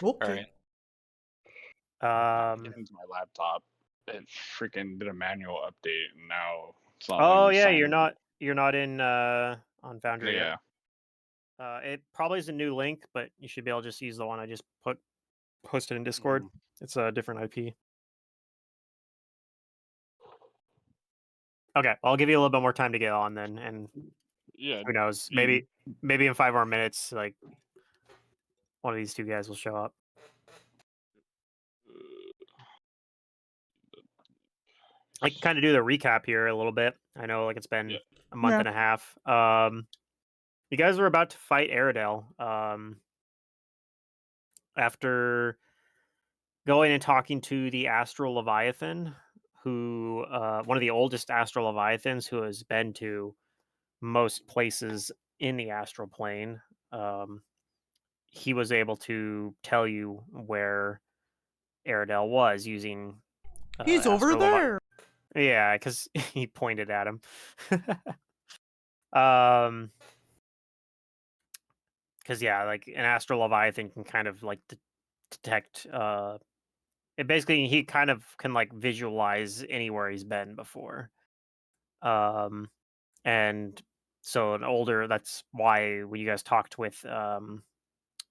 Okay. Trying to Um. get into my laptop. It freaking did a manual update, and now it's not letting Oh me yeah, sign you're in. not in on Foundry yet. Yeah. It probably is a new link, but you should be able to just use the one I just posted in Discord. Mhm. It's a different IP. Okay, I'll give you a little bit more time to get on then, and Yeah. who knows? You, Maybe in 5 more minutes, like one of these two guys will show up. I can kind of do the recap here a little bit. I know, like it's yeah. been a month Yeah. and a half. You guys were about to fight Aerodel. After going and talking to the Astral Leviathan, who one of the oldest Astral Leviathans who has been to most places in the astral plane. Um, he was able to tell you where Aerodel was using He's over Astral Leviathan. there. Yeah, because he pointed at him. um, because yeah, like an Astral Leviathan can kind of like detect. It basically he kind of can like visualize anywhere he's been before. Um, and so an older. That's why when you guys talked with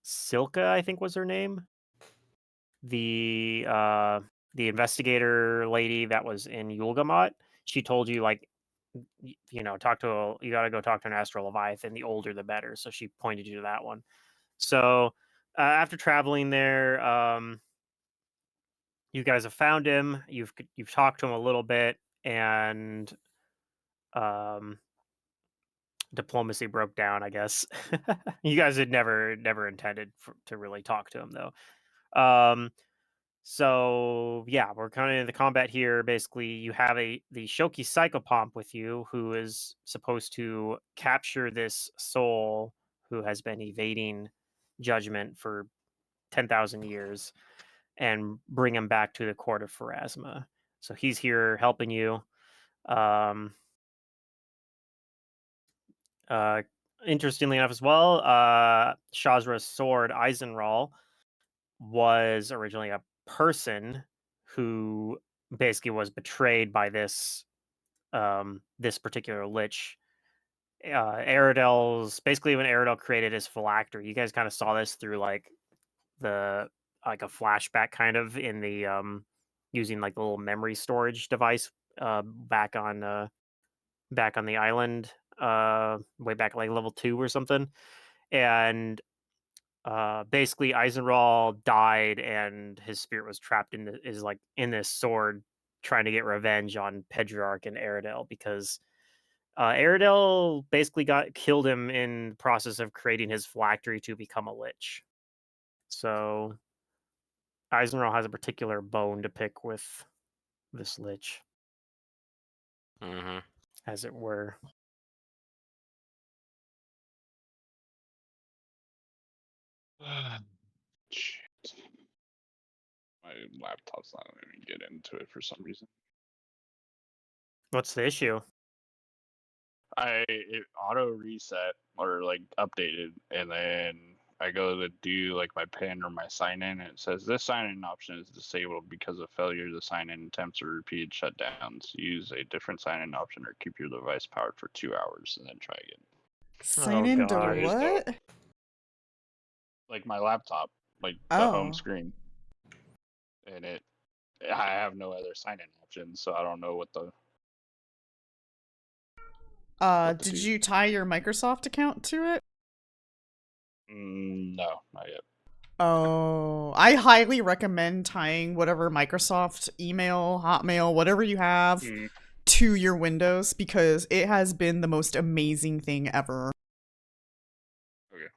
Silka, I think was her name, the uh the investigator lady that was in Yulgamot, she told you like you got to go talk to an Astral Leviathan. The older, the better. So she pointed you to that one. So after traveling there, you guys have found him. You've talked to him a little bit, and um, diplomacy broke down. I guess you guys had never intended to really talk to him though. Um, So yeah, we're kind of in the combat here. Basically, you have the Shoki Psychopomp with you, who is supposed to capture this soul who has been evading judgment for 10,000 years and bring him back to the court of Pharasma. So he's here helping you. Um, uh, Interestingly enough, as well, Shazra's sword Eisenral was originally a person who basically was betrayed by this particular lich. Aerodel's basically when Aerodel created his phylactery. You guys kind of saw this through the like a flashback kind of in the using like the little memory storage device back on the island way back like level 2 or something. And basically Eisenral died and his spirit was trapped in this sword trying to get revenge on Pedriarch and Aerodel because Aerodel basically got killed him in the process of creating his phylactery to become a lich. So Eisenral has a particular bone to pick with this lich, Mm-hmm. as it were. Shit. My laptop's not letting me get into it for some reason. What's the issue? It auto reset or like updated, and then I go to do like my PIN or my sign in, and it says this sign in option is disabled because of failure to sign in attempts or repeated shutdowns. Use a different sign in option or keep your device powered for 2 hours and then try again. Sign Oh into So I god. just go what? like my laptop, like the home Oh. screen, and I have no other sign in options, so I don't know what to Did do. you tie your Microsoft account to it? No, not yet. Oh, I highly recommend tying whatever Microsoft email, Hotmail, whatever you have Hmm. to your Windows because it has been the most amazing thing ever. Okay.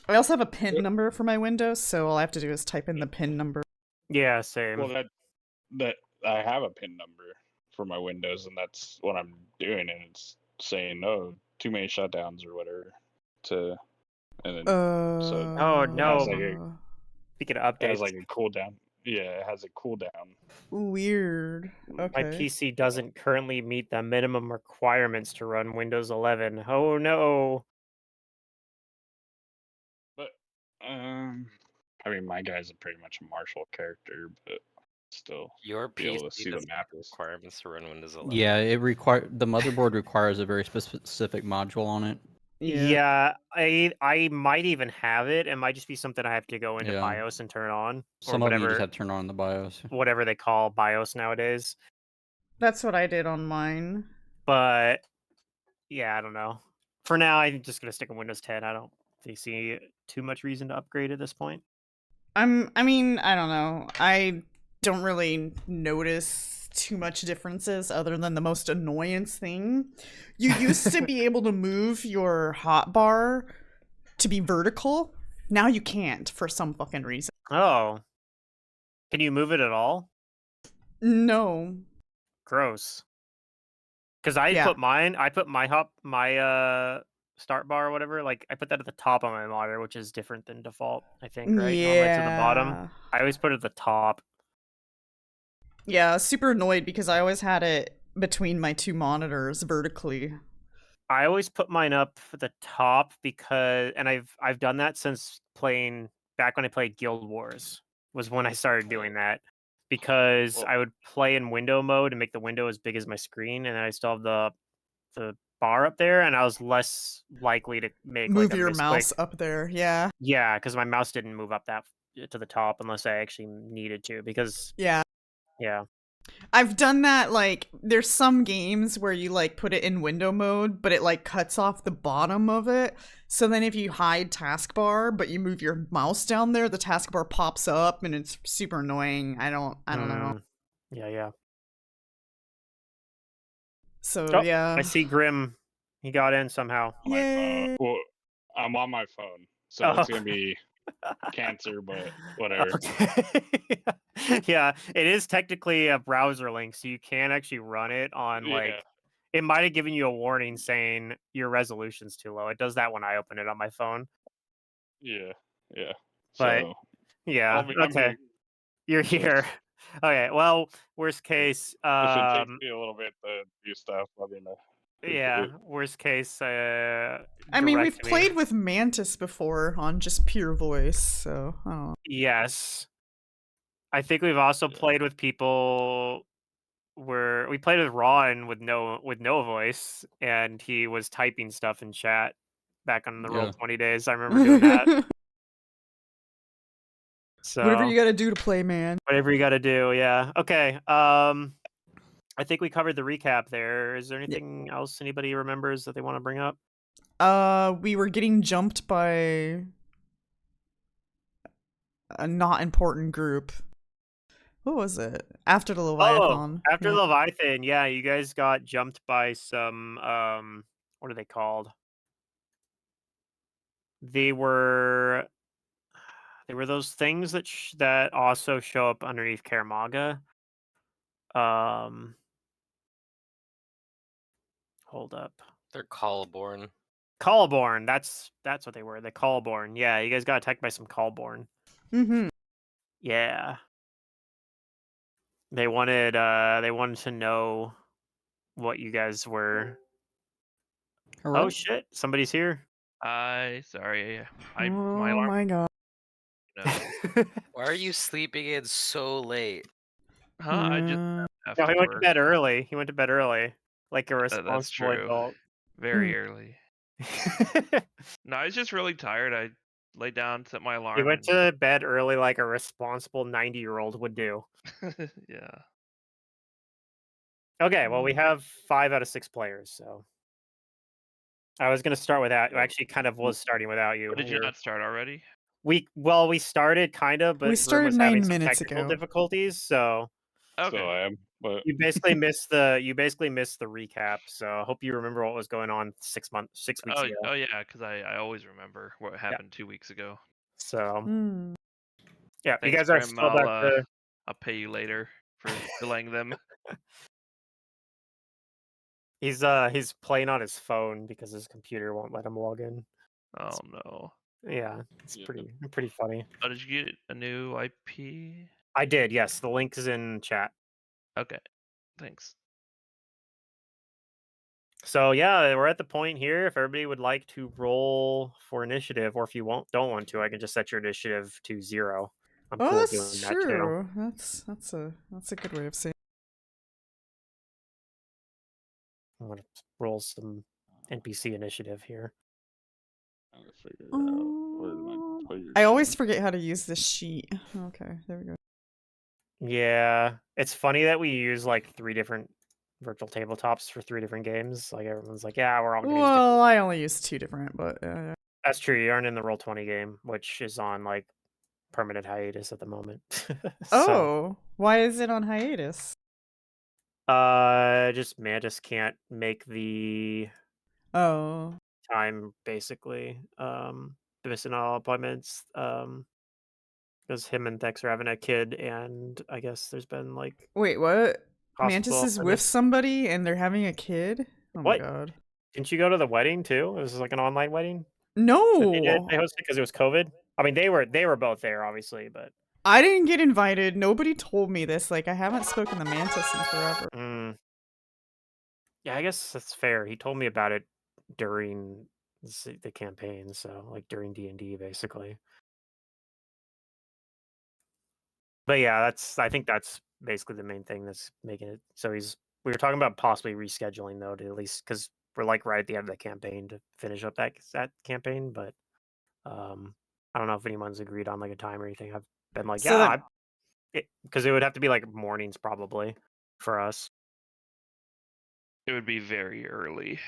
I also have a PIN Yep. number for my Windows, so all I have to do is type in the PIN number. Yeah, Well, same. that I have a PIN number for my Windows, and that's what I'm doing, and it's saying no, too many shutdowns or whatever. And then so Oh it has no. like a Speaking of it has updates, like a cooldown. Yeah, it has a cooldown. Weird. my Okay. PC Yeah, doesn't currently meet the minimum requirements to run Windows 11. Oh no. but um, I mean, my guy's pretty much a martial character, but still Your be able to PC see the does map. have requirements to run Windows 11. Yeah, the motherboard requires a very specific module on it. Yeah, I might even have it. It might just be something I have to go into Yeah. BIOS and turn on, or Some of them you just whatever have to turn on in the BIOS. whatever they call BIOS nowadays. That's what I did on mine. But yeah, I don't know. For now, I'm just gonna stick on Windows 10. I don't see too much reason to upgrade at this point. I mean, I don't know. I don't really notice too much differences other than the most annoyance thing. You used to be able to move your hotbar to be vertical. Now you can't for some fucking reason. Oh, can you move it at all? No. Gross. Because I Yeah. put my start bar or whatever, like I put that at the top on my monitor, which is different than default, I think, right? Normally it's at the bottom. I always put it at the top. Yeah, super annoyed because I always had it between my two monitors vertically. I always put mine up at the top because, and I've done that since playing back when I played Guild Wars was when I started doing that, because I would play in window mode and make the window as big as my screen, and then I still have the bar up there, and I was less likely to make Move like a your misclick. mouse up there, yeah. Yeah, because my mouse didn't move up that to the top unless I actually needed to. Because yeah, I've done that. Like, there's some games where you like put it in window mode, but it like cuts off the bottom of it. So then if you hide taskbar, but you move your mouse down there, the taskbar pops up, and it's super annoying. I don't know. Yeah. So yeah, I see Grim. He got in somehow. Yay. Well, I'm on my phone, so it's gonna be cancer, but whatever. Okay. Yeah, it is technically a browser link, so you can actually run it on like. It might have given you a warning saying your resolution's too low. It does that when I open it on my phone. Yeah. But So yeah, I'm okay. here. You're here. Okay, well, worst case, If it takes me a little bit to do stuff, let me know. yeah, worst case, I mean, we've played with Mantis before on just pure voice, so I don't know. Yes. I think we've also played with people where we played with Ron with no voice, and he was typing stuff in chat back on the Roll20 days. I remember doing that. So whatever you gotta do to play, man. Whatever you gotta do, yeah. Okay. I think we covered the recap there. Is there anything else anybody remembers that they want to bring up? We were getting jumped by a not important group. What was it? After the Leviathan. Oh, after the Leviathan, yeah, you guys got jumped by some what are they called? They were those things that that also show up underneath Karamaga. Hold up. They're Callborn. Callborn, that's what they were. The Callborn. Yeah, you guys got attacked by some Callborn. Mm-hmm. Yeah. They wanted to know what you guys were. Right. Oh shit, somebody's here. Sorry. Oh my alarm. my god. Why are you sleeping in so late? Huh? I just have No, to he went to work. bed early. He went to bed early, like a responsible That's true. adult. Very early. No, I was just really tired. I laid down, set my alarm. He went to bed early like a responsible 90-year-old would do. Yeah. Okay, well, we have 5 out of 6 players, so I was going to start without. I actually kind of was starting without you. Did you not start already? We started kind of, but We started was 9 having some minutes technical ago. difficulties, so Okay. So I am, but you basically missed the recap. So I hope you remember what was going on 6 weeks ago. Oh yeah, because I always remember what happened 2 weeks ago. So Mm. yeah, Thanks, you guys are Grim. still about to. I'll pay you later for delaying them. He's playing on his phone because his computer won't let him log in. Oh no. Yeah, it's pretty funny. Oh, did you get a new IP? I did, yes. The link is in chat. Okay. Thanks. So yeah, we're at the point here. If everybody would like to roll for initiative, or if you don't want to, I can just set your initiative to 0. I'm Oh, cool that's doing that too. true. That's a good way of saying. I'm gonna roll some NPC initiative here. I'm gonna figure it out. Where's my player I always sheet? forget how to use this sheet. Okay, there we go. Yeah, it's funny that we use like 3 different virtual tabletops for 3 different games. Like everyone's like, yeah, we're all gonna use different. Well, I only use 2 different, but That's true. You aren't in the Roll20 game, which is on like permanent hiatus at the moment. So, oh, why is it on hiatus? just Mantis can't make the Oh, time basically. Missing all appointments. Because him and Thex are having a kid, and I guess there's been like wait, what? Mantis hospital is with appointments. somebody and they're having a kid? Oh my What? god. Didn't you go to the wedding too? It was like an online wedding that they did. No, They hosted because it was COVID. I mean, they were both there, obviously, but I didn't get invited. Nobody told me this. Like, I haven't spoken to Mantis in forever. Yeah, I guess that's fair. He told me about it during the campaign, so like during D&D, basically. But yeah, I think that's basically the main thing that's making it. So we were talking about possibly rescheduling though, to at least because we're like right at the end of the campaign to finish up that campaign. But I don't know if anyone's agreed on like a time or anything. I've been like, So yeah, then, because it would have to be like mornings probably for us. It would be very early.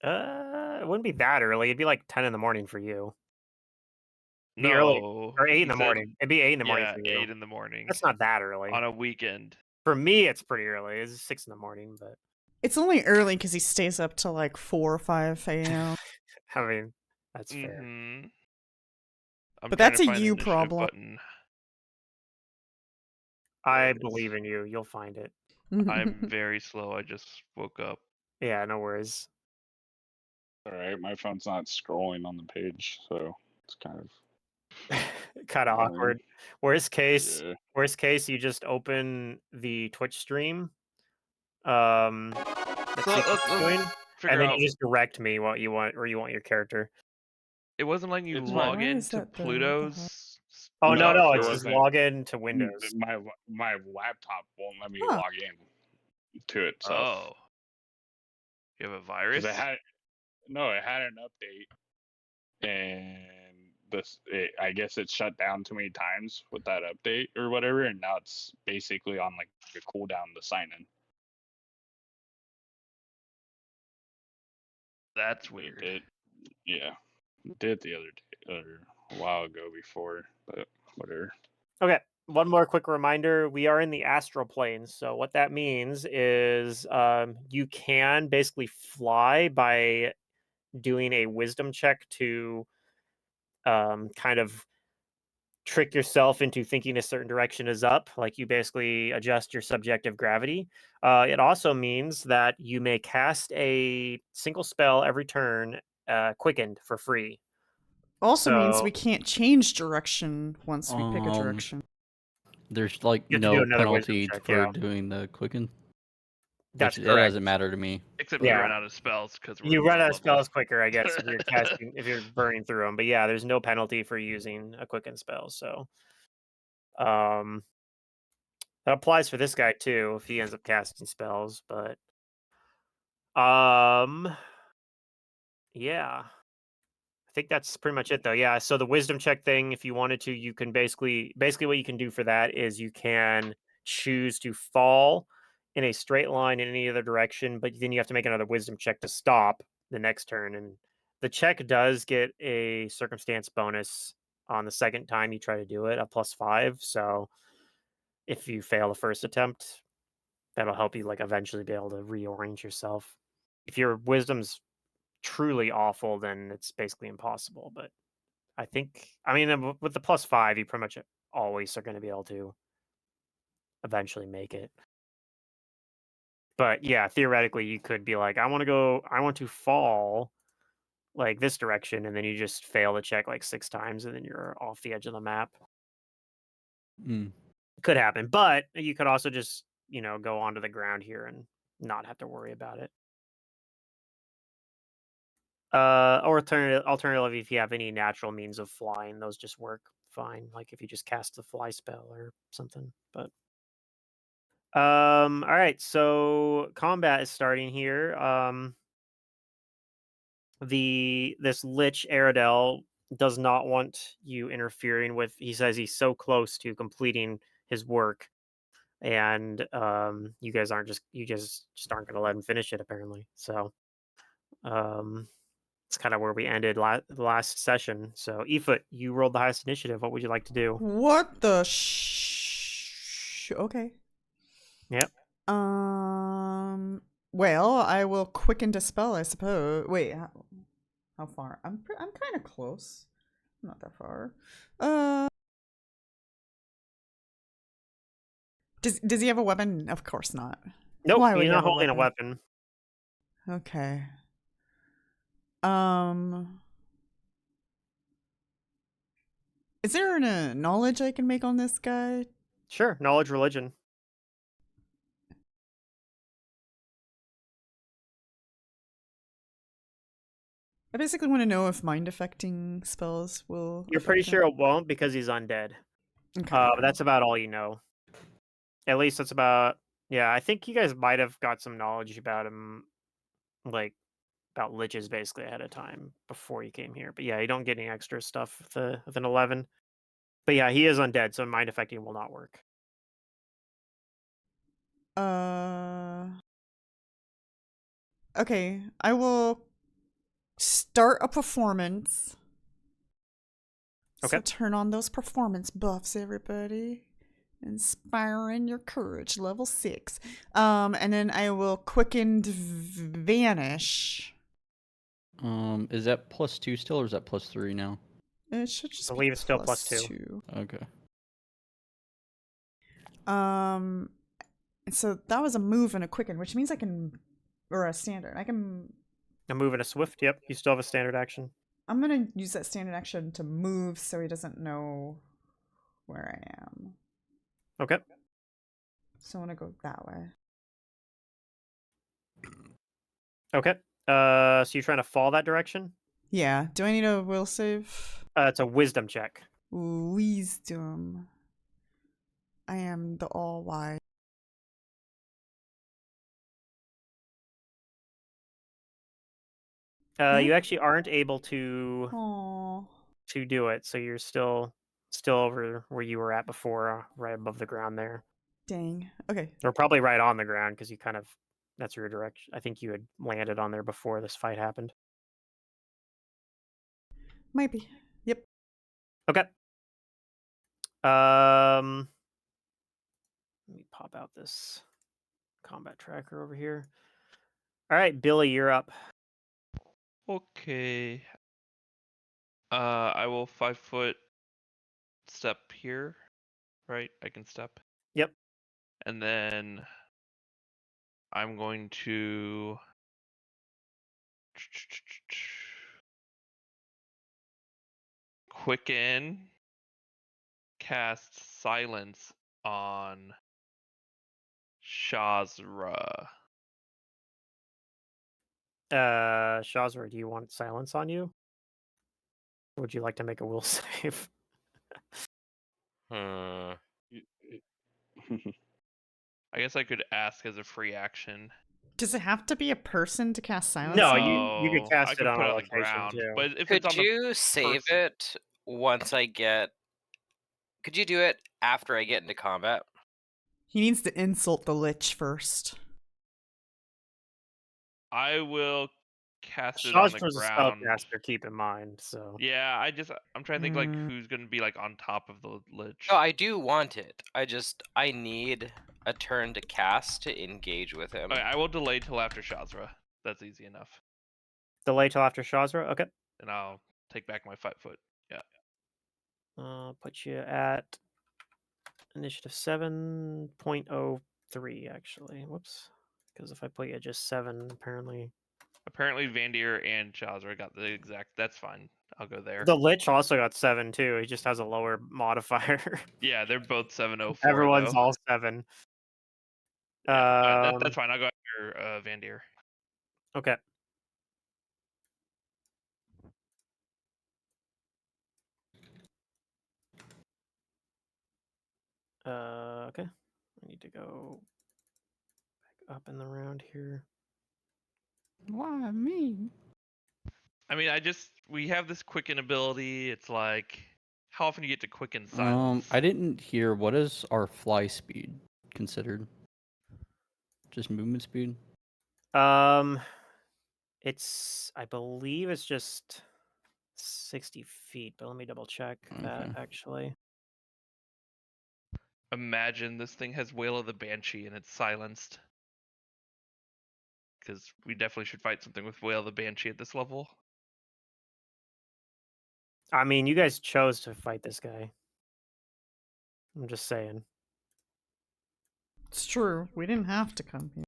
It wouldn't be that early. It'd be like 10 in the morning for you. Be early No, or 8 in you the said morning. It'd be 8 in the morning yeah, for you. 8 in the morning That's not that early. on a weekend. For me, it's pretty early. It's 6 in the morning, but it's only early because he stays up till like 4 or 5 a.m. I mean, that's fair. I'm But trying that's to a find the you initiative problem. button. I There it is. believe in you. You'll find it. I'm very slow. I just woke up. Yeah, no worries. All right, my phone's not scrolling on the page, so it's kind of Kind of annoying. awkward. Worst case, Yeah. you just open the Twitch stream. So Secret's doing, figure and then out. you just direct me what you want, or you want your character. It wasn't letting you It's Why log is into that the- Pluto's. Oh no, No, it it says wasn't. log in to Windows. My laptop won't let me Huh. log in to itself. Oh, you have a Because virus? it had an update, and I guess it shut down too many times with that update or whatever, and now it's basically on like a cooldown to sign in. That's weird. It did the other day or a while ago before, but whatever. Okay, one more quick reminder. We are in the astral planes. So what that means is you can basically fly by doing a wisdom check to kind of trick yourself into thinking a certain direction is up. Like you basically adjust your subjective gravity. It also means that you may cast a single spell every turn, quickened for free. Also means So- we can't change direction once we pick a direction. There's like You have to do no another wisdom penalty check, for yeah. doing the quicken. That's That correct. doesn't matter to me. Except you Yeah. run out of spells because You run out of spells quicker, I guess, if you're casting, if you're burning through them. But yeah, there's no penalty for using a quicken spell. So, that applies for this guy too if he ends up casting spells. But, yeah, I think that's pretty much it though. Yeah. So the wisdom check thing, if you wanted to, you can basically what you can do for that is you can choose to fall in a straight line in any other direction, but then you have to make another wisdom check to stop the next turn. And the check does get a circumstance bonus on the second time you try to do it, a +5. So if you fail the first attempt, that'll help you like eventually be able to reorient yourself. If your wisdom's truly awful, then it's basically impossible. But I think, I mean, with the +5, you pretty much always are going to be able to eventually make it. But yeah, theoretically, you could be like, I want to fall like this direction, and then you just fail the check like 6 times, and then you're off the edge of the map. Mm. Could happen, but you could also just, go onto the ground here and not have to worry about it. Or alternatively, if you have any natural means of flying, those just work fine. Like if you just cast the fly spell or something. But all right, so combat is starting here. This Lich Aradel does not want you interfering with. He says he's so close to completing his work, and you guys just aren't going to let him finish it apparently. So it's kind of where we ended the last session. So Aoife, you rolled the highest initiative. What would you like to do? What the Okay. Yep. Well, I will quicken dispel, I suppose. Wait, how far? I'm kind of close. Not that far. Does he have a weapon? Of course not. Nope, Why would he's he not have a holding a weapon. Okay. Is there a knowledge I can make on this guy? Sure, knowledge religion. I basically want to know if mind affecting spells will. You're pretty affect sure him. it won't because he's undead. Okay. But that's about all you know. At least that's about. Yeah, I think you guys might have got some knowledge about him, like about liches basically ahead of time before you came here. But yeah, you don't get any extra stuff with an 11. But yeah, he is undead, so mind affecting will not work. Okay, I will start a performance. Okay. So turn on those performance buffs, everybody. Inspiring your courage, level 6. And then I will quicken vanish. Is that +2 still, or is that +3 now? It should just I believe be it's still +2. Okay. So that was a move and a quicken, which means I can, or a standard. I can. A move and a swift. Yep, you still have a standard action. I'm gonna use that standard action to move, so he doesn't know where I am. Okay. So I want to go that way. Okay. So you're trying to fall that direction? Yeah. Do I need a will save? It's a wisdom check. Wisdom. I am the all wise. You actually aren't able to Aww. do it, so you're still over where you were at before, right above the ground there. Dang. Okay. Or probably right on the ground because you kind of that's your direction. I think you had landed on there before this fight happened. Might be. Yep. Okay. Let me pop out this combat tracker over here. All right, Billy, you're up. Okay. I will 5-foot step here, right? I can step. Yep. And then I'm going to quicken cast silence on Shazra. Shazra, do you want silence on you? Or would you like to make a will save? Hmm. I guess I could ask as a free action. Does it have to be a person to cast silence? No, on? you could cast I it could on put a it on the location ground. too. But if Could it's on you save person- it once I get? Could you do it after I get into combat? He needs to insult the Lich first. I will cast it on the Shazra's a ground. spellcaster, keep in mind. So Yeah, I'm trying to think like who's gonna be like on top of the Lich. No, I do want it. I need a turn to cast to engage with him. Okay, I will delay till after Shazra. That's easy enough. delay till after Shazra. Okay. And I'll take back my 5-foot. Yeah. Put you at initiative 7.03 actually. Whoops. Because if I put you at just 7, apparently. Apparently Vandir and Shazra got the exact. That's fine. I'll go there. The Lich also got 7 too. He just has a lower modifier. Yeah, they're both 704. Everyone's though. all 7. Yeah, that's fine. I'll go after or Vandir. Okay. Okay. I need to go back up in the round here. Why me? I mean, we have this quicken ability. It's like, how often do you get to quicken silence? I didn't hear. What is our fly speed considered? Just movement speed? I believe it's just 60 feet, but let me double check that Okay. actually. Imagine this thing has Wail of the Banshee and it's silenced. Because we definitely should fight something with Wail of the Banshee at this level. I mean, you guys chose to fight this guy. I'm just saying. It's true. We didn't have to come here.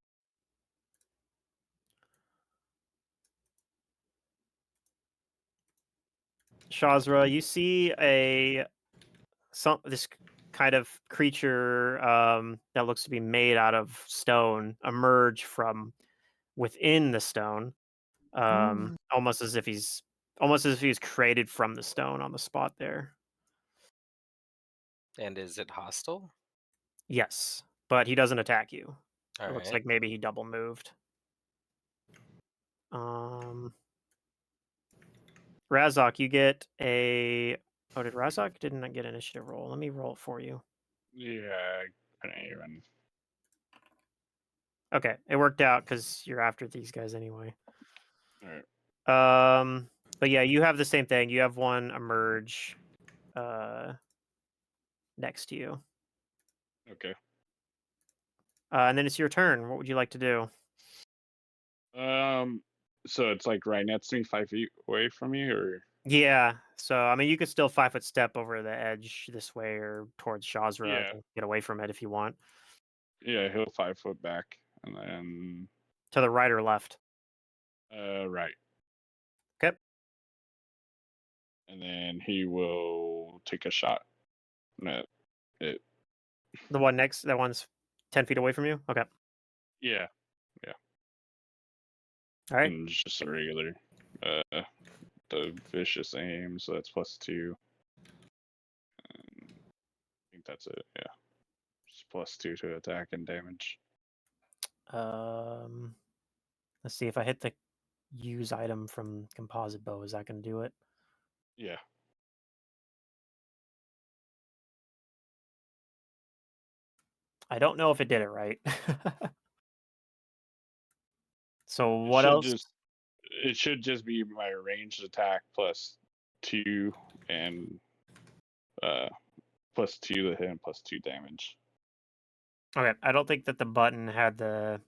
Shazra, you see this kind of creature that looks to be made out of stone emerge from within the stone, Oh. almost as if he's created from the stone on the spot there. And is it hostile? Yes, but he doesn't attack you. All It looks right. like maybe he double moved. Razok, you get a. Oh, did Razok didn't get initiative roll? Let me roll it for you. Yeah, I couldn't even. Okay, it worked out because you're after these guys anyway. All right. But yeah, you have the same thing. You have one emerge next to you. Okay. And then it's your turn. What would you like to do? So it's like right next to me, 5 feet away from you, or Yeah. So I mean, you could still 5-foot step over the edge this way or towards Shazra yeah, to get away from it if you want. yeah, he'll 5 foot back, and then To the right or left. right, Okay. and then he will take a shot at it. The one next. That one's 10 feet away from you. Okay. Yeah, All right. and it's just a regular, the vicious aim, so that's +2. And I think that's it. Yeah, just +2 to attack and damage. Let's see if I hit the use item from composite bow. Is that going to do it? Yeah. I don't know if it did it right. So It what should else? just it should just be my ranged attack +2 and +2 to hit and +2 damage. Okay, I don't think that the button had the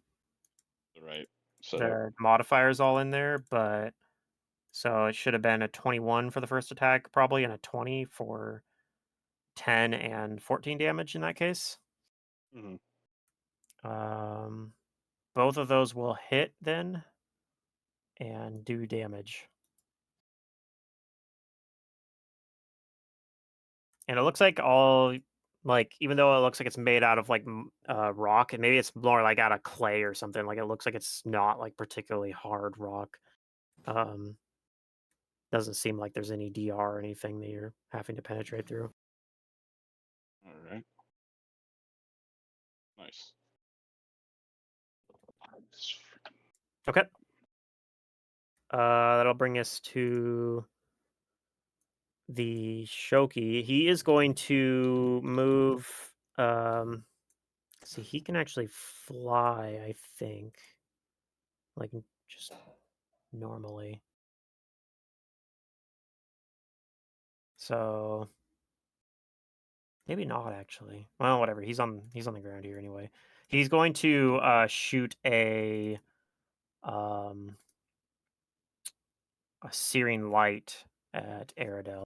Right setup. the modifiers all in there, but so it should have been a 21 for the first attack, probably, and a 20 for 10 and 14 damage in that case. Mm-hmm. Both of those will hit then and do damage. And it looks like even though it looks like it's made out of rock, and maybe it's more like out of clay or something. Like it looks like it's not like particularly hard rock. Doesn't seem like there's any DR or anything that you're having to penetrate through. All right. Nice. Okay. That'll bring us to the Shoki. He is going to move. See, he can actually fly, I think. Like just normally. So maybe not actually. Well, whatever. He's on the ground here anyway. He's going to shoot a searing light at Aradel.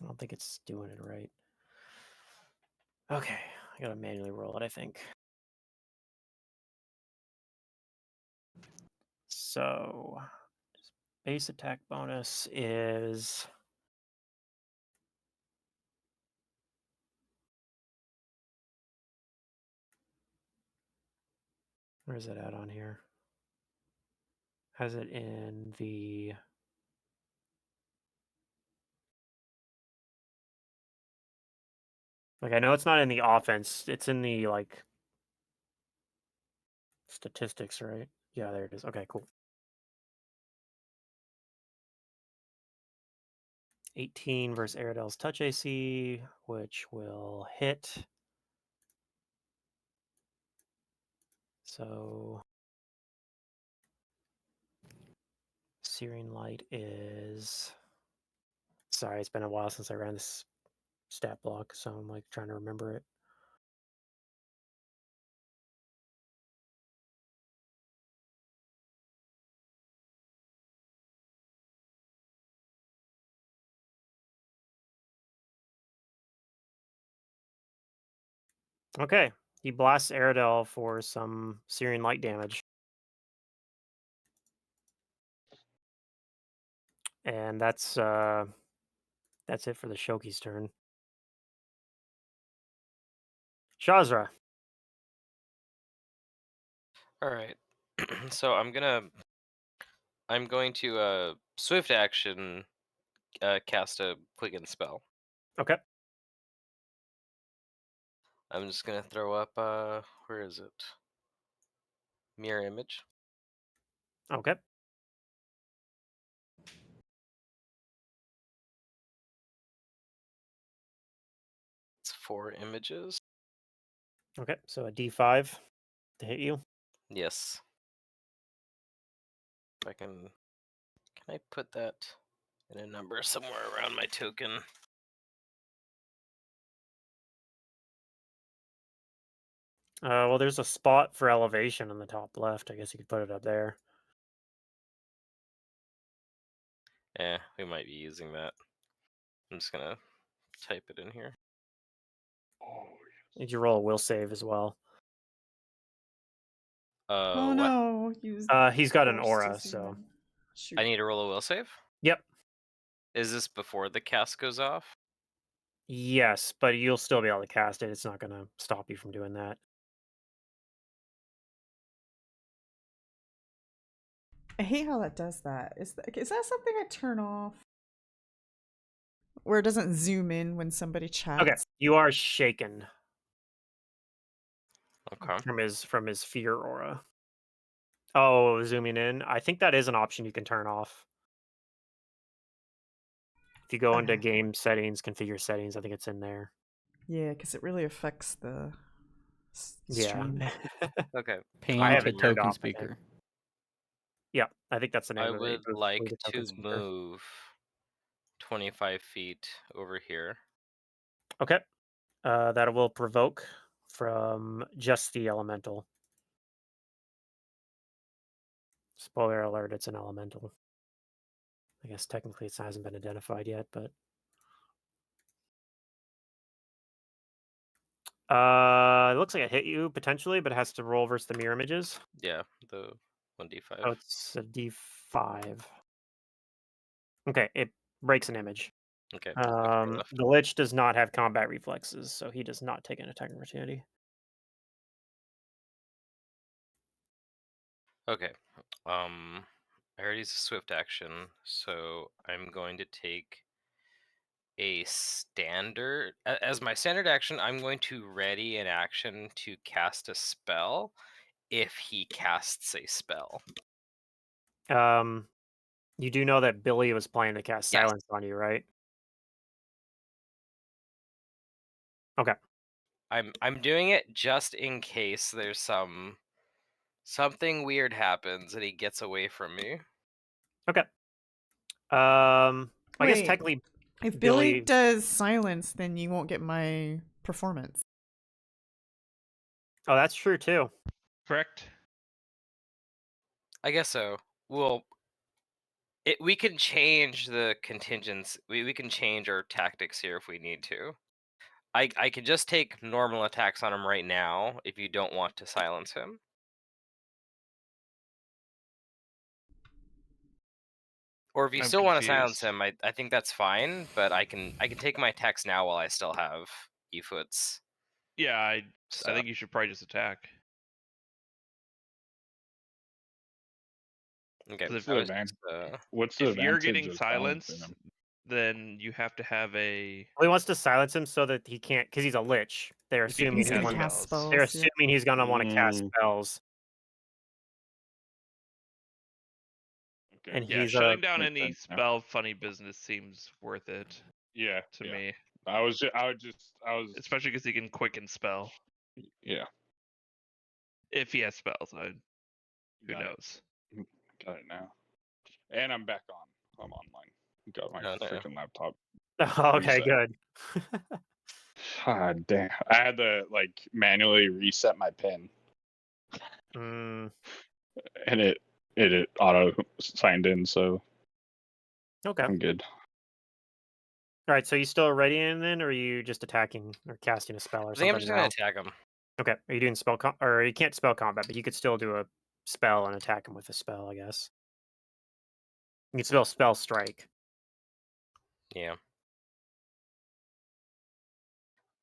I don't think it's doing it right. Okay, I gotta manually roll it, I think. So, base attack bonus is Where's it at on here? Has it in the... Like, I know it's not in the offense. It's in the, like, statistics, right? Yeah, there it is. Okay, cool. 18 versus Aerodel's touch AC, which will hit. So Searing Light is... Sorry, it's been a while since I ran this stat block, so I'm like trying to remember it. Okay, he blasts Aerodel for some Searing Light damage. And that's it for the Shoki's turn. Shazra. All right. So I'm going to swift action cast a quicken spell. Okay. I'm just gonna throw up where is it? Mirror image. Okay. It's 4 images. Okay, so a D5 to hit you. Yes. If I can I put that in a number somewhere around my token? Well, there's a spot for elevation on the top left. I guess you could put it up there. We might be using that. I'm just gonna type it in here. Did you roll a will save as well? Oh What? no, He's got an forced aura, his so... human. Shoot. I need to roll a will save? Yep. Is this before the cast goes off? Yes, but you'll still be able to cast it. It's not going to stop you from doing that. I hate how that does that. Is that something I turn off? Where it doesn't zoom in when somebody chats? Okay, you are shaken Okay. from his fear aura. Oh, zooming in. I think that is an option you can turn off. If you go into Okay. game settings, configure settings, I think it's in there. Yeah, because it really affects the stream. Yeah. Okay. Pain I have to it turned token off, I think. speaker. Yeah, I think that's the name I of it. would It goes like with the token to speaker. move 25 feet over here. Okay. That will provoke from just the elemental. Spoiler alert, it's an elemental. I guess technically it hasn't been identified yet, but... it looks like it hit you, potentially, but it has to roll versus the mirror images. Yeah, the 1d5. Oh, it's a D5. Okay, it breaks an image. Okay. The Lich does not have combat reflexes, so he does not take an attack opportunity. Okay. I already used a swift action, so I'm going to take a standard as my standard action. I'm going to ready an action to cast a spell if he casts a spell. You do know that Billy was planning to cast Yes. silence on you, right? Okay. I'm doing it just in case there's something weird happens and he gets away from me. Okay. I guess Wait. technically, If Billy Billy does silence, then you won't get my performance. oh, that's true too. Correct. I guess so. Well, we can change the contingents. We can change our tactics here if we need to. I could just take normal attacks on him right now if you don't want to silence him. Or if you I'm still want to silence confused. him, I think that's fine. But I can take my attacks now while I still have Efoot's. Yeah, I stuff. think you should probably just attack. Okay. 'Cause if- I the was advan- just, What's the If you're advantage getting of silencing silenced, him? then you have to have a. Well, he wants to silence him so that he can't, because he's a lich. They're If he can assuming He's he gonna cast wants. cast spells. They're spells. Yeah. assuming he's gonna want to cast Mm. spells, Okay. and Yeah, he's shutting down Makes any sense now. spell funny business seems worth it Yeah. to yeah. me, I was. especially because he can quicken spell Yeah. if he has spells. Who Got it. knows? Got it now. And I'm back on. I'm online. Got my Oh, no. freaking laptop. okay, Reset. good. God damn. I had to manually reset my pin, Mm, and it auto signed in, so okay. I'm good. All right. So you still readying then, or are you just attacking or casting a spell or I think I'm something just gonna now? attack him. Okay. Are you doing or you can't spell combat, but you could still do a spell and attack him with a spell, I guess. You can still spell strike. Yeah.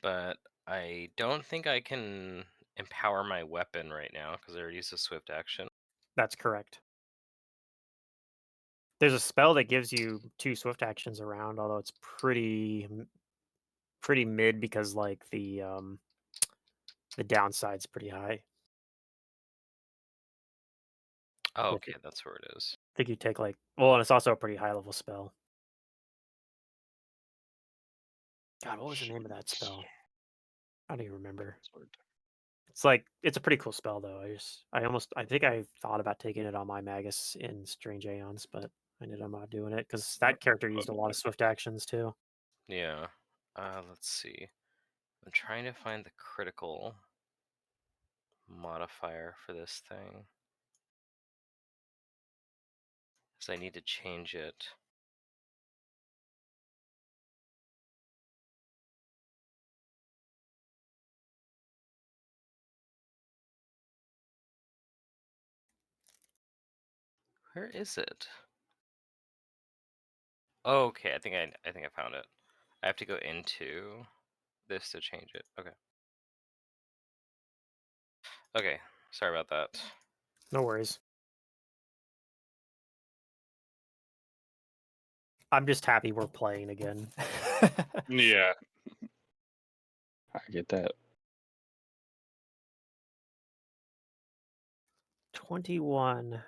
But I don't think I can empower my weapon right now because I already used a swift action. That's correct. There's a spell that gives you 2 swift actions around, although it's pretty mid because the downside's pretty high. Oh, I okay, that's where it is. think you take and it's also a pretty high level spell. God, what was the name of that spell? I don't even remember. It's a pretty cool spell though. I think I thought about taking it on my Magus in Strange Aeons, but I ended up not doing it because that character used a lot of swift actions too. Yeah. Let's see. I'm trying to find the critical modifier for this thing. Because I need to change it. Where is it? Oh, okay, I think I found it. I have to go into this to change it. Okay. Okay, sorry about that. No worries. I'm just happy we're playing again. Yeah. I get that. 21.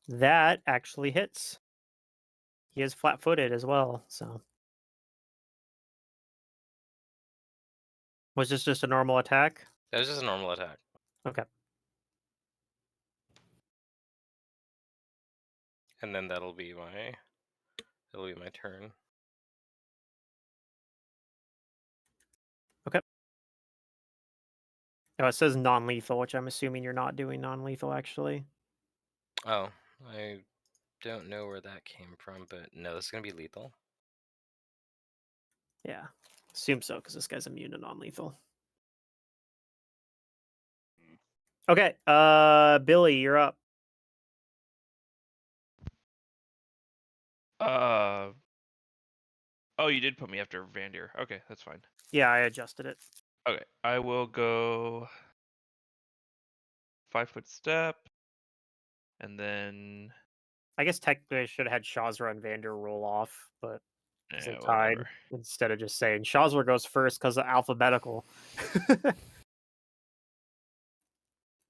That actually hits. He is flat-footed as well, so. Was this just a normal attack? That was just a normal attack. Okay. And then that'll be my turn. Oh, it says non-lethal, which I'm assuming you're not doing non-lethal actually. Oh, I don't know where that came from, but no, this is gonna be lethal. Yeah. Assume so, because this guy's immune to non-lethal. Okay, Billy, you're up. Oh, you did put me after Vandir. Okay, that's fine. Yeah, I adjusted it. Okay, I will go 5-foot step, and then I guess technically I should have had Shazra and Vander roll off, but they yeah, tied whatever. instead of just saying Shazra goes first because of alphabetical.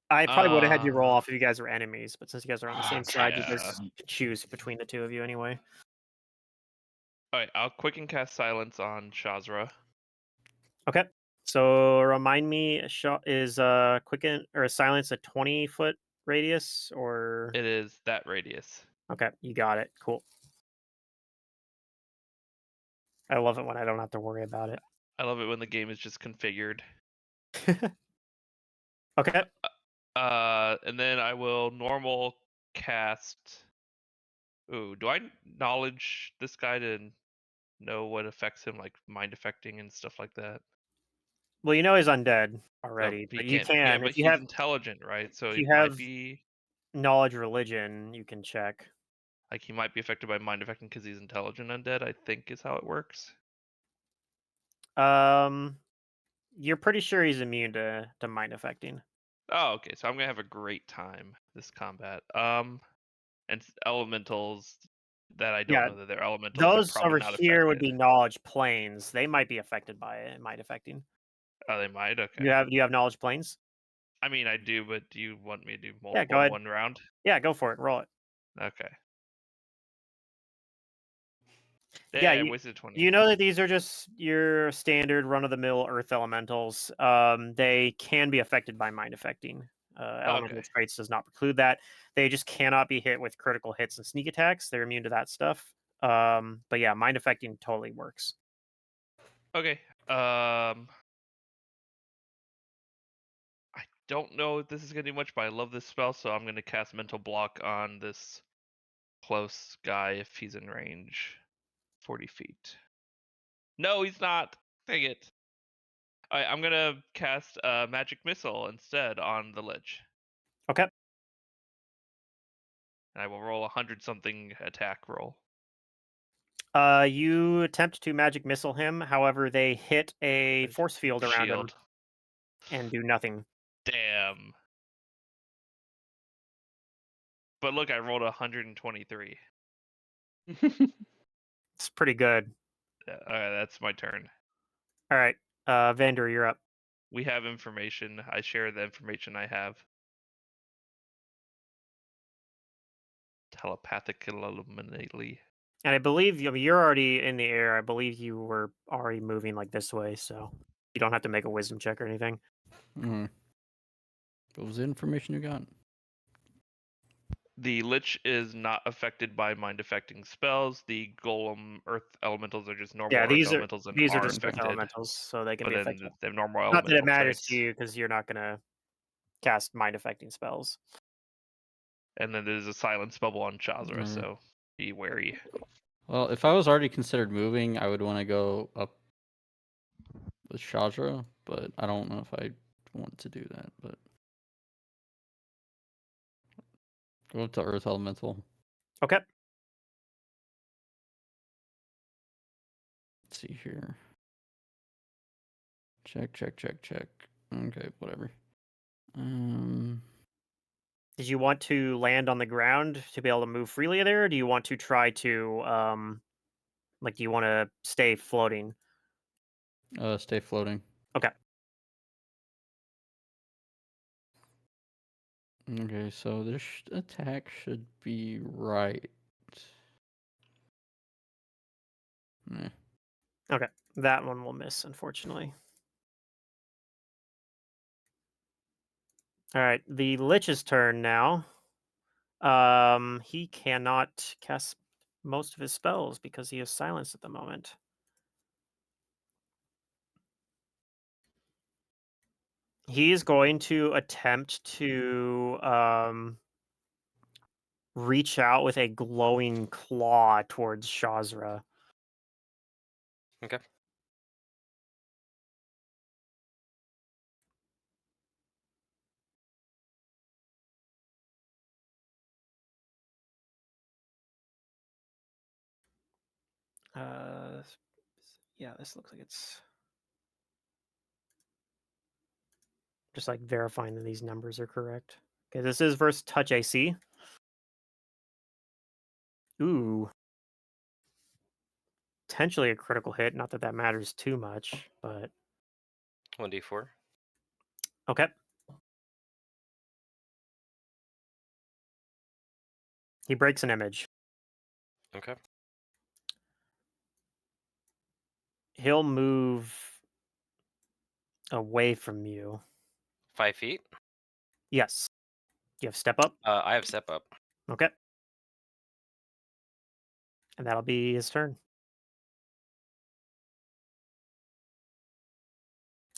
I probably would have had you roll off if you guys were enemies, but since you guys are on the same side, you guys can choose between the two of you anyway. All right, I'll quicken cast silence on Shazra. Okay. So remind me, is quicken or silence a 20-foot radius or? It is that radius. Okay, you got it. Cool. I love it when I don't have to worry about it. I love it when the game is just configured. Okay. And then I will normal cast. Ooh, do I knowledge this guy to know what affects him, like mind affecting and stuff like that? Well, you know he's undead No, already, he but you can't. can Yeah, but if you he's have intelligent, right? So if it you might have be knowledge religion, you can check. like he might be affected by mind affecting because he's intelligent undead. I think is how it works. You're pretty sure he's immune to mind affecting. Oh, okay. So I'm gonna have a great time this combat. And elementals that I don't Yeah, know that they're elementals are those probably over not here would affected. be knowledge planes. They might be affected by it. Might affecting. Oh, they might. Okay. You have knowledge planes? I mean, I do, but do you want me to do Yeah, multiple go in ahead. one round? Yeah, go for it. Roll it. Okay. Yeah, Yeah, I wasted 20. you know that these are just your standard run-of-the-mill Earth elementals. They can be affected by mind affecting. Elemental Okay. traits does not preclude that. They just cannot be hit with critical hits and sneak attacks. They're immune to that stuff. But yeah, mind affecting totally works. Okay. I don't know if this is gonna do much, but I love this spell, so I'm gonna cast Mental Block on this close guy if he's in range. 40 feet. No, he's not. Dang it. Alright, I'm gonna cast Magic Missile instead on the Lich. Okay. And I will roll 100 something attack roll. You attempt to magic missile him. However, they hit a force field around him Shield. and do nothing. Damn. But look, I rolled 123. It's pretty good. Alright, that's my turn. All right, Vander, you're up. We have information. I share the information I have. Telepathically. And I believe you're already in the air. I believe you were already moving like this way, so you don't have to make a wisdom check or anything. Mm. What was the information you got? The Lich is not affected by mind affecting spells. The Golem Earth Elementals are just normal Yeah, Earth Elementals and these are are just Earth affected. elementals, so they can But be then affected. they have normal Not that it elemental matters traits. to you because you're not gonna cast mind affecting spells. And then there's a silence bubble on Chazra, Mm. so be wary. Well, if I was already considered moving, I would want to go up with Shadra, but I don't know if I want to do that. But go up to Earth Elemental. Okay. Let's see here. Check. Okay, whatever. Did you want to land on the ground to be able to move freely there, or do you want to try to do you want to stay floating? Stay floating. Okay. Okay, so this attack should be right. Eh. Okay. That one will miss, unfortunately. All right, the Lich's turn now. He cannot cast most of his spells because he is silenced at the moment. He is going to attempt to reach out with a glowing claw towards Shazra. Okay. Yeah, this looks like it's just like verifying that these numbers are correct. Okay, this is versus touch AC. Ooh. Potentially a critical hit. Not that that matters too much, but 1d4. okay. He breaks an image. Okay. He'll move away from you. 5 feet. Yes. You have step up. I have step up. Okay. And that'll be his turn.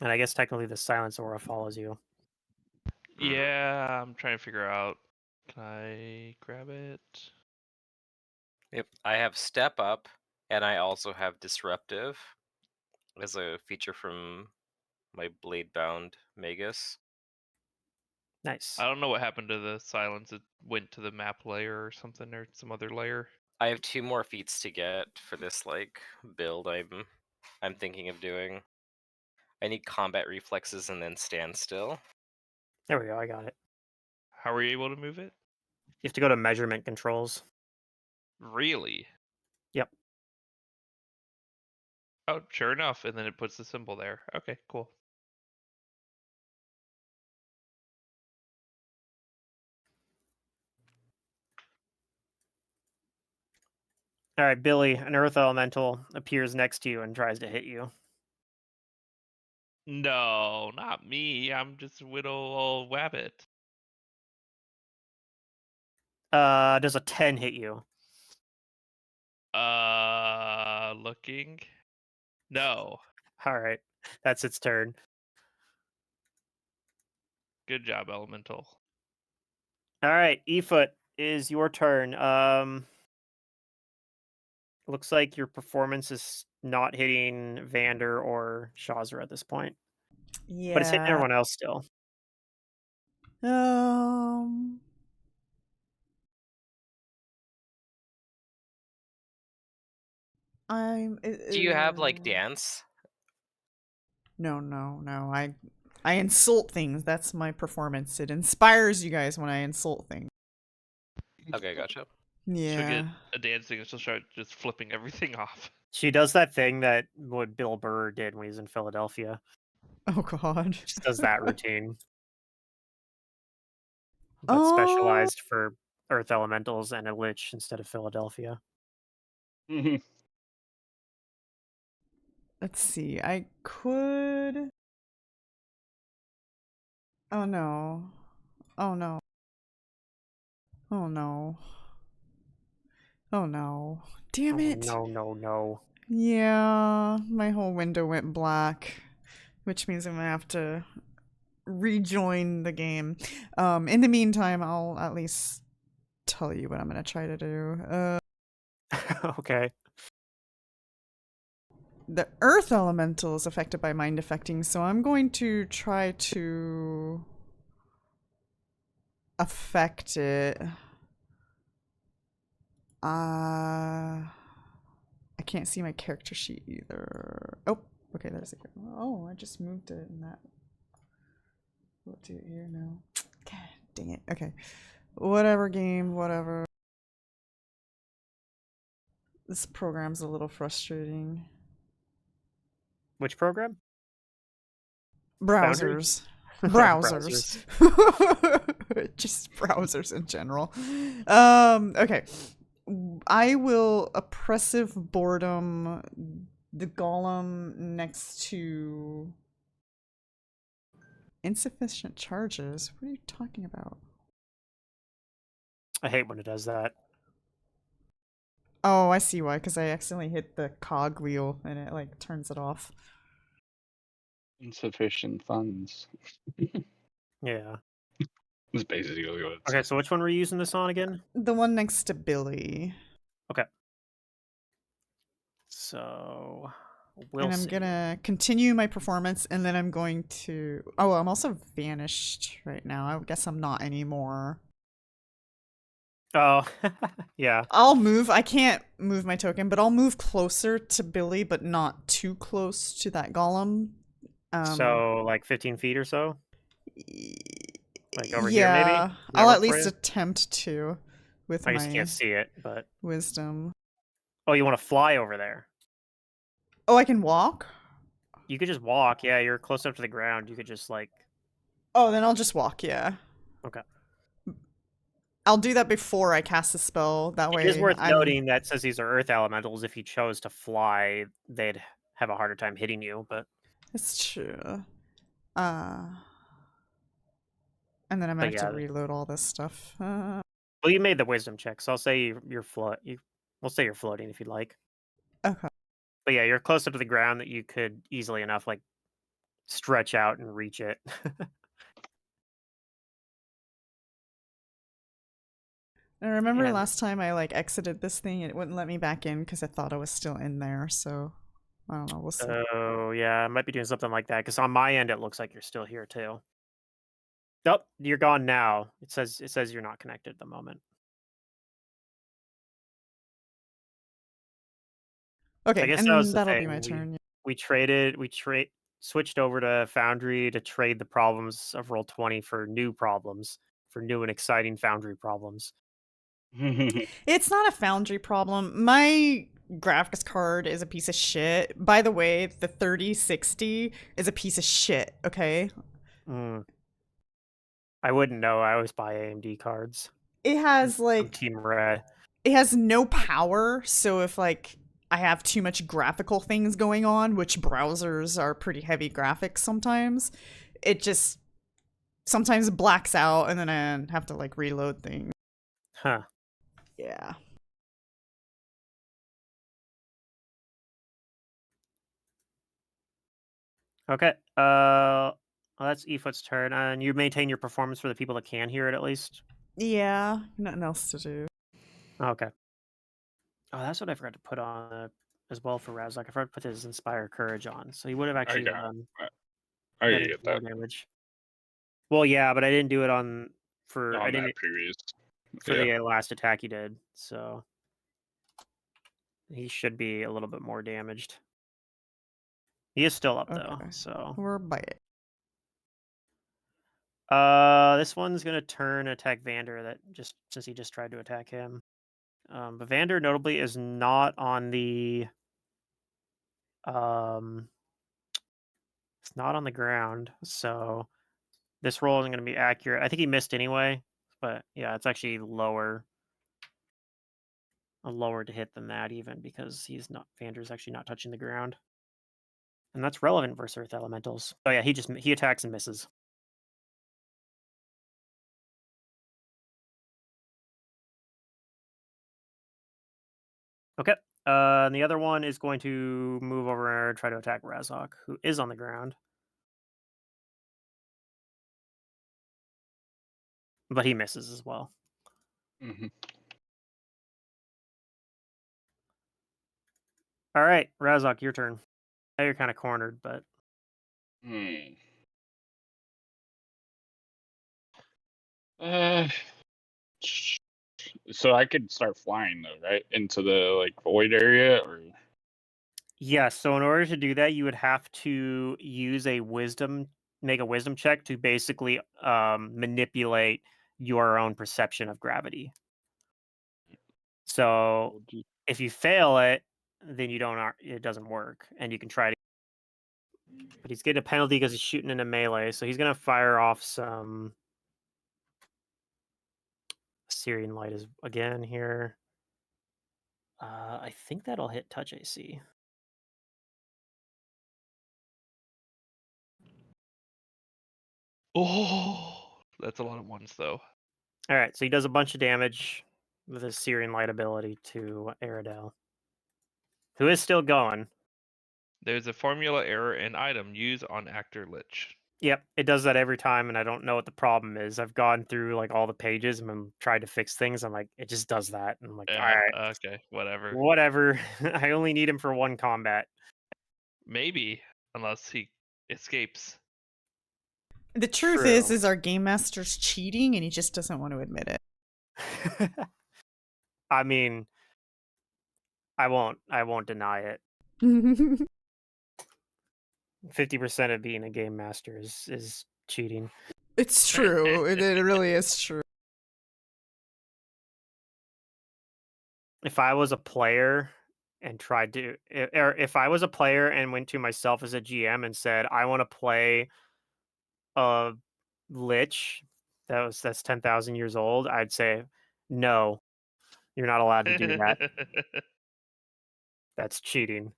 And I guess technically the silence aura follows you. Yeah, I'm trying to figure out. Can I grab it? Yep. I have step up, and I also have disruptive as a feature from my blade bound Magus. Nice. I don't know what happened to the silence. It went to the map layer or something, or some other layer. I have 2 more feats to get for this build I'm thinking of doing. I need combat reflexes and then stand still. There we go. I got it. How were you able to move it? You have to go to measurement controls. Really? Yep. Oh, sure enough. And then it puts the symbol there. Okay, cool. All right, Billy, an earth elemental appears next to you and tries to hit you. No, not me. I'm just a little old wabbit. Does a 10 hit you? Looking. No. All right, that's its turn. Good job, Elemental. All right, Efoot, is your turn. Looks like your performance is not hitting Vander or Shazra at this point, but it's hitting Yeah. everyone else still. Do you have like dance? No. I insult things. That's my performance. It inspires you guys when I insult things. Okay, gotcha. She'll get Yeah. a dancing and she'll start just flipping everything off. She does that thing that what Bill Burr did when he was in Philadelphia. Oh God. Just does that routine, but specialized for earth elementals and a lich instead of Philadelphia. Let's see. I could. Oh no. Oh no. Oh no. Oh no. Damn it. No. Yeah, my whole window went black, which means I'm gonna have to rejoin the game. In the meantime, I'll at least tell you what I'm gonna try to do. Okay. The earth elemental is affected by mind affecting, so I'm going to try to affect it. I can't see my character sheet either. Oh, okay, there's it. Oh, I just moved it in that. We'll do it here now. God dang it. Okay. Whatever game, whatever. This program's a little frustrating. Which program? Browsers. Browsers. Just browsers in general. Okay. I will oppressive boredom the golem next to insufficient charges. What are you talking about? I hate when it does that. Oh, I see why, because I accidentally hit the cog wheel and it like turns it off. Insufficient funds. Yeah. It's basically what it Okay, said. so which one were you using this on again? The one next to Billy. Okay. So we'll and I'm see. gonna continue my performance, and then I'm going to. Oh, I'm also vanished right now. I guess I'm not anymore. Oh, yeah. I'll move. I can't move my token, but I'll move closer to Billy, but not too close to that golem. So like 15 feet or so? Like over yeah, here, maybe? I'll at least attempt to with I guess you my can't see it, but wisdom. oh, you want to fly over there? Oh, I can walk? You could just walk. Yeah, you're close up to the ground. You could just like. Oh, then I'll just walk. Yeah. Okay. I'll do that before I cast the spell. That way, It is worth noting that since these are earth elementals, if you chose to fly, they'd have a harder time hitting you. But it's true. And then I'm gonna have to reload all this stuff. Well, you made the wisdom check, so I'll say you're we'll say you're floating if you'd like. Okay. But yeah, you're close up to the ground that you could easily enough like stretch out and reach it. I remember last time I like exited this thing, it wouldn't let me back in because I thought I was still in there. So I don't know. We'll see. Oh yeah, I might be doing something like that because on my end it looks like you're still here too. Nope, you're gone now. It says you're not connected at the moment. Okay, I guess and that was the that'll thing. be my turn. We traded switched over to Foundry to trade the problems of Roll20 for new problems, for new and exciting Foundry problems. It's not a Foundry problem. My graphics card is a piece of shit. By the way, the 3060 is a piece of shit, okay? I wouldn't know. I always buy AMD cards. It has I'm like Team Red. it has no power, so if like I have too much graphical things going on, which browsers are pretty heavy graphics sometimes, it just sometimes blacks out and then I have to like reload things. Huh. Yeah. Okay. Well, that's Efoot's turn, and you maintain your performance for the people that can hear it at least. Yeah, nothing else to do. Okay. Oh, that's what I forgot to put on as well for Razak. I forgot to put his Inspire Courage on, so he would have actually I done get more that damage. Well, yeah, but I didn't do it on for I on didn't that previous. for Yeah. the last attack he did, so he should be a little bit more damaged. He is still up though, Okay. so We're by it. this one's gonna turn and attack Vander. That just since he just tried to attack him, but Vander notably is not on the it's not on the ground, so this roll isn't gonna be accurate. I think he missed anyway, but yeah, it's actually lower. A lower to hit than that even because Vander's actually not touching the ground. And that's relevant versus Earth Elementals. Oh yeah, he attacks and misses. Okay. And the other one is going to move over and try to attack Razok, who is on the ground. But he misses as well. All right, Razok, your turn. Now you're kind of cornered, but So I could start flying though, right, into the like void area, or yeah. So in order to do that, you would have to use make a wisdom check to basically manipulate your own perception of gravity. So if you fail it, then it doesn't work, and you can try to. But he's getting a penalty because he's shooting in a melee, so he's gonna fire off some Syrian Light again here. I think that'll hit touch AC. Oh, that's a lot of ones though. All right, so he does a bunch of damage with his Syrian Light ability to Aerodel, who is still going. There's a formula error in item use on actor Lich. Yep, it does that every time, and I don't know what the problem is. I've gone through like all the pages and I'm tried to fix things. I'm like, it just does that. And I'm like, all right, Okay, whatever. whatever. I only need him for one combat. Maybe, unless he escapes. The truth True. is our game master's cheating and he just doesn't want to admit it. I mean, I won't deny it. 50% of being a game master is cheating. It's true. It really is true. If I was a player and if I was a player and went to myself as a GM and said, I want to play a Lich that's 10,000 years old, I'd say, no, you're not allowed to do that. That's cheating.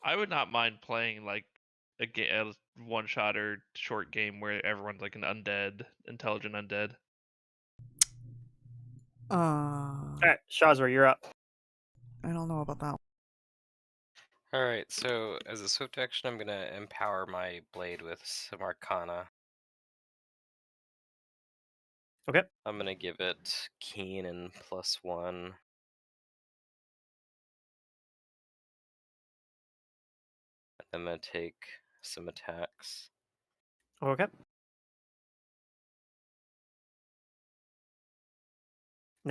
I would not mind playing like a one-shot or short game where everyone's like an intelligent undead. All right, Shazra, you're up. I don't know about that. All right, so as a swift action, I'm gonna empower my blade with some Arcana. Okay. I'm gonna give it Keen and +1. I'm gonna take some attacks. Okay.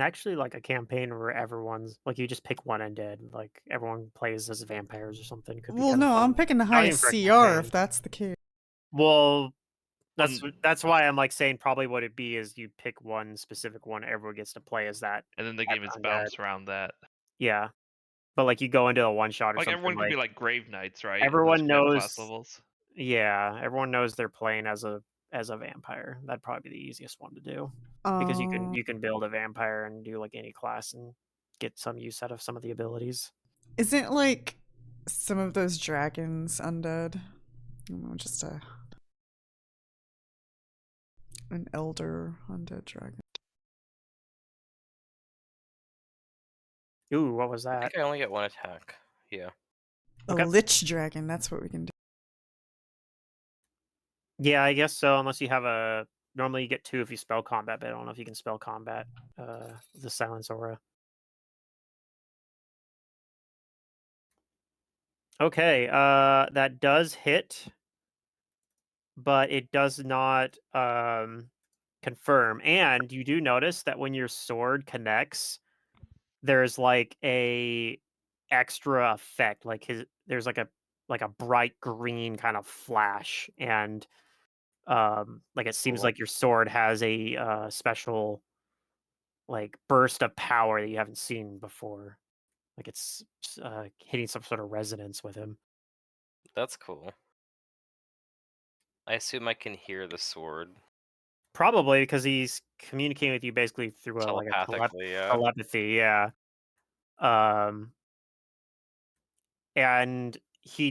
Actually, like a campaign where everyone's like you just pick one undead, like everyone plays as vampires or something. Could be Well, kind of no, I'm fun. picking the Not even highest for a CR campaign. if that's the case. Well, On- that's why I'm like saying probably what it'd be is you pick one specific one everyone gets to play as that. and then the type game is of undead. balanced around that. Yeah, but like you go into a one shot or Like something. everyone could like, be like Grave Knights, right? everyone Those fifth class knows. levels. Yeah, everyone knows they're playing as a vampire. That'd probably be the easiest one to do because you can build a vampire and do like any class and get some use out of some of the abilities. Isn't like some of those dragons undead? I don't know, just an elder undead dragon. Ooh, what was I that? think I only get one attack. Yeah. Okay. A lich dragon, that's what we can do. Yeah, I guess so. Unless you have a normally you get 2 if you spell combat, but I don't know if you can spell combat the silence aura. Okay, that does hit, but it does not confirm. And you do notice that when your sword connects, there's like a extra effect, like there's like a bright green kind of flash, and like it seems Cool. like your sword has a special like burst of power that you haven't seen before. Like it's hitting some sort of resonance with him. That's cool. I assume I can hear the sword Probably because he's communicating with you basically through like a telepathically. Yeah. telepathy. Yeah. Um, and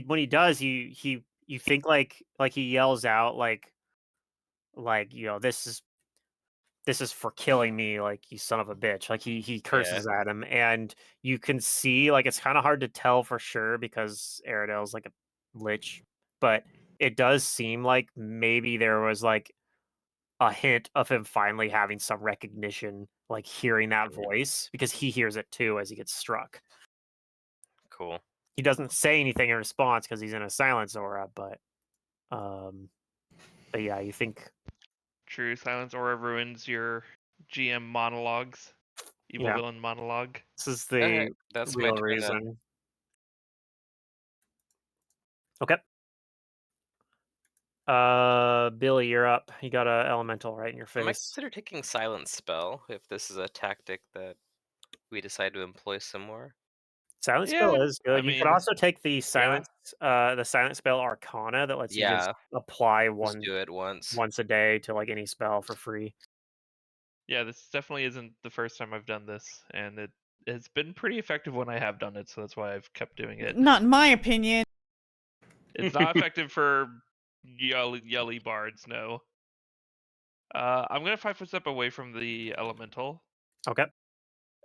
when he does, you think like he yells out like this is for killing me, like you son of a bitch. Like he curses at him, and you can see like it's kind of hard to tell for sure because Aradale's like a lich, but it does seem like maybe there was like a hint of him finally having some recognition, like hearing that voice because he hears it too as he gets struck. Cool. He doesn't say anything in response because he's in a silence aura, um, but yeah, you think True, silence aura ruins your GM monologues. Evil Yeah. villain monologue. this is Okay, the that's my real turn then. reason. Okay. Billy, you're up. You got a elemental right in your I might face. consider taking silent spell if this is a tactic that we decide to employ some more. Silent Yeah, spell is good. I You could mean, also take the silent spell Arcana that lets you just apply Just do it once. once a day to like any spell for free. Yeah, this definitely isn't the first time I've done this, and it's been pretty effective when I have done it, so that's why I've kept doing it. Not in my opinion. It's not effective for yelly bards, no. I'm gonna 5-foot step away from the elemental, Okay.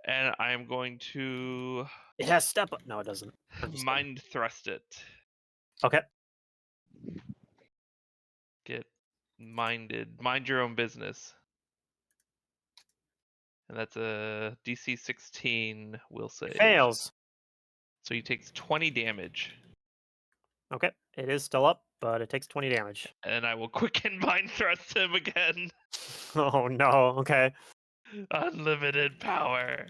and I am going to It has step up. No, it doesn't. I'm just kidding. mind thrust it. Okay. Get minded. Mind your own business. And that's a DC 16 will save. Fails. So he takes 20 damage. Okay. It is still up, but it takes 20 damage. And I will quicken mind thrust him again. Oh no. Okay. Unlimited power.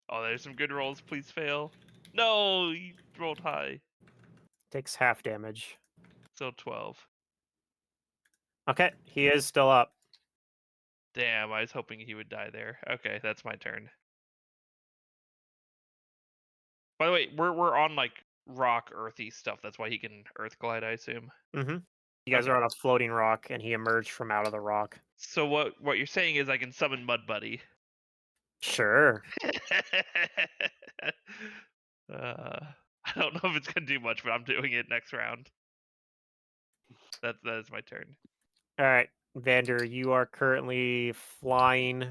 Oh, there's some good rolls. Please fail. No, you rolled high. Takes half damage. Still 12. Okay. He is still up. Damn, I was hoping he would die there. Okay, that's my turn. By the way, we're on like rock earthy stuff. That's why he can earth glide, I assume. Mm-hmm. You guys are on a floating rock, and he emerged from out of the rock. So what you're saying is I can summon Mud Buddy. Sure. I don't know if it's gonna do much, but I'm doing it next round. That is my turn. All right, Vander, you are currently flying.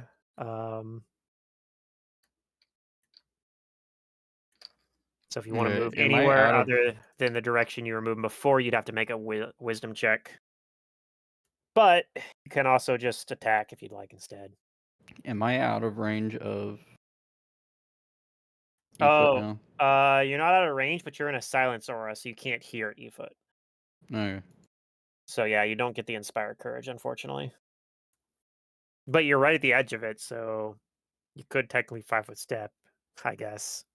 So if you want to move am I anywhere out of- other than the direction you were moving before, you'd have to make a wisdom check. But you can also just attack if you'd like instead. Am I out of range of? Oh, now? you're not out of range, but you're in a silence aura, so you can't hear at Efoot. Okay. So yeah, you don't get the inspired courage, unfortunately. But you're right at the edge of it, so you could technically 5-foot step, I guess.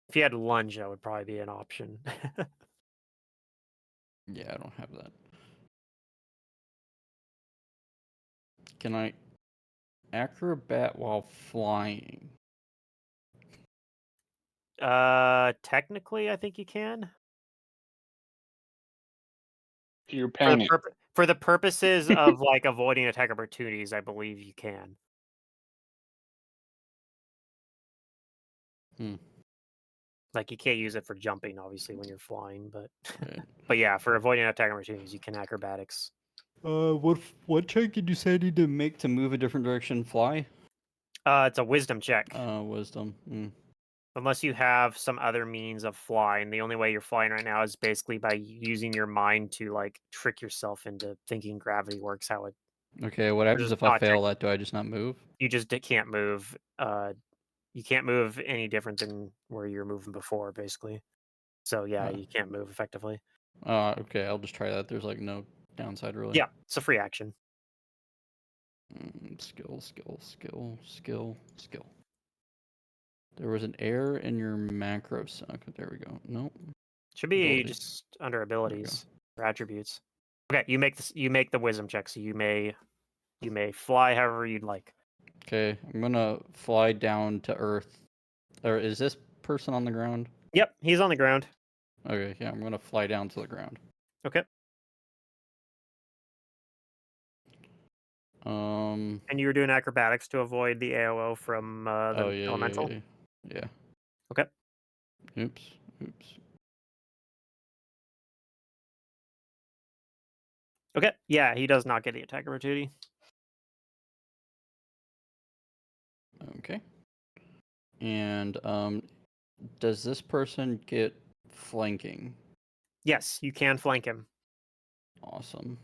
If you had lunge, that would probably be an option. Yeah, I don't have that. Can I acrobat while flying? Technically, I think you can. You're panic. For the purposes of like avoiding attack opportunities, I believe you can. Like you can't use it for jumping, obviously, when you're flying, but Right. but yeah, for avoiding attack opportunities, you can acrobatics. What check did you say I need to make to move a different direction? Fly? It's a wisdom check. Wisdom. Unless you have some other means of flying. The only way you're flying right now is basically by using your mind to like trick yourself into thinking gravity works. How it Okay, what happens is if I not fail that? Do I just not move? you just can't move. You can't move any different than where you're moving before, basically. So yeah, you can't move effectively. Okay, I'll just try that. There's like no downside really. Yeah, it's a free action. Skill. There was an error in your macros. Okay, there we go. Nope. Should be Abilities. just under abilities or attributes. Okay, you make this. You make the wisdom check, so you may fly however you'd like. Okay, I'm gonna fly down to Earth. Or is this person on the ground? Yep, he's on the ground. Okay, yeah, I'm gonna fly down to the ground. Okay. Um. And you were doing acrobatics to avoid the AOO from the elemental. Yeah. Okay. Oops. Okay. Yeah, he does not get the attack opportunity. Okay. And does this person get flanking? Yes, you can flank him, Awesome.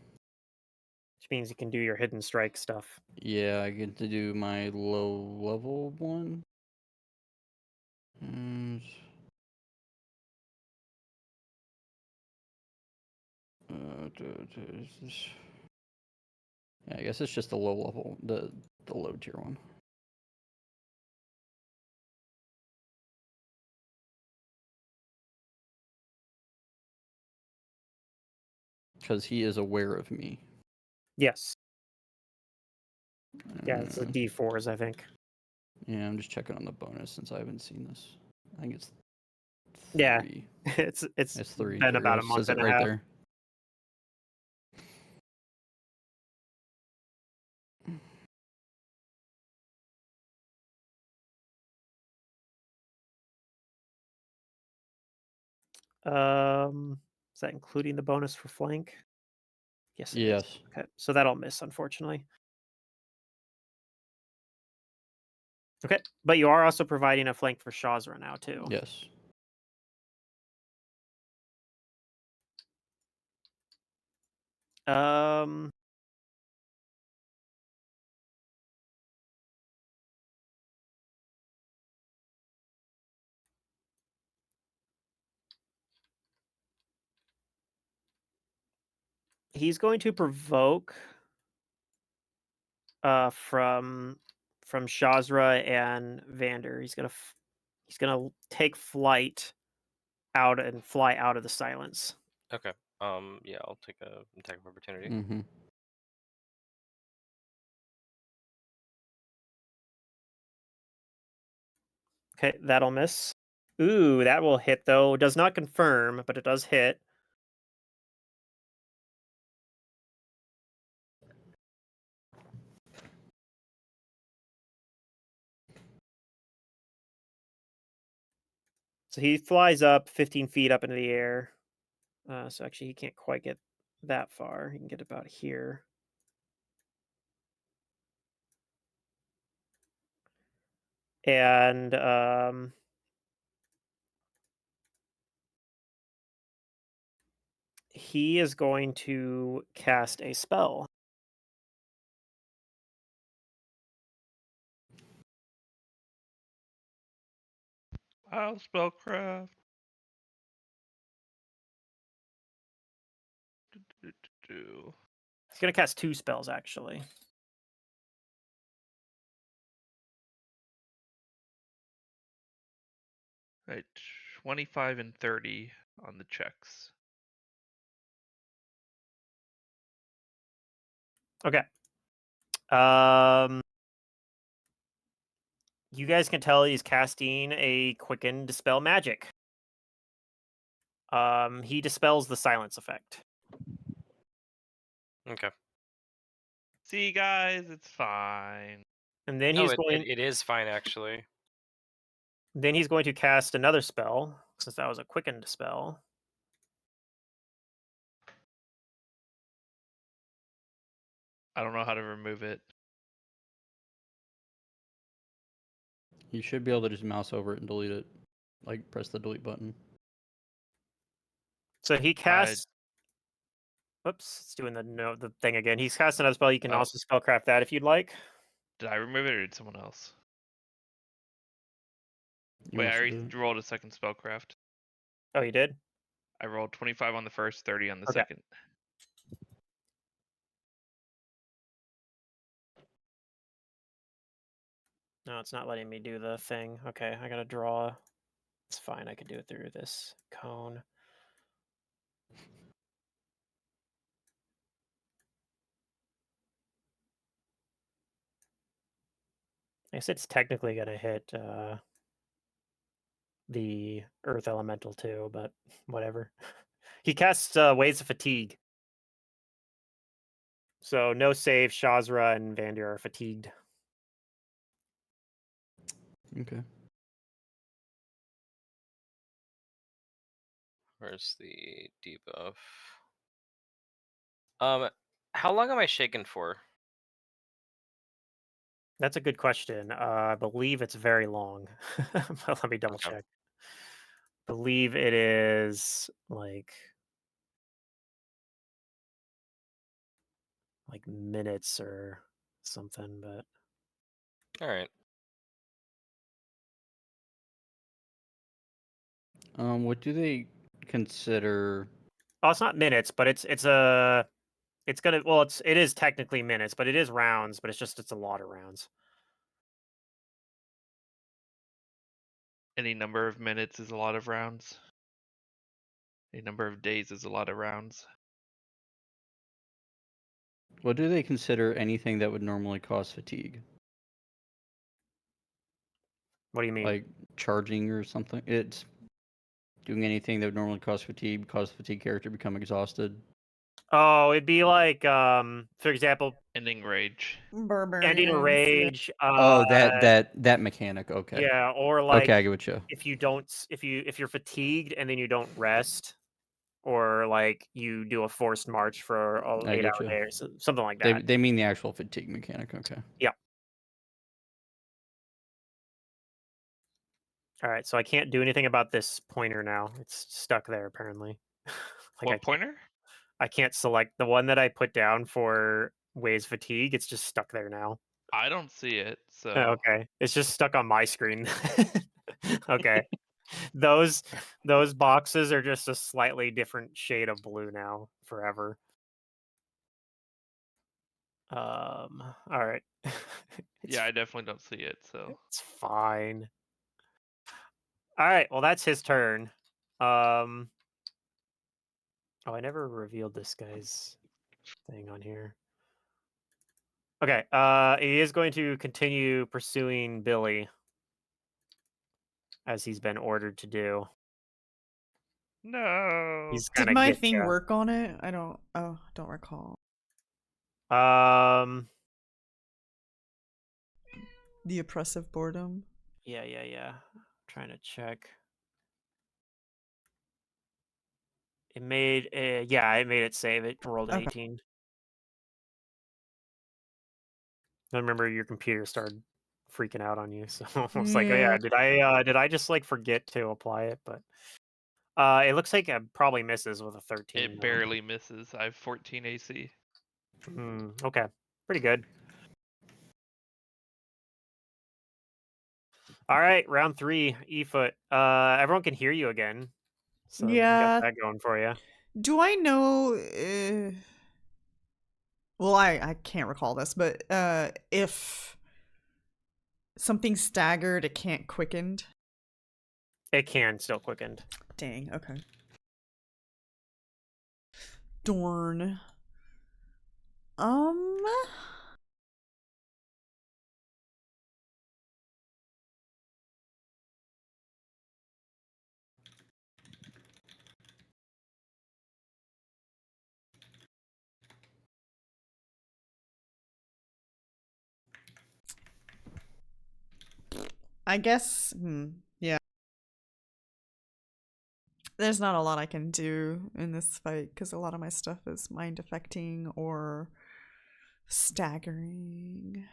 which means you can do your hidden strike stuff. Yeah, I get to do my low level one. Yeah, I guess it's just the low level, the low tier one. Because he is aware of me. Yes. Yeah, it's the D4s, I think. Yeah, I'm just checking on the bonus since I haven't seen this. I think it's 3. Yeah, it's 3. been There about it a goes. month Says it and a right half. there. Is that including the bonus for flank? Yes, it is. Yes. Okay, so that'll miss, unfortunately. Okay, but you are also providing a flank for Shazra now, too. Yes. He's going to provoke from Shazra and Vander. He's gonna take flight out and fly out of the silence. Okay. Yeah, I'll take a attack of opportunity. Mm-hmm. Okay, that'll miss. Ooh, that will hit though. Does not confirm, but it does hit. So he flies up 15 feet up into the air. So actually, he can't quite get that far. He can get about here. And he is going to cast a spell. I'll spellcraft. Do. He's gonna cast 2 spells actually. Right, 25 and 30 on the checks. Okay. You guys can tell he's casting a quicken dispel magic. He dispels the silence effect. Okay. See, guys, it's fine. And then No, he's going it is fine actually. then he's going to cast another spell, since that was a quicken dispel. I don't know how to remove it. You should be able to just mouse over it and delete it. Like, press the delete button. So he casts. Whoops, it's doing the thing again. He's cast another spell. You can Oh. also spellcraft that if you'd like. Did I remove it or did someone else? You Wait, I must have already did it. rolled a second spellcraft. Oh, you did? I rolled 25 on the first, 30 on the Okay. second. No, it's not letting me do the thing. Okay, I gotta draw. It's fine. I could do it through this cone. I guess it's technically gonna hit the Earth Elemental too, but whatever. He casts Waves of Fatigue. So no save. Shazra and Vandir are fatigued. Okay. Where's the debuff? How long am I shaken for? That's a good question. I believe it's very long. But let me double Okay. check. Believe it is like minutes or something, but All right. What do they consider? oh, it's not minutes, but it's gonna it is technically minutes, but it is rounds, but it's a lot of rounds. Any number of minutes is a lot of rounds. Any number of days is a lot of rounds. What do they consider anything that would normally cause fatigue? What do you mean? Like charging or something? It's doing anything that would normally cause fatigue character become exhausted. Oh, it'd be like for example, Ending rage. ending a Barbarians. rage. Oh, that mechanic. Okay. Yeah, or like Okay, I get what you. if you're fatigued and then you don't rest, or like you do a forced march for an I 8 get hour you. day or something like that. They mean the actual fatigue mechanic. Okay. All right, so I can't do anything about this pointer now. It's stuck there apparently. What pointer? I can't select the one that I put down for Waves Fatigue. It's just stuck there now. I don't see it, so Okay, it's just stuck on my screen. Okay, those boxes are just a slightly different shade of blue now forever. All right. yeah, I definitely don't see it. So It's fine. All right, well that's his turn. Oh, I never revealed this guy's thing on here. Okay, he is going to continue pursuing Billy as he's been ordered to do. no. He's Did gonna my get thing ya. work on it? I don't recall. The oppressive boredom. Yeah. Trying to check. It made it made it save. It rolled an Okay. 18. I remember your computer started freaking out on you, so I was like, oh yeah, did I just like forget to apply it? But it looks like it probably misses with a 13. It barely misses. I have 14 AC. Okay, pretty good. All right, round 3, E-foot. Everyone can hear you again, so you got Yeah. that going for you. Do I know? Well, I can't recall this, but if something's staggered, it can't quickened. It can still quickened. Dang, okay. Dorn. I guess, yeah. There's not a lot I can do in this fight because a lot of my stuff is mind affecting or staggering.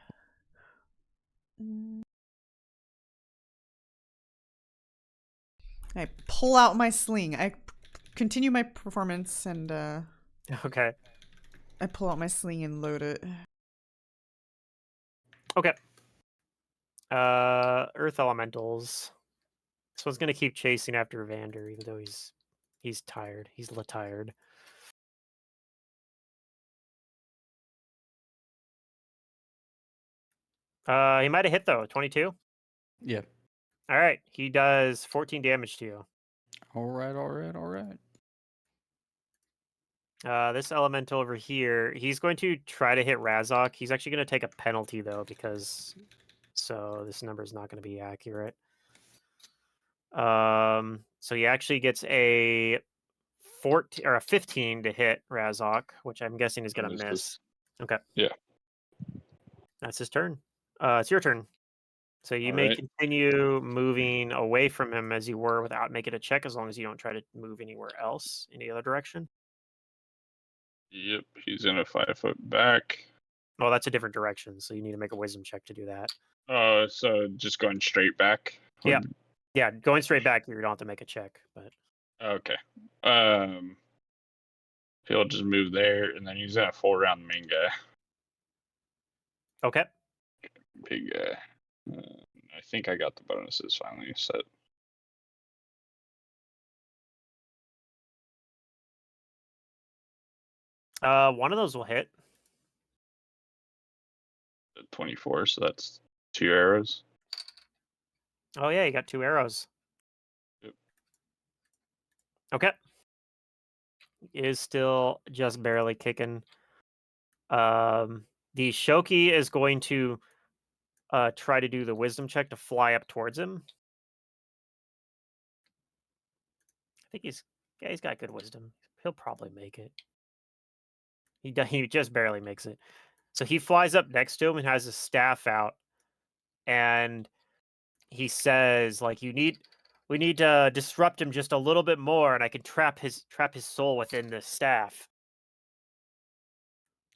I pull out my sling. I continue my performance and Okay. I pull out my sling and load it. Okay. Earth elementals. This one's gonna keep chasing after Vander, even though he's tired. He's tired. He might have hit though. 22. Yeah. All right. He does 14 damage to you. All right. All right. All right. This elemental over here, he's going to try to hit Razok. He's actually going to take a penalty though, because so this number is not going to be accurate. So he actually gets a 14 or a 15 to hit Razok, which I'm guessing is going to miss. Okay. Yeah. That's his turn. It's your turn. So you All may right. continue moving away from him as you were without making a check, as long as you don't try to move anywhere else, any other direction. Yep, he's in a 5-foot back. Well, that's a different direction, so you need to make a wisdom check to do that. Oh, so just going straight back? Yeah. Yeah, going straight back, you don't have to make a check, but Okay. He'll just move there, and then he's gonna full around the main guy. okay. Big guy. I think I got the bonuses finally set. One of those will hit. 24, so that's 2 arrows. Oh yeah, you got 2 arrows. Yep. Okay. Is still just barely kicking. The Shoki is going to try to do the wisdom check to fly up towards him. I think he's got good wisdom. He'll probably make it. He just barely makes it. So he flies up next to him and has his staff out, and he says, like, we need to disrupt him just a little bit more, and I can trap his soul within the staff.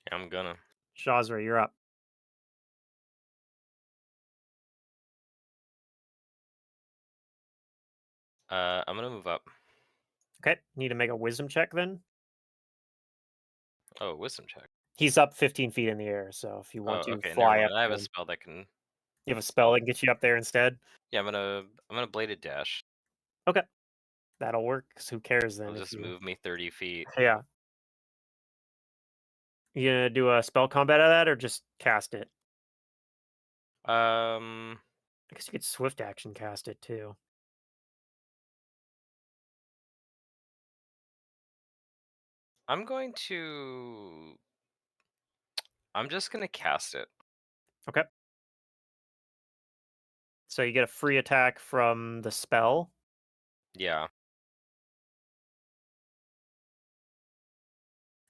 Yeah, I'm gonna. Shazra, you're up. I'm gonna move up. Okay, need to make a wisdom check then. Oh, wisdom check. He's up 15 feet in the air, so if you want to Okay, fly never up, mind. I have to a him. spell that can. You have a spell that can get you up there instead. Yeah, I'm gonna bladed dash. Okay, that'll work. 'Cause who cares then? It'll If just you move me 30 feet. Yeah. You gonna do a spell combat out of that, or just cast it? Um, I guess you could swift action cast it too. I'm going to. I'm just gonna cast it. Okay. So you get a free attack from the spell. Yeah.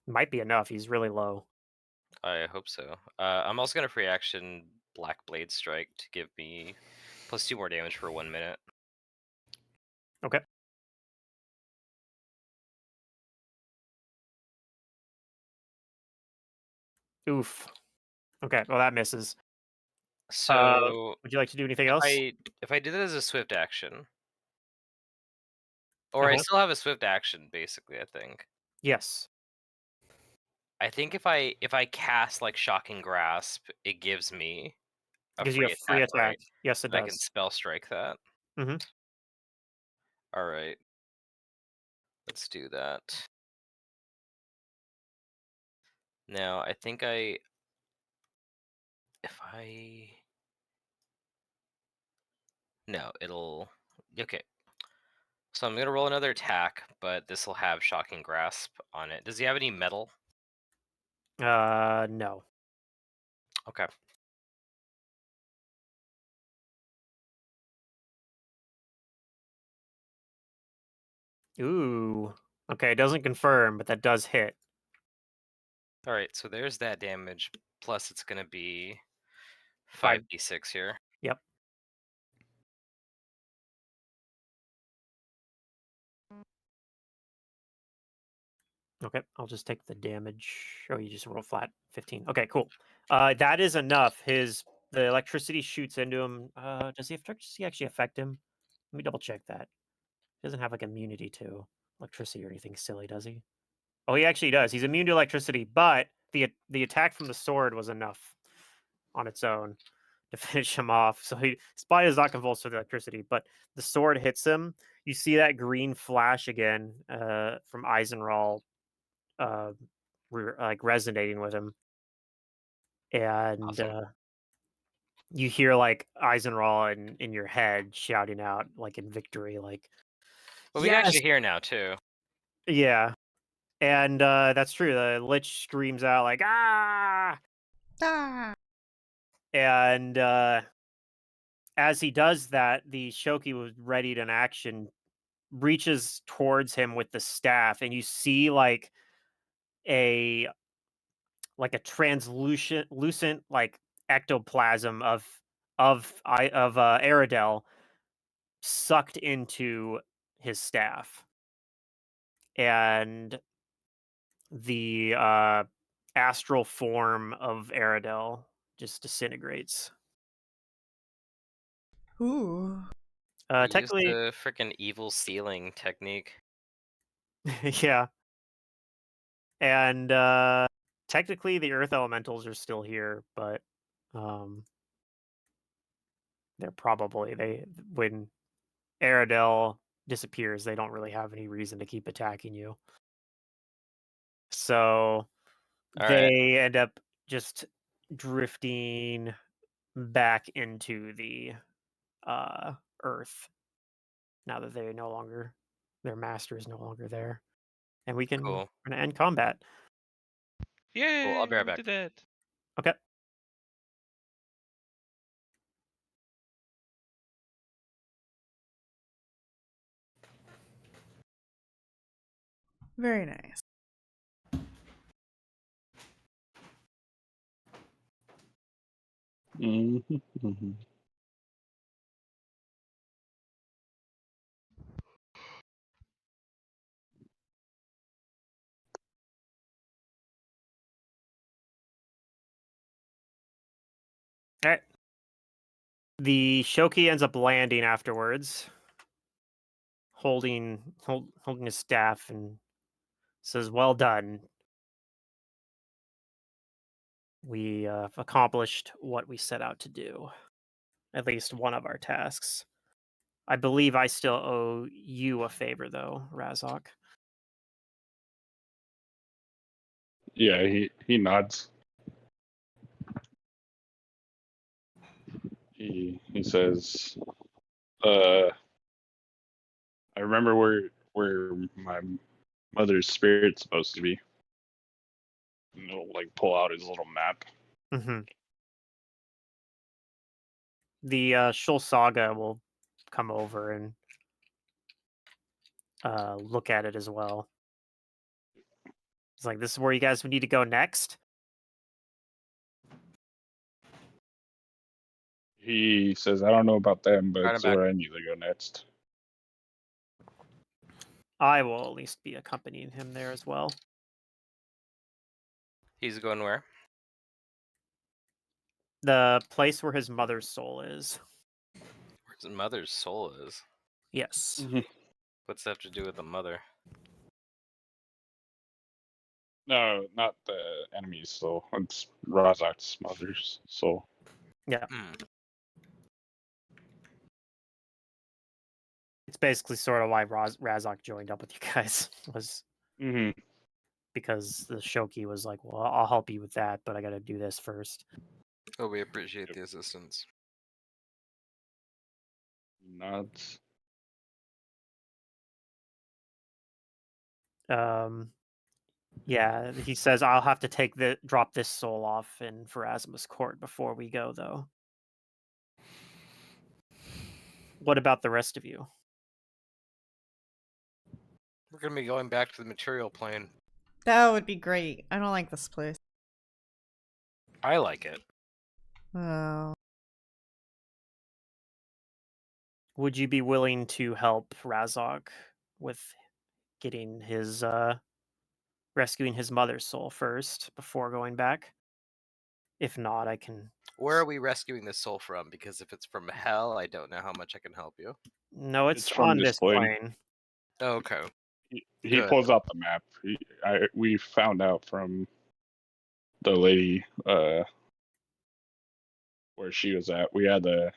Might be enough. He's really low. I hope so. I'm also gonna free action Black Blade Strike to give me +2 more damage for 1 minute. Okay. Oof. Okay. Well, that misses. So Would you like to do anything else? if I did it as a swift action, or I still have a swift action, basically, I think. Yes. I think if I cast like Shocking Grasp, it gives me a Gives you free a free attack. right? Yes, it And I can does. spell strike that. Mm-hmm. All right. Let's do that. Now, I think if I... No, it'll... Okay. So I'm going to roll another attack, but this will have Shocking Grasp on it. Does he have any metal? No. Okay. Ooh. Okay, it doesn't confirm, but that does hit. All right, so there's that damage. Plus, it's going to be 5. 5d6 here. Yep. Okay, I'll just take the damage. Oh, you just roll flat 15. Okay, cool. That is enough. The electricity shoots into him. Does the electricity actually affect him? Let me double check that. He doesn't have like immunity to electricity or anything silly, does he? Oh, he actually does. He's immune to electricity, but the attack from the sword was enough on its own to finish him off. So his body is not convulsed with electricity, but the sword hits him. You see that green flash again from Eisenroll, like resonating with him, and Awesome. you hear like Eisenroll in your head shouting out like in victory, like But we can yes, actually hear now, too. yeah, and that's true. The Lich screams out like ah, Ah. and as he does that, the Shoki was readied in action, reaches towards him with the staff, and you see a translucent lucent like ectoplasm of Aradel sucked into his staff, and the astral form of Aradel just disintegrates. Ooh. He used Technically, the freaking evil sealing technique. yeah, and technically the Earth Elementals are still here, but um, they're probably when Aradel disappears, they don't really have any reason to keep attacking you. So All right. they end up just drifting back into the Earth now that their master is no longer there, and we're Cool. gonna end combat. Yay! I'll be right We back. did it. Okay. Very nice. Mhm. All right. The Shoki ends up landing afterwards, holding his staff, and says, "Well done. We accomplished what we set out to do. At least one of our tasks. I believe I still owe you a favor, though, Razok." Yeah, he nods. He says, "I remember where my mother's spirit's supposed to be." And he'll like pull out his little map. Mm-hmm. The Shul Saga will come over and look at it as well. It's like, this is where you guys need to go next. He says, "I don't know about them, but Right, I'm it's back. where I need to go next." I will at least be accompanying him there as well. He's going where? The place where his mother's soul is. Where his mother's soul is. Yes. What's that have to do with the mother? No, not the enemy's soul. It's Razak's mother's soul. Yeah. Hmm. It's basically sort of why Razok joined up with you guys. Was Mm-hmm. because the Shoki was like, "Well, I'll help you with that, but I got to do this first." Oh, we appreciate the assistance. Nods. Yeah, he says I'll have to drop this soul off in Pharasma's court before we go, though. What about the rest of you? We're gonna be going back to the material plane. That would be great. I don't like this place. I like it. Oh. Would you be willing to help Razog with getting his rescuing his mother's soul first before going back? If not, I can. Where are we rescuing this soul from? Because if it's from hell, I don't know how much I can help you. No, It's it's from on this this plane. plane. Okay. He Good. pulls out the map. We found out from the lady where she was at. We had to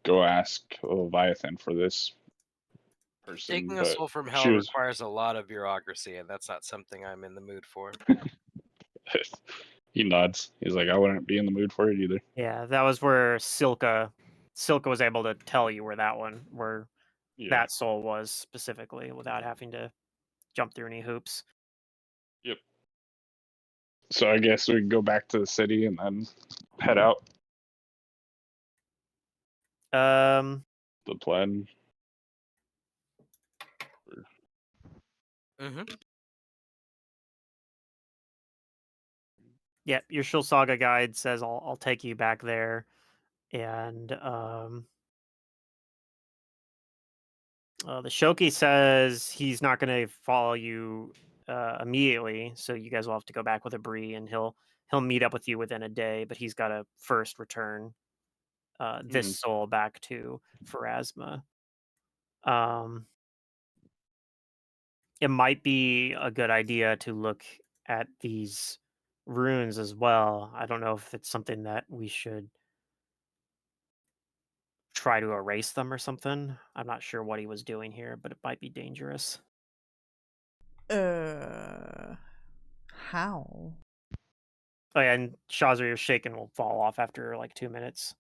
go ask Leviathan for this person, Taking a but soul from she hell was. requires a lot of bureaucracy, and that's not something I'm in the mood for. He nods. He's like, I wouldn't be in the mood for it either. Yeah, that was where Silka was able to tell you where Yeah. that soul was specifically without having to jump through any hoops. Yep. So I guess we can go back to the city and then head out. The plan. Mm-hmm. Yeah, your Shul Saga guide says I'll take you back there, and the Shoki says he's not going to follow you immediately, so you guys will have to go back with a Bree, and he'll meet up with you within a day, but he's got to first return this soul back to Pharasma. It might be a good idea to look at these runes as well. I don't know if it's something that we should try to erase them or something. I'm not sure what he was doing here, but it might be dangerous. How? Oh yeah, and Shazir, your shaken will fall off after like 2 minutes.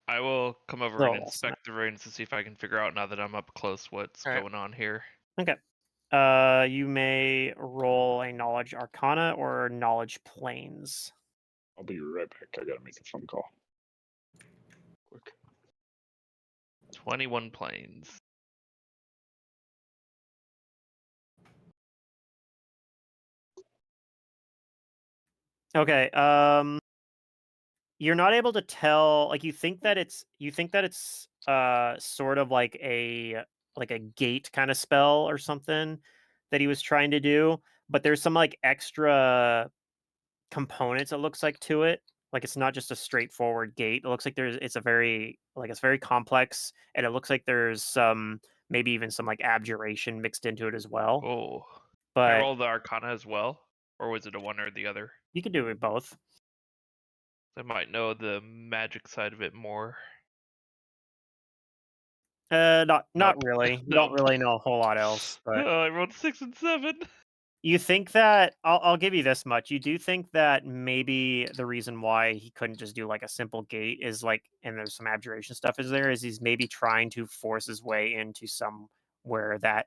I will come over Oh, and that's not- inspect the ruins to see if I can figure out now that I'm up close what's Alright. going on here. Okay. You may roll a knowledge arcana or knowledge planes. I'll be right back. I gotta make a phone call. Quick. 21 planes. Okay. You're not able to tell. Like you think that it's sort of like a gate kind of spell or something that he was trying to do, but there's some like extra components it looks like to it. Like it's not just a straightforward gate. It looks like it's very complex, and it looks like there's some maybe even some like abjuration mixed into it as well. Oh. Can I But roll the Arcana as well? Or was it a one or the other? you could do it both. I might know the magic side of it more. Not Nope. really. You Nope. don't really know a whole lot else, but I rolled 6 and 7. you think that I'll give you this much. You do think that maybe the reason why he couldn't just do like a simple gate is like, and there's some abjuration stuff is he's maybe trying to force his way into somewhere that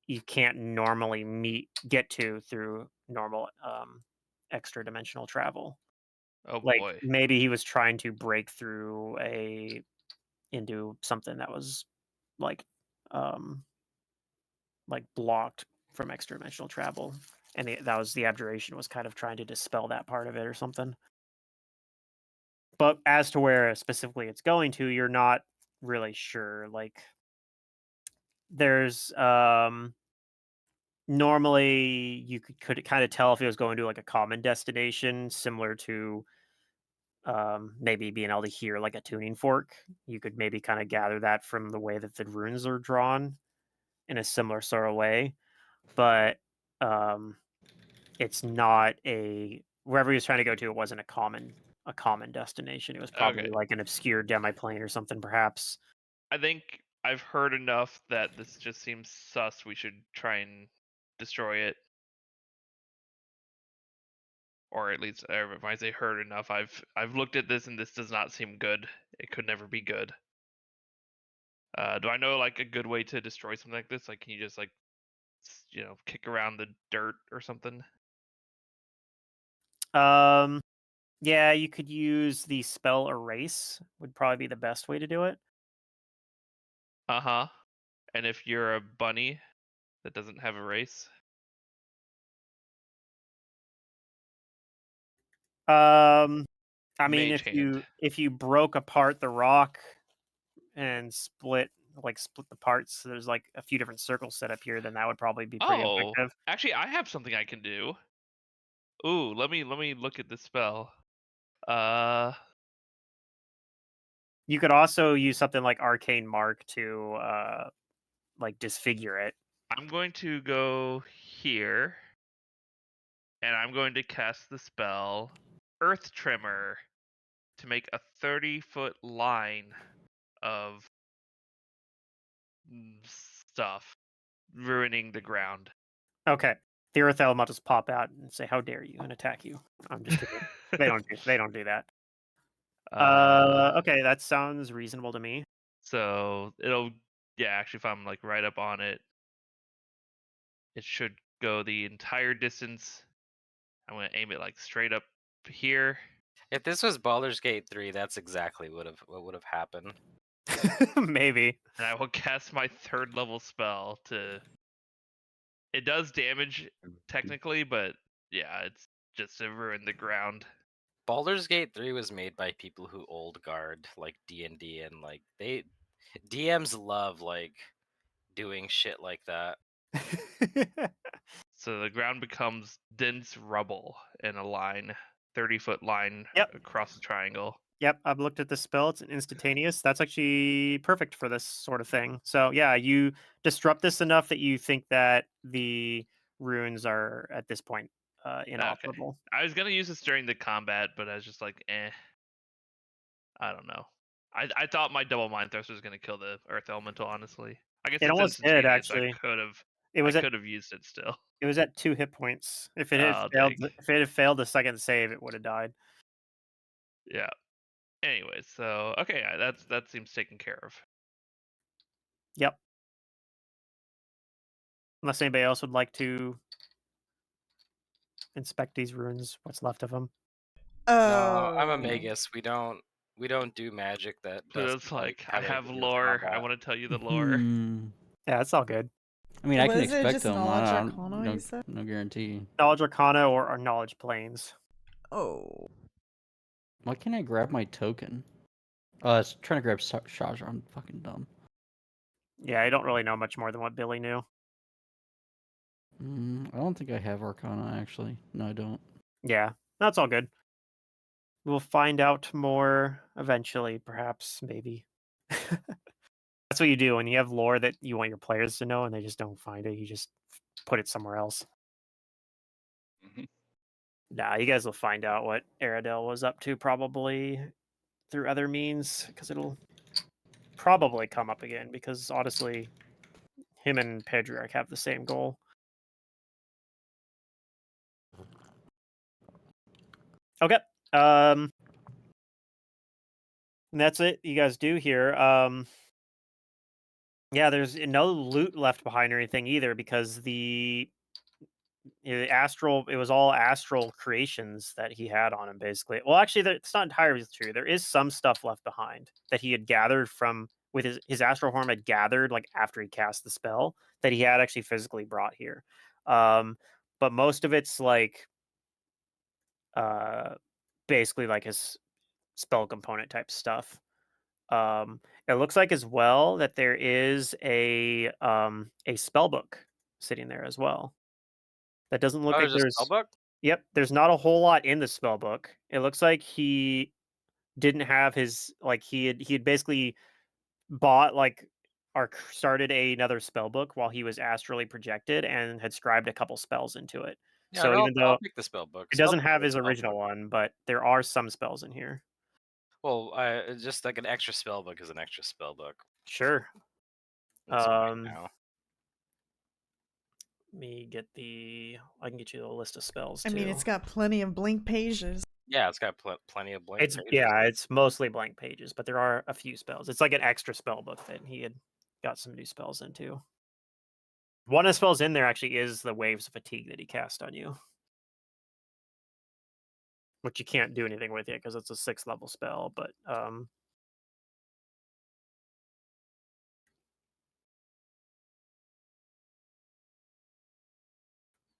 you can't normally get to through normal extra dimensional travel. Oh Like boy. maybe he was trying to break through into something that was like blocked from extra dimensional travel, and that was the abjuration was kind of trying to dispel that part of it or something. But as to where specifically it's going to, you're not really sure. Like there's normally you could kind of tell if it was going to like a common destination similar to maybe being able to hear like a tuning fork. You could maybe kind of gather that from the way that the runes are drawn in a similar sort of way, but it's not wherever he was trying to go to. It wasn't a common destination. It was probably Okay. like an obscure demi-plane or something, perhaps. I think I've heard enough that this just seems sus. We should try and destroy it or at least when I say heard enough, I've looked at this and this does not seem good. It could never be good. Do I know like a good way to destroy something like this? Like, can you just like, kick around the dirt or something? Yeah, you could use the spell erase. Would probably be the best way to do it. Uh-huh. And if you're a bunny that doesn't have a race? I mean, Mage hand. if you broke apart the rock and split the parts, so there's like a few different circles set up here, then that would probably be pretty Oh, effective. actually, I have something I can do. Ooh, let me look at the spell. You could also use something like Arcane Mark to like disfigure it. I'm going to go here, and I'm going to cast the spell Earth Tremor to make a 30-foot line of stuff ruining the ground. Okay. The Earth Element just pop out and say, "How dare you!" and attack you. I'm just kidding. They don't do that. Okay, that sounds reasonable to me. So it'll, actually, if I'm like right up on it, it should go the entire distance. I'm gonna aim it like straight up here, If this was Baldur's Gate 3, that's exactly what would have happened. Maybe. and I will cast my 3rd level spell to. It does damage technically, but yeah, it's just to ruin the ground. Baldur's Gate 3 was made by people who old guard like D&D, and like DMs love like doing shit like that. So the ground becomes dense rubble in a line, 30-foot line Yep. across the triangle. Yep, I've looked at the spell. It's an instantaneous. That's actually perfect for this sort of thing. So yeah, you disrupt this enough that you think that the runes are at this point inoperable. I was gonna use this during the combat, but I was just like, I don't know. I thought my double mind thrust was gonna kill the earth elemental. Honestly, I guess It it's almost did instantaneous. I actually. could have It was at used it still. It was at 2 hit points. If it had Oh, failed, dang. if it had failed the second save, it would have died. Yeah. Anyways, so okay, that seems taken care of. Yep. Unless anybody else would like to inspect these runes, what's left of them. No, I'm a Oh. magus. We don't do magic that So doesn't it's like I have anything have to do with lore. I combat. want to tell you the lore. Yeah, it's all good. I mean, I can Was it expect just them. knowledge I arcana, don't, no, you said? no guarantee. Knowledge Arcana or Knowledge Planes. Oh. Why can't I grab my token? Oh, I was trying to grab Shaja. I'm fucking dumb. Yeah, I don't really know much more than what Billy knew. I don't think I have Arcana, actually. No, I don't. Yeah, that's all good. We'll find out more eventually, perhaps, maybe. That's what you do when you have lore that you want your players to know and they just don't find it. You just put it somewhere else. Mhm. Nah, you guys will find out what Aradel was up to probably through other means, because it'll probably come up again, because honestly, him and Pedriarch have the same goal. Okay. And that's it you guys do here. Yeah, there's no loot left behind or anything either, because it was all astral creations that he had on him, basically. Well, actually, that's not entirely true. There is some stuff left behind that he had gathered from with his astral form had gathered like after he cast the spell, that he had actually physically brought here. But most of it's like basically like his spell component type stuff. It looks like as well that there is a spell book sitting there as well. That doesn't look Oh, like there's a there's. spellbook? Yep, there's not a whole lot in the spell book. It looks like he didn't have his like he had basically bought like or started another spell book while he was astrally projected and had scribed a couple spells into it. Yeah, So even I'll though pick the spellbook. it doesn't Spellbook have is his a original spellbook. one, but there are some spells in here. Well, just like an extra spellbook is an extra spellbook. Sure. That's fine now. me get I can get you a list of spells I too. mean, it's got plenty of blank pages. Yeah, it's got plenty of blank It's pages. it's mostly blank pages, but there are a few spells. It's like an extra spell book that he had got some new spells into. One of the spells in there actually is the Waves of Fatigue that he cast on you, which you can't do anything with yet because it's a 6th level spell. But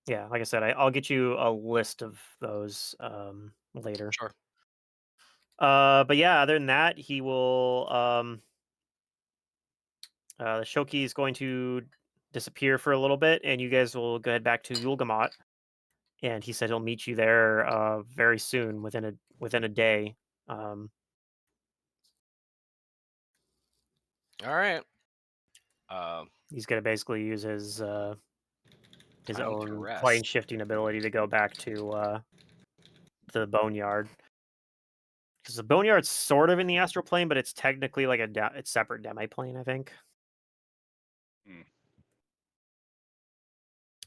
yeah, like I said, I'll get you a list of those later. Sure. But yeah, other than that, he will. The Shoki is going to disappear for a little bit, and you guys will go head back to Yulgamot. And he said he'll meet you there very soon, within a day. All right. He's going to basically use his Time to own rest. plane shifting ability to go back to the Boneyard. Because the Boneyard's sort of in the astral plane, but it's technically like it's separate demi-plane, I think.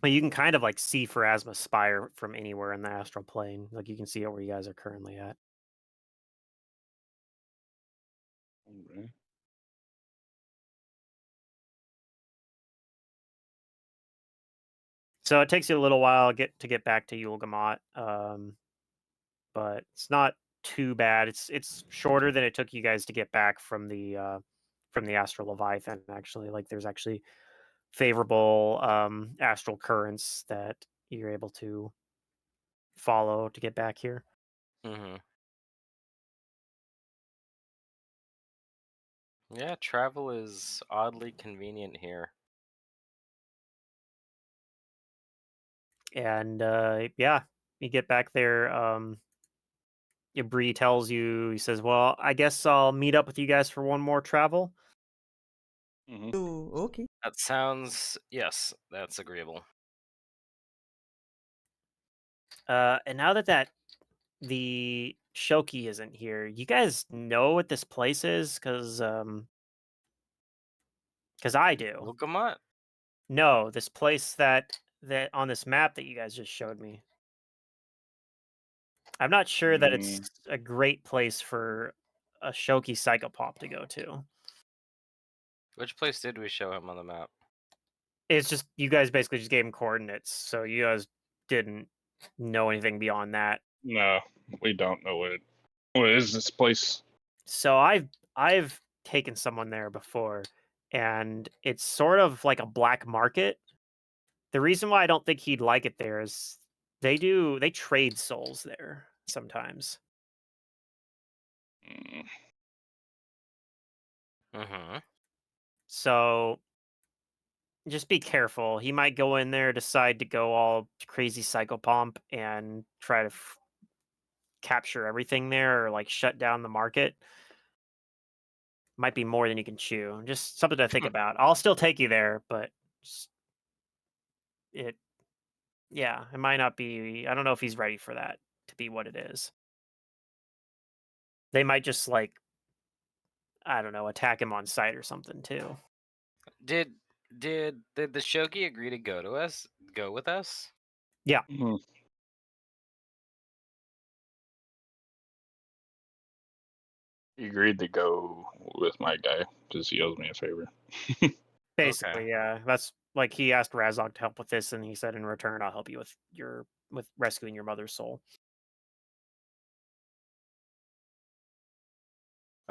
But you can kind of like see Pharasma's spire from anywhere in the astral plane. Like you can see it where you guys are currently at. Okay. So it takes you a little while to get back to Yulgamot, but it's not too bad. It's shorter than it took you guys to get back from the astral Leviathan. Actually, like there's actually favorable astral currents that you're able to follow to get back here. Mm-hmm. Yeah, travel is oddly convenient here. And yeah, you get back there. Bree tells you, he says, "Well, I guess I'll meet up with you guys for one more travel." Ooh, okay. That sounds, yes, that's agreeable. And now that the Shoki isn't here, you guys know what this place is? Because I do. Yulgamot? No, this place that on this map that you guys just showed me. I'm not sure that it's a great place for a Shoki psychopomp to go to. Which place did we show him on the map? It's just you guys basically just gave him coordinates, so you guys didn't know anything beyond that. No, we don't know what is this place. So I've taken someone there before, and it's sort of like a black market. The reason why I don't think he'd like it there is they trade souls there sometimes. Mm-hmm. So just be careful. He might go in there, decide to go all crazy psychopomp and try to capture everything there or like shut down the market. Might be more than you can chew. Just something to think about. I'll still take you there, but it might not be. I don't know if he's ready for that to be what it is. They might just like, I don't know, attack him on sight or something too. Did the Shoki agree to go with us? Yeah. He agreed to go with my guy because he owes me a favor. Basically, Okay. yeah. That's like he asked Razog to help with this, and he said in return, I'll help you with rescuing your mother's soul.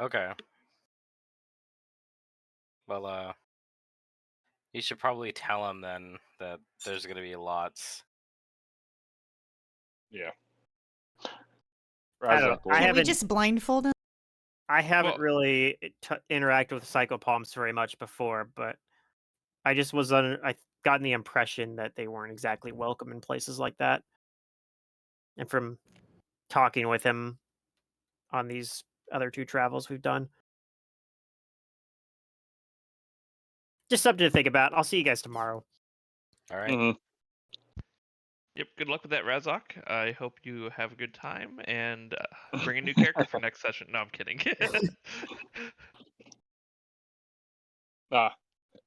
Okay. Well, you should probably tell him then that there's gonna be lots. Yeah. I don't know. Can we just blindfold him? I haven't Well- really interacted with psychopomps very much before, but I just was I gotten the impression that they weren't exactly welcome in places like that. And from talking with him on these other 2 travels we've done. Just something to think about. I'll see you guys tomorrow. All right. Yep, good luck with that, Razok. I hope you have a good time and bring a new character for next session. No, I'm kidding.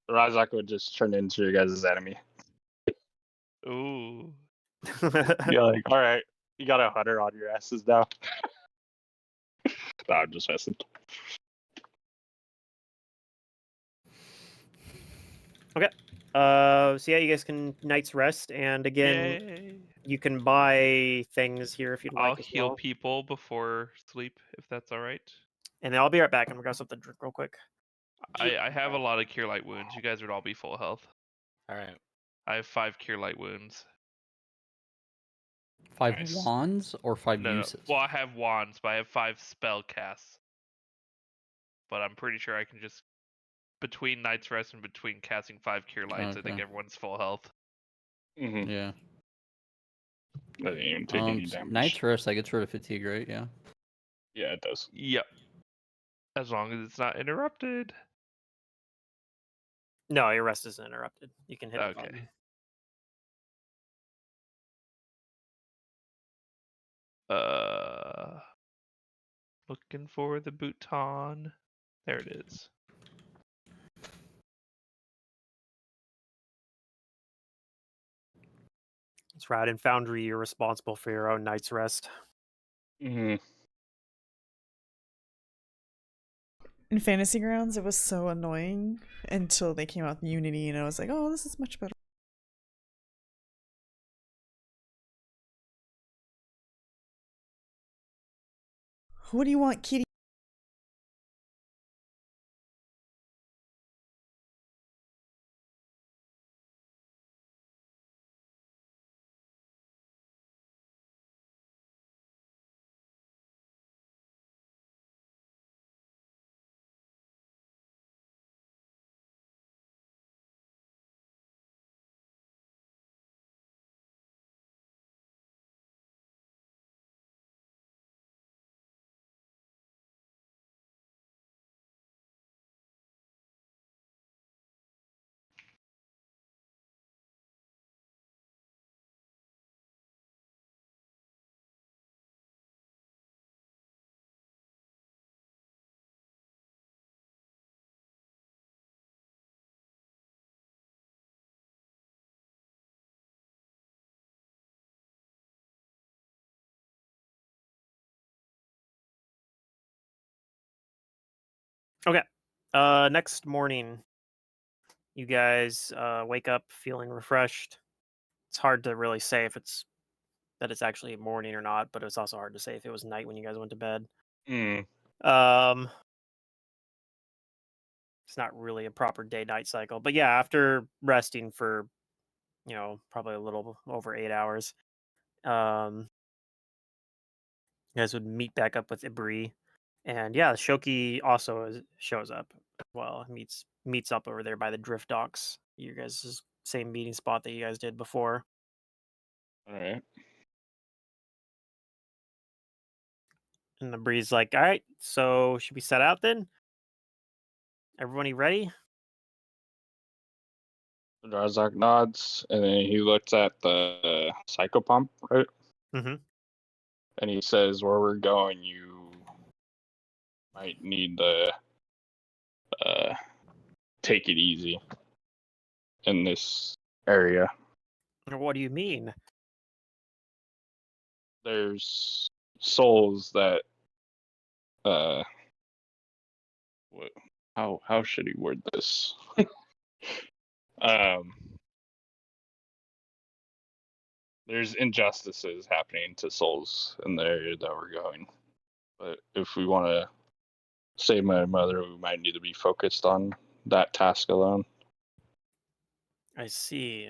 Razak would just turn into your guys' enemy. Ooh. You're like, all right, you got 100 on your asses now. Nah, I'm just messing. So yeah, you guys can night's rest, and again, Yay. you can buy things here if you'd I'll like as heal well. people before sleep, if that's all right. And then I'll be right back. I'm gonna grab something to drink real quick. I have a lot of cure light wounds. You guys would all be full health. All right. I have 5 cure light wounds. 5 Nice. wands or 5 No. uses? Well, I have wands, but I have 5 spell casts. But I'm pretty sure I can just between Night's Rest and between casting 5 cure lights, I think Okay. everyone's full health. Mm-hmm. Yeah. I didn't even take any damage. Night's Rest, that gets rid of fatigue, right? Yeah. Yeah, it does. Yep. As long as it's not interrupted. No, your rest isn't interrupted. You can hit the Okay. button. Looking for the bouton. There it is. That's right. In Foundry, you're responsible for your own night's rest. Mm-hmm. In Fantasy Grounds, it was so annoying until they came out in Unity, and I was like, oh, this is much better. What do you want, kitty? Okay. Next morning, you guys wake up feeling refreshed. It's hard to really say if it's actually morning or not, but it's also hard to say if it was night when you guys went to bed. Mm. Um, it's not really a proper day-night cycle, but yeah, after resting for probably a little over 8 hours, you guys would meet back up with Ibri, and yeah, Shoki also shows up. Well, meets up over there by the drift docks. You guys' same meeting spot that you guys did before. All right. And the breeze like, all right, so should we set out then? Everybody ready? Razak nods, and then he looks at the psychopomp, right? Mm-hmm. And he says, "Where we're going, you might need to take it easy in this area. What do you mean? There's souls that what, how should he word this? um, there's injustices happening to souls in the area that we're going. But if we want to save my mother, we might need to be focused on that task alone." I see.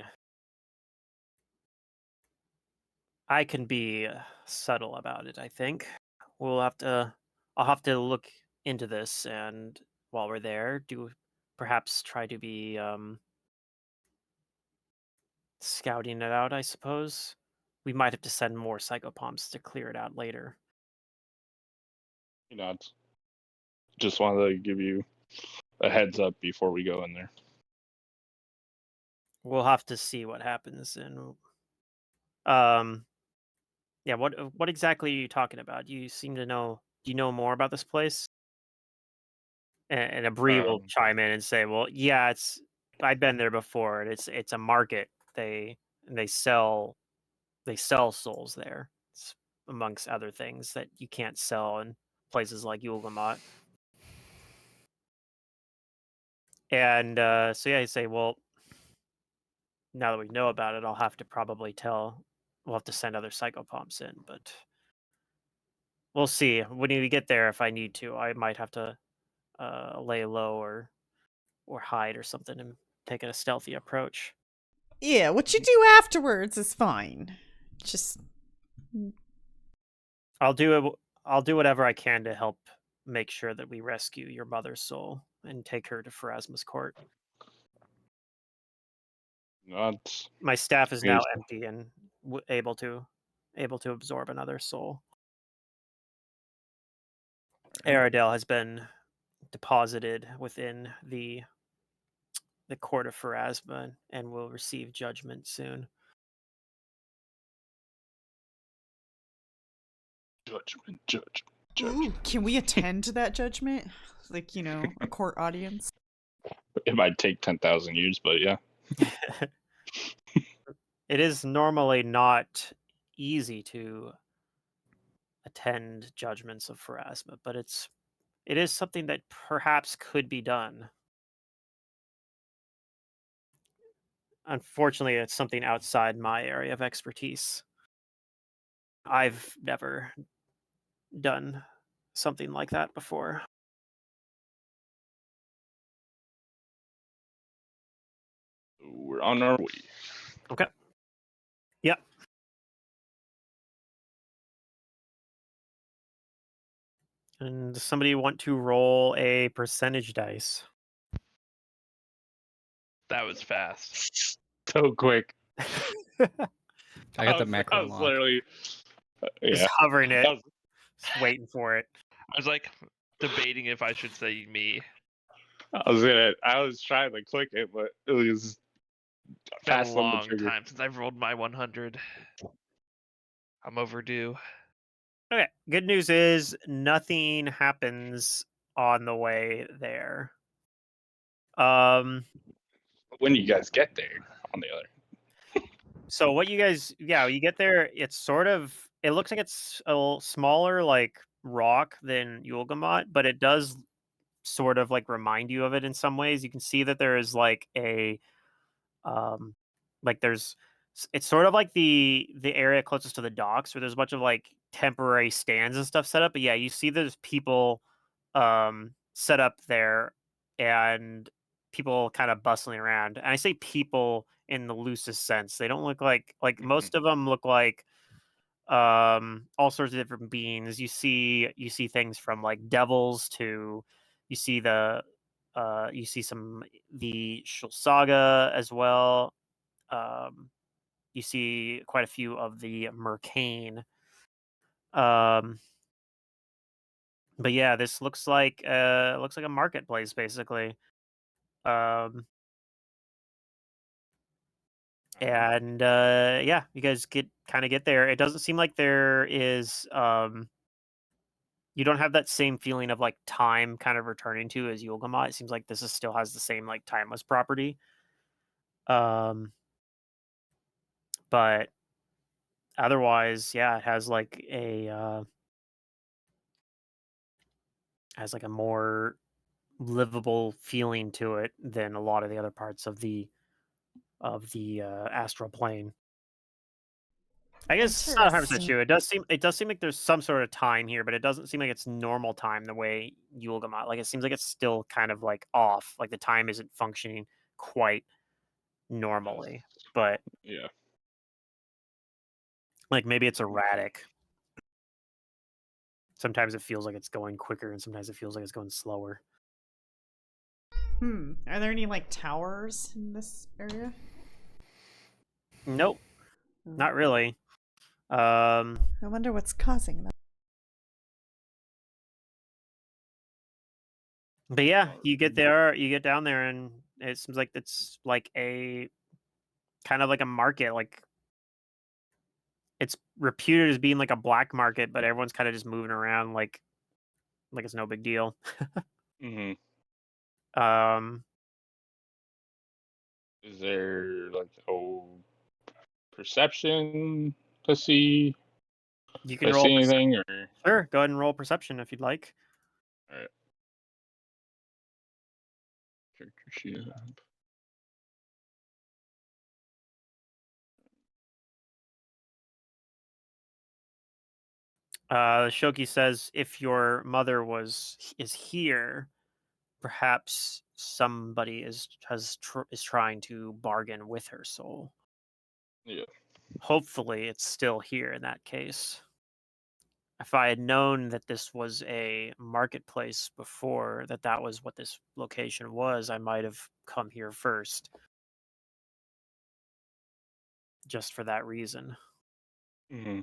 I can be subtle about it, I think. I'll have to look into this, and while we're there, perhaps try to be scouting it out, I suppose. We might have to send more psychopomps to clear it out later. He nods. Just wanted to give you a heads up before we go in there. We'll have to see what happens, and yeah, what exactly are you talking about? You seem to know. Do you know more about this place? And Abri will Um, chime in and say, "Well, yeah, I've been there before, and it's a market. and they sell souls there, amongst other things that you can't sell in places like Yulgamot. And so yeah, I say, well, now that we know about it, I'll have to probably we'll have to send other psychopomps in, but we'll see. When we get there, if I need to, I might have to lay low or hide or something and take a stealthy approach. Yeah, what you do afterwards is fine. Just I'll do whatever I can to help make sure that we rescue your mother's soul and take her to Pharasma's court. Not My staff is now Yes. empty and able to absorb another soul. Aradel has been deposited within the court of Pharasma and will receive judgment soon. Judgment. ooh, can we attend to that judgment? Like, a court audience? It might take 10,000 years, but yeah. It is normally not easy to attend judgments of Pharasma, but it is something that perhaps could be done. Unfortunately, it's something outside my area of expertise. I've never done something like that before. We're on our way. Okay. Yep. And does somebody want to roll a percentage dice? That was fast. So quick. I got the macro I was lock. literally, Just yeah. hovering it, I was, just waiting for it. I was like debating if I should say me. I was trying to click it, but it was It's been a fast on the long trigger. time since I've rolled my 100. I'm overdue. Okay. Good news is nothing happens on the way there. When you guys get there, on the other. So what you guys, you get there, it looks like it's a little smaller, like rock than Yulgamot, but it does sort of like remind you of it in some ways. You can see that there is like um, it's sort of like the area closest to the docks where there's a bunch of like temporary stands and stuff set up. But yeah, you see there's people set up there and people kind of bustling around. And I say people in the loosest sense. They don't look like most of them look like all sorts of different beings. You see things from like devils to you see you see some the Shulsaga as well. You see quite a few of the Mercane. But yeah, this looks like a marketplace basically. Um, and yeah, you guys get there. It doesn't seem like there is you don't have that same feeling of like time kind of returning to as Yulgamot. It seems like still has the same like timeless property. But otherwise, yeah, it has like a more livable feeling to it than a lot of the other parts of the astral plane. I guess it's not 100% true. It does seem like there's some sort of time here, but it doesn't seem like it's normal time the way Yulgamot. Like it seems like it's still kind of like off. Like the time isn't functioning quite normally. But Yeah. like maybe it's erratic. Sometimes it feels like it's going quicker, and sometimes it feels like it's going slower. Are there any like towers in this area? Nope, not really. I wonder what's causing that. But yeah, you get down there, and it seems like it's like a kind of like a market. Like it's reputed as being like a black market, but everyone's kind of just moving around like it's no big deal. Mm-hmm. Um, Is there like perception to see You if can I roll. see anything, or Sure, go ahead and roll perception if you'd like. all right. Character sheet up. Shoki says, if your mother is here, perhaps somebody is trying to bargain with her soul. Yeah. Hopefully, it's still here in that case. If I had known that this was a marketplace before, that was what this location was, I might have come here first. Just for that reason. Mm-hmm.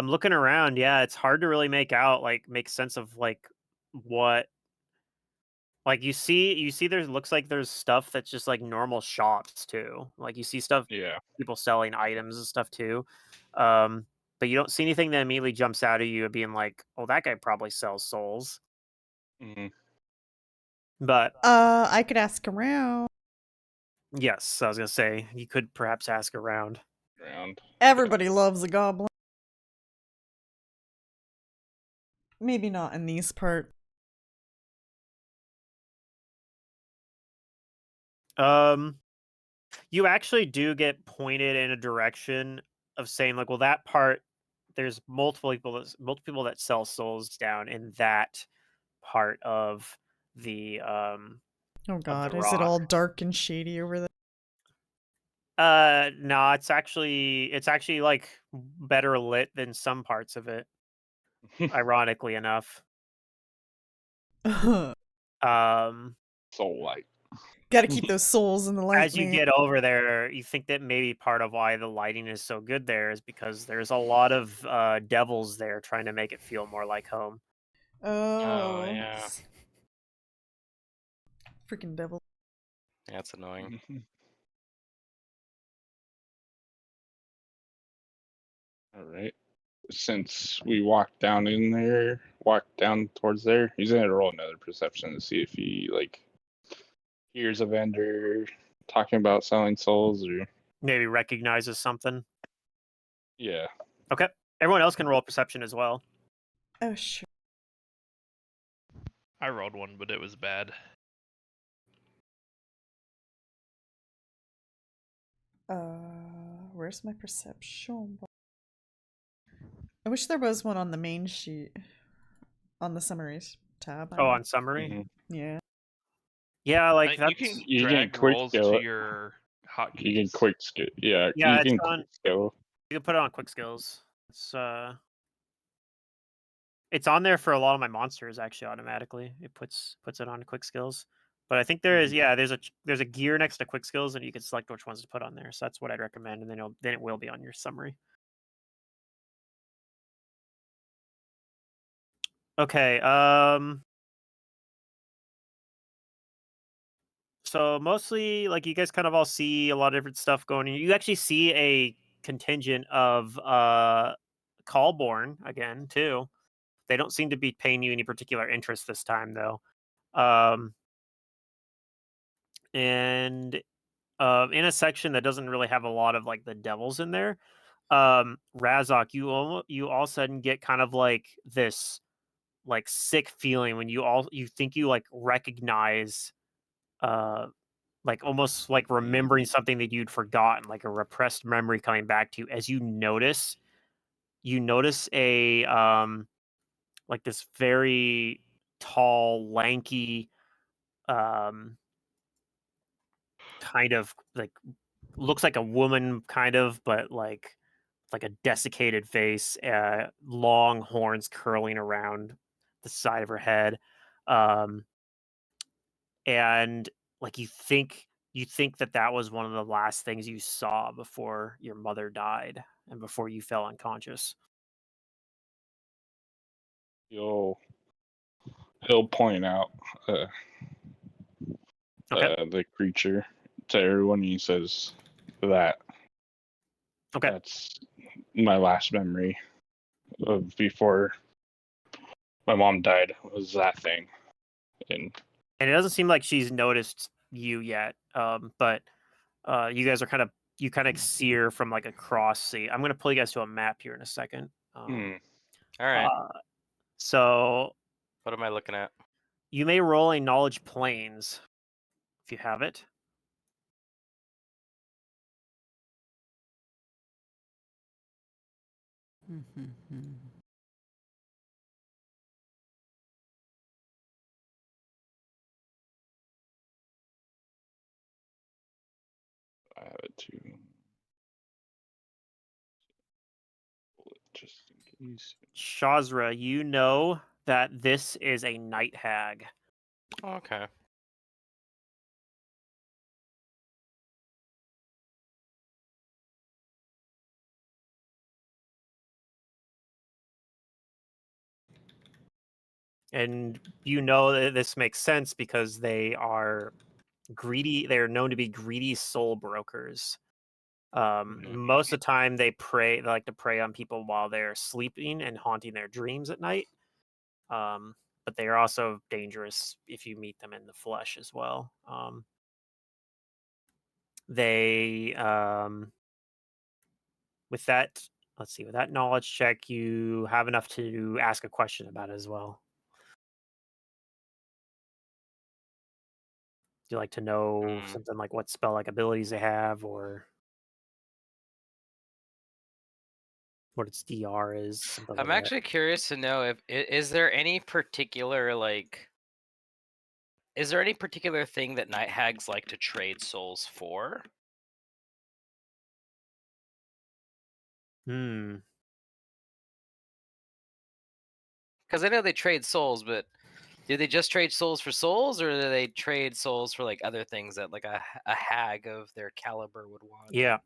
Looking around, yeah, it's hard to really make sense of what, you see there looks like there's stuff that's just like normal shops too. Like you see stuff, Yeah. people selling items and stuff too. But you don't see anything that immediately jumps out at you of being like, oh, that guy probably sells souls. Mm-hmm. But I could ask around. yes, I was gonna say you could perhaps ask around. Around. Everybody loves a goblin. Maybe not in these parts. You actually do get pointed in a direction of saying like, well, that part, there's multiple people that sell souls down in that part of the Oh of god, the is it rock. all dark and shady over there? No, it's actually like better lit than some parts of it, ironically enough. Soul light. Gotta keep those souls in the light, As you man. get over there, you think that maybe part of why the lighting is so good there is because there's a lot of devils there trying to make it feel more like home. Oh, yeah. Freaking devil. That's annoying. All right. Since we walked down towards there, he's gonna roll another perception to see if he like hears a vendor talking about selling souls, or Maybe recognizes something. yeah. Okay. Everyone else can roll perception as well. Oh, sure. I rolled one, but it was bad. Where's my perception? I wish there was one on the main sheet. On the summaries tab. Oh, on summary? Mm-hmm. Yeah. Yeah, like You that's... can You drag can quick rolls skill to it. your hotkeys. You can quick skill. Yeah, Yeah, you it's can on... quick skill. You can put it on quick skills. It's on there for a lot of my monsters actually automatically. It puts it on quick skills. But I think there is there's a gear next to quick skills and you can select which ones to put on there. So that's what I'd recommend, and then it will be on your summary. Okay, so mostly like you guys kind of all see a lot of different stuff going on. You actually see a contingent of Callborn again too. They don't seem to be paying you any particular interest this time though. And in a section that doesn't really have a lot of like the devils in there, Razok, you all of a sudden get kind of like this like sick feeling when you think you like recognize like almost like remembering something that you'd forgotten, like a repressed memory coming back to you as you notice a like this very tall, lanky, kind of like looks like a woman kind of, but like a desiccated face, long horns curling around the side of her head. And like you think that was one of the last things you saw before your mother died and before you fell unconscious. He'll point out the creature to everyone. He says that. Okay. That's my last memory of before my mom died, was that thing. And it doesn't seem like she's noticed you yet. But you guys are kind of you kind of see her from like across. See, I'm gonna pull you guys to a map here in a second. Hmm. All right. So What am I looking at? you may roll a knowledge planes if you have it. I have it too. Just in case. Shazra, you know that this is a night hag. Okay. And you know that this makes sense because they are greedy. They are known to be greedy soul brokers. Most of the time, they like to prey on people while they're sleeping and haunting their dreams at night. But they are also dangerous if you meet them in the flesh as well. They with that, let's see, with that knowledge check, you have enough to ask a question about it as well. Do you like to know something like what spell like abilities they have or what its DR is? Something like I'm that. actually curious to know if is there any particular is there any particular thing that night hags like to trade souls for? Hmm. Because I know they trade souls, but do they just trade souls for souls, or do they trade souls for like other things that like a hag of their caliber would want? Yeah.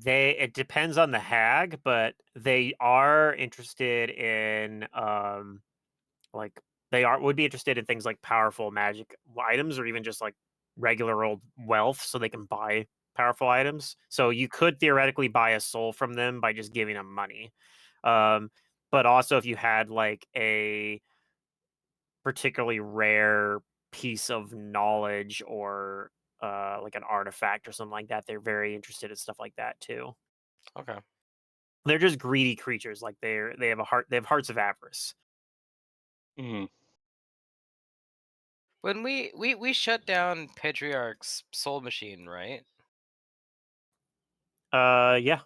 It depends on the hag, but they are interested in like would be interested in things like powerful magic items or even just like regular old wealth so they can buy powerful items. So you could theoretically buy a soul from them by just giving them money. Um, but also if you had like a particularly rare piece of knowledge or like an artifact or something like that, they're very interested in stuff like that too. Okay. They're just greedy creatures. Like they have a heart. They have hearts of avarice. Hmm. When we shut down Pedriarch's soul machine, right? Yeah.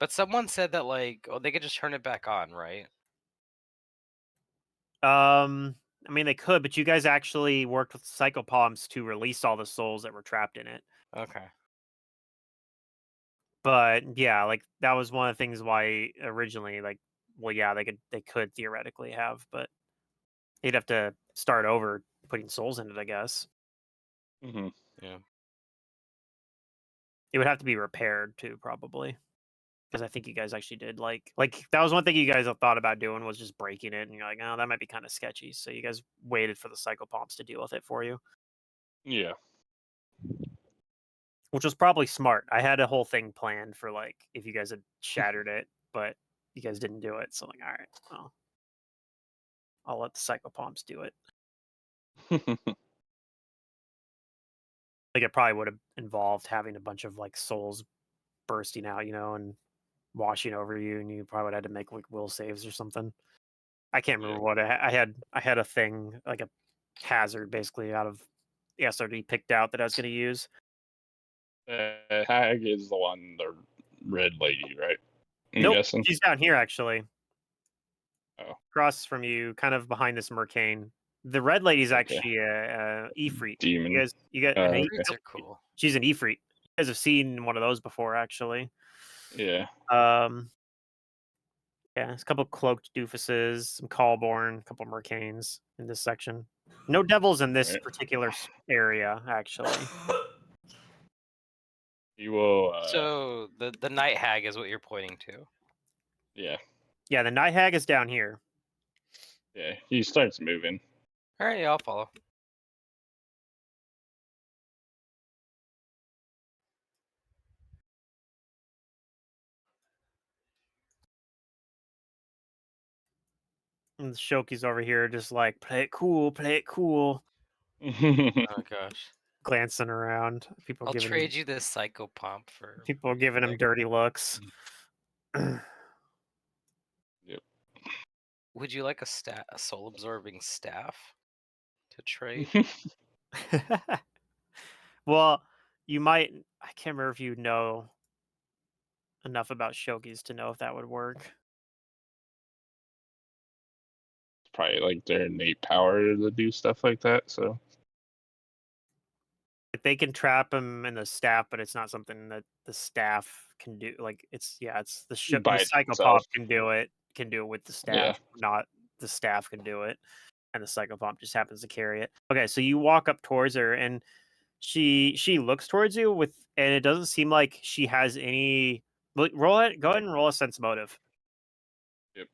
But someone said that like, oh, they could just turn it back on, right? I mean, they could, but you guys actually worked with psychopalms to release all the souls that were trapped in it. Okay. But yeah, like that was one of the things why originally, like, well, yeah, they could theoretically have, but they'd have to start over putting souls in it, I guess. Hmm. Yeah. It would have to be repaired too, probably. Because I think you guys actually did like that was one thing you guys have thought about doing was just breaking it, and you're like, oh, that might be kind of sketchy. So you guys waited for the psychopomps to deal with it for you, Yeah. which was probably smart. I had a whole thing planned for like if you guys had shattered it, but you guys didn't do it. So I'm like, all right, well, I'll let the psychopomps do it. Like it probably would have involved having a bunch of like souls bursting out, and washing over you, and you probably would have had to make like will saves or something. I can't remember what I had. I had a thing like a hazard basically out of the SRD picked out that I was going to use. Hag is the one, the red lady, right? I'm Nope, guessing. she's down here actually, Oh, across from you, kind of behind this mercane. The red lady's okay. actually a Ifrit. Demon. You got Okay. Ifrits are cool. She's an Ifrit. You guys have seen one of those before, actually. Yeah. Yeah, there's a couple cloaked doofuses, some Callborn, a couple Mercanes in this section. No devils in this Right. particular area, actually. You will. So the night hag is what you're pointing to. Yeah. Yeah, the Night Hag is down here. Yeah. He starts moving. All right, yeah, I'll follow. And Shoki's over here just like, play it cool, play it cool. Oh gosh. glancing around. I'll trade you this psychopomp for. People giving him dirty looks. Yep. Would you like a soul absorbing staff to trade? Well, you might. I can't remember if you know enough about shogis to know if that would work. It's probably like their innate power to do stuff like that. So They can trap him in the staff, but it's not something that the staff can do. Like it's the by the psychopomp itself. can do it. Can do it with the Yeah. staff, not the staff can do it, and the psychopomp just happens to carry it. Okay, so you walk up towards her, and she looks towards you and it doesn't seem like she has any. Roll it. Go ahead and roll a sense motive. Yep.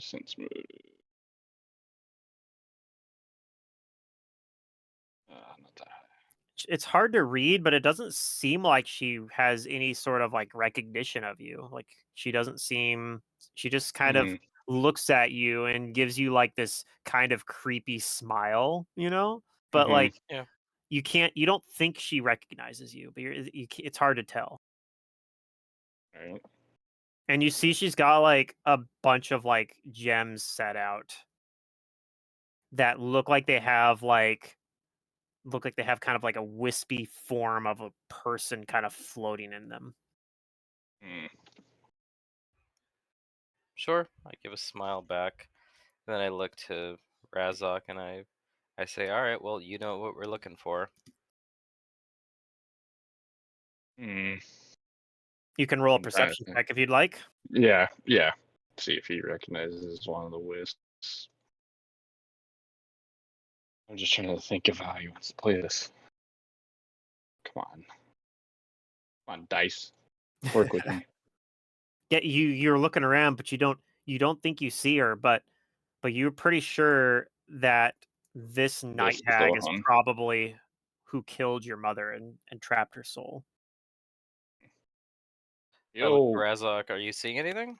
Sense move. Not that high. It's hard to read, but it doesn't seem like she has any sort of like recognition of you. Like she doesn't seem. She just kind of looks at you and gives you like this kind of creepy smile, But like, Yeah. you don't think she recognizes you, but it's hard to tell. Right. And you see she's got like a bunch of like gems set out that look like they have kind of like a wispy form of a person kind of floating in them. Sure. I give a smile back. And then I look to Razok and I say, all right, well, you know what we're looking for. You can roll a perception check if you'd like. Yeah. See if he recognizes one of the wisps. I'm just trying to think of how he wants to play this. Come on, dice. Work with me. Yeah, you're looking around, but you don't think you see her, but you're pretty sure that this night This is the hag is one. probably who killed your mother and trapped her soul. Yo, Razok, are you seeing anything?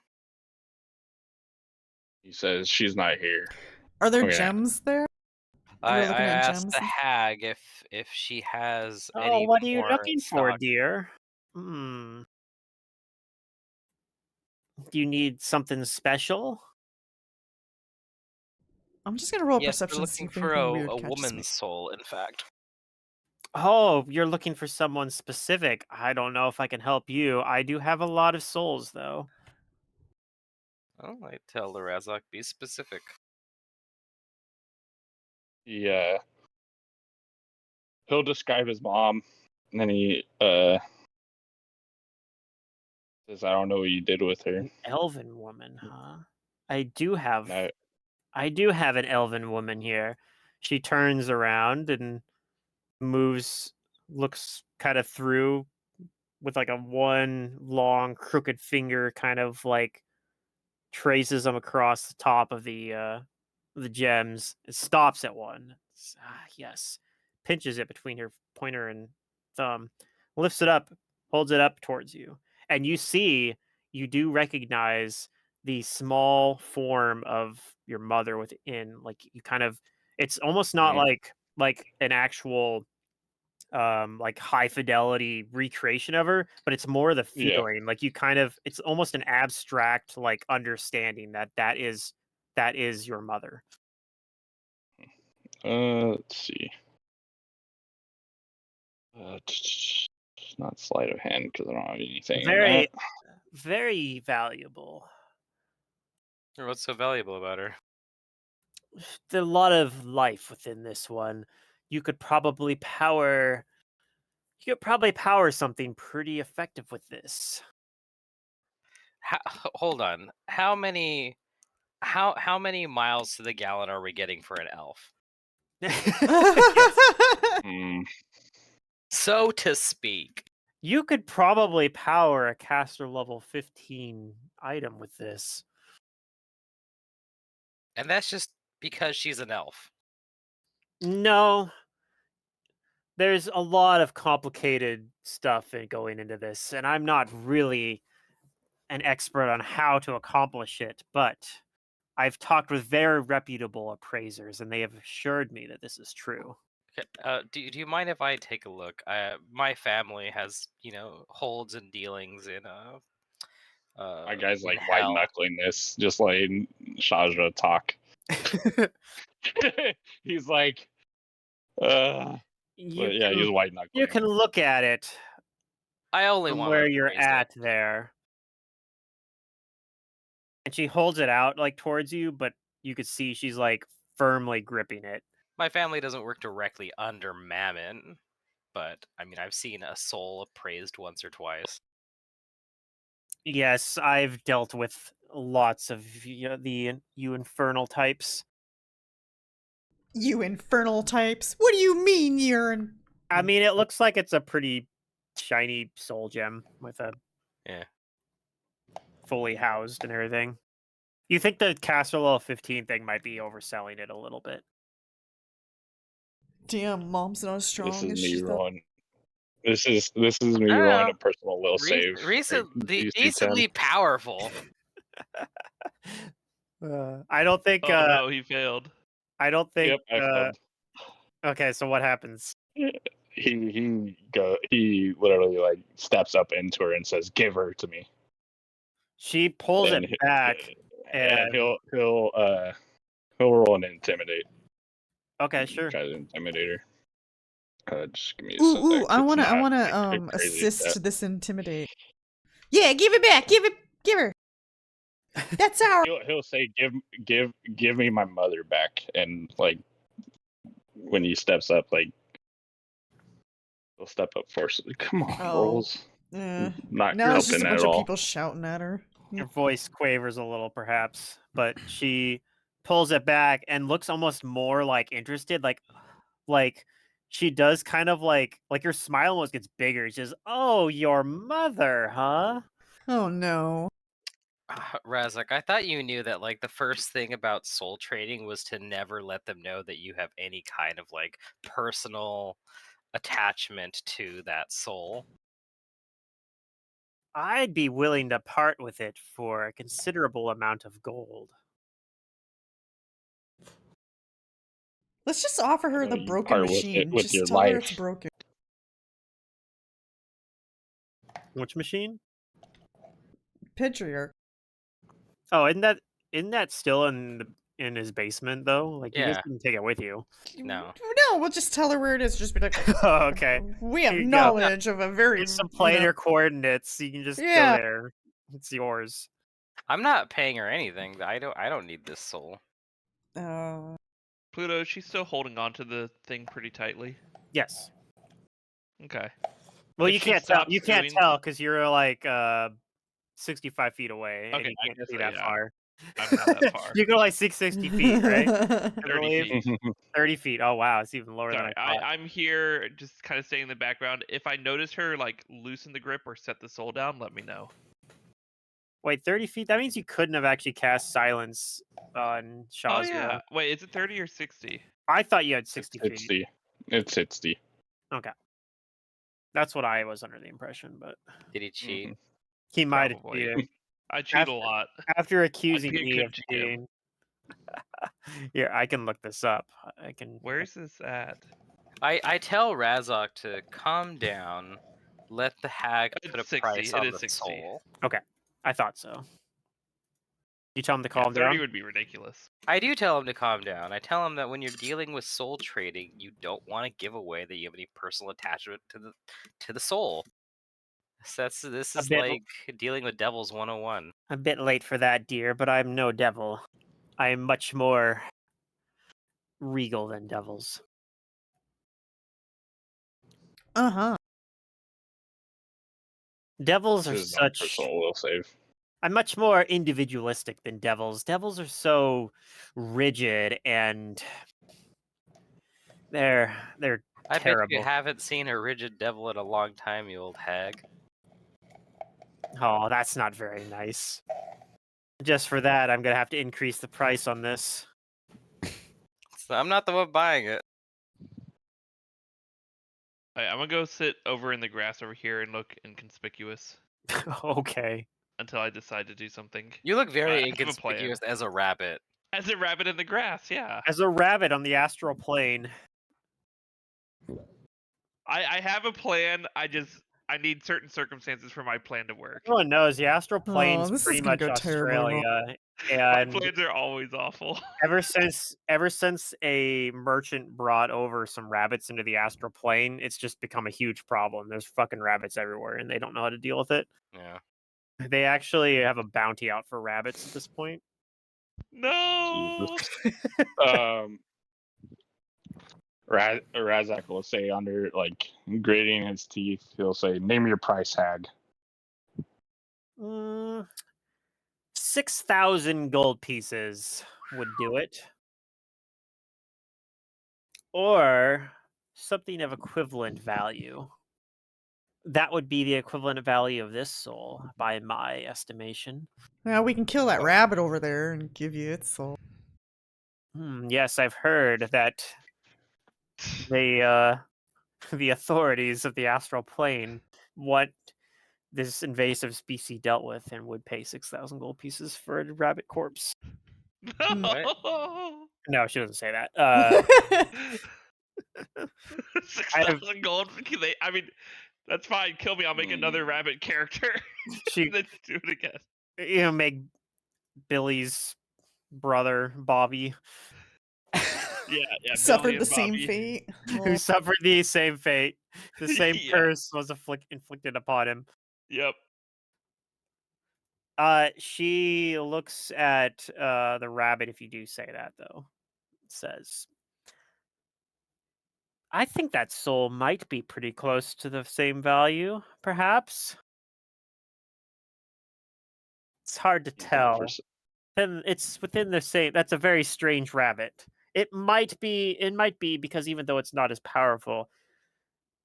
he says she's not here. Are there Okay. gems there? I looking at asked gems the and- hag if she has Oh, any what are you more looking for, stock. dear? Do you need something special? I'm just gonna roll Yes, we're perception to see looking if for anything a weird catches me. woman's soul, in fact. Oh, you're looking for someone specific. I don't know if I can help you. I do have a lot of souls, though. Oh, I tell the Razok, be specific. Yeah. He'll describe his mom, and then he says, "I don't know what you did with her." An elven woman, huh? I do have No. an elven woman here. She turns around and looks kind of through with like a one long crooked finger, kind of like traces them across the top of the gems. It stops at one. Yes. Pinches it between her pointer and thumb, lifts it up, holds it up towards you. And you do recognize the small form of your mother within. Like you kind of, it's almost not like an actual like high fidelity recreation of her, but it's more the feeling. Like you kind of, it's almost an abstract like understanding that is your mother. Let's see. Not sleight of hand because I don't have anything. Very, very valuable. What's so valuable about her? There's a lot of life within this one. You could probably power something pretty effective with this. Hold on. How many miles to the gallon are we getting for an elf? So to speak. You could probably power a caster level 15 item with this. And that's just because she's an elf. No. There's a lot of complicated stuff going into this, and I'm not really an expert on how to accomplish it, but I've talked with very reputable appraisers, and they have assured me that this is true. Okay, do you mind if I take a look? My family has, holds and dealings My guy's in like white hell. knuckling this, just letting Shadra talk. He's like, You yeah, he's can white you knuckling. can look at it I only from want where to you're appraise it. at there. And she holds it out like towards you, but you could see she's like firmly gripping it. My family doesn't work directly under Mammon, but I mean, I've seen a soul appraised once or twice. Yes, I've dealt with lots of you infernal types. You infernal types. What do you mean you're I mean, it looks like it's a pretty shiny soul gem with a Yeah. fully housed and everything. You think the Castle Level 15 thing might be overselling it a little bit? Damn, mom's not as strong This is as me she thought. rolling. This is me I don't rolling know. a personal will save. Decently powerful. I don't think. Oh no, he failed. I don't think. Yep, I failed. Okay, so what happens? He literally like steps up into her and says, "Give her to me." She pulls And it back, and and he'll roll an intimidate. okay, sure. Try to intimidate her. Just give me a Ooh, sec. ooh, I It's wanna not a crazy assist step. this intimidate. Yeah, give it back. Give her. That's our He'll say, "Give me my mother back," and like when he steps up, like he'll step up forcibly. Come on, Oh. rolls. Now Not there's just a helping bunch at of all. people shouting at her. Her voice quavers a little, perhaps, but she pulls it back and looks almost more like interested, like she does kind of like her smile almost gets bigger. She says, "Oh, your mother, huh?" Oh no. Razak, I thought you knew that like the first thing about soul trading was to never let them know that you have any kind of like personal attachment to that soul. I'd be willing to part with it for a considerable amount of gold. Let's just offer her the You broken part with machine. it with Just your tell her it's life. broken. Which machine? Pedriarch. Oh, isn't that still in his basement though? Like you guys Yeah. can take it with you. No. No, we'll just tell her where it is. Just be like, Oh, okay. we have Here you go. knowledge of a very Here's some planar coordinates. You can just go there. It's yours. I'm not paying her anything. I don't need this soul. Pluto, she's still holding on to the thing pretty tightly. Yes. Okay. Well, If you she can't tell. stops You can't doing- tell because you're like 65 feet away, and Okay, you I can't guess see so, that yeah. far. I'm not that far. You go like 660 feet, right? 30 feet. 30 feet. Oh wow, it's even lower Sorry, than I thought. I'm here just kind of staying in the background. If I notice her like loosen the grip or set the soul down, let me know. Wait, 30 feet? That means you couldn't have actually cast silence on Shazra. Oh yeah. Wait, is it 30 or 60? I thought you had 60 feet. 60. It's 60. Okay. That's what I was under the impression, but Did he cheat? he might have Probably. cheated. I cheat a lot. After accusing be a me good of GM. cheating. Here, I can look this up. I can. Where's this at? I tell Razak to calm down, let the hag It's put a 60. price It on is the 60. soul. Okay, I thought so. You tell him to Yeah, calm 30 down. would be ridiculous. I do tell him to calm down. I tell him that when you're dealing with soul trading, you don't want to give away that you have any personal attachment to the soul. So this is bit- like dealing with devils 101. A bit late for that, dear, but I'm no devil. I am much more regal than devils. Devils This are is my such. personal will save. I'm much more individualistic than devils. Devils are so rigid and they're I bet you terrible. haven't seen a rigid devil in a long time, you old hag. Oh, that's not very nice. Just for that, I'm gonna have to increase the price on this. So I'm not the one buying it. Alright, I'm gonna go sit over in the grass over here and look inconspicuous. Okay. until I decide to do something. You look very I have a plan. inconspicuous as a rabbit. As a rabbit in the grass, yeah. As a rabbit on the astral plane. I have a plan. I need certain circumstances for my plan to work. Everyone knows the astral plane's this is pretty gonna much go terribly wrong. Australia, My and plans are always awful. ever since a merchant brought over some rabbits into the astral plane, it's just become a huge problem. There's fucking rabbits everywhere, and they don't know how to deal with it. Yeah. They actually have a bounty out for rabbits at this point. No. Razak will say under like gritting his teeth, he'll say, "Name your price tag." 6,000 gold pieces would do it, or something of equivalent value. That would be the equivalent value of this soul, by my estimation. Well, we can kill that rabbit over there and give you its soul. Yes, I've heard that the authorities of the astral plane want this invasive species dealt with and would pay 6,000 gold pieces for a rabbit corpse. No. No, she doesn't say that. 6,000 gold. I mean, that's fine. Kill me. I'll make another rabbit character. Let's do it again. Make Billy's brother Bobby. Yeah. Suffered the same fate. Who suffered the same fate. The same curse was inflicted upon him. Yep. She looks at the rabbit, if you do say that, though. Says, I think that soul might be pretty close to the same value, perhaps. It's hard to tell. And it's within the same. That's a very strange rabbit. It might be because even though it's not as powerful,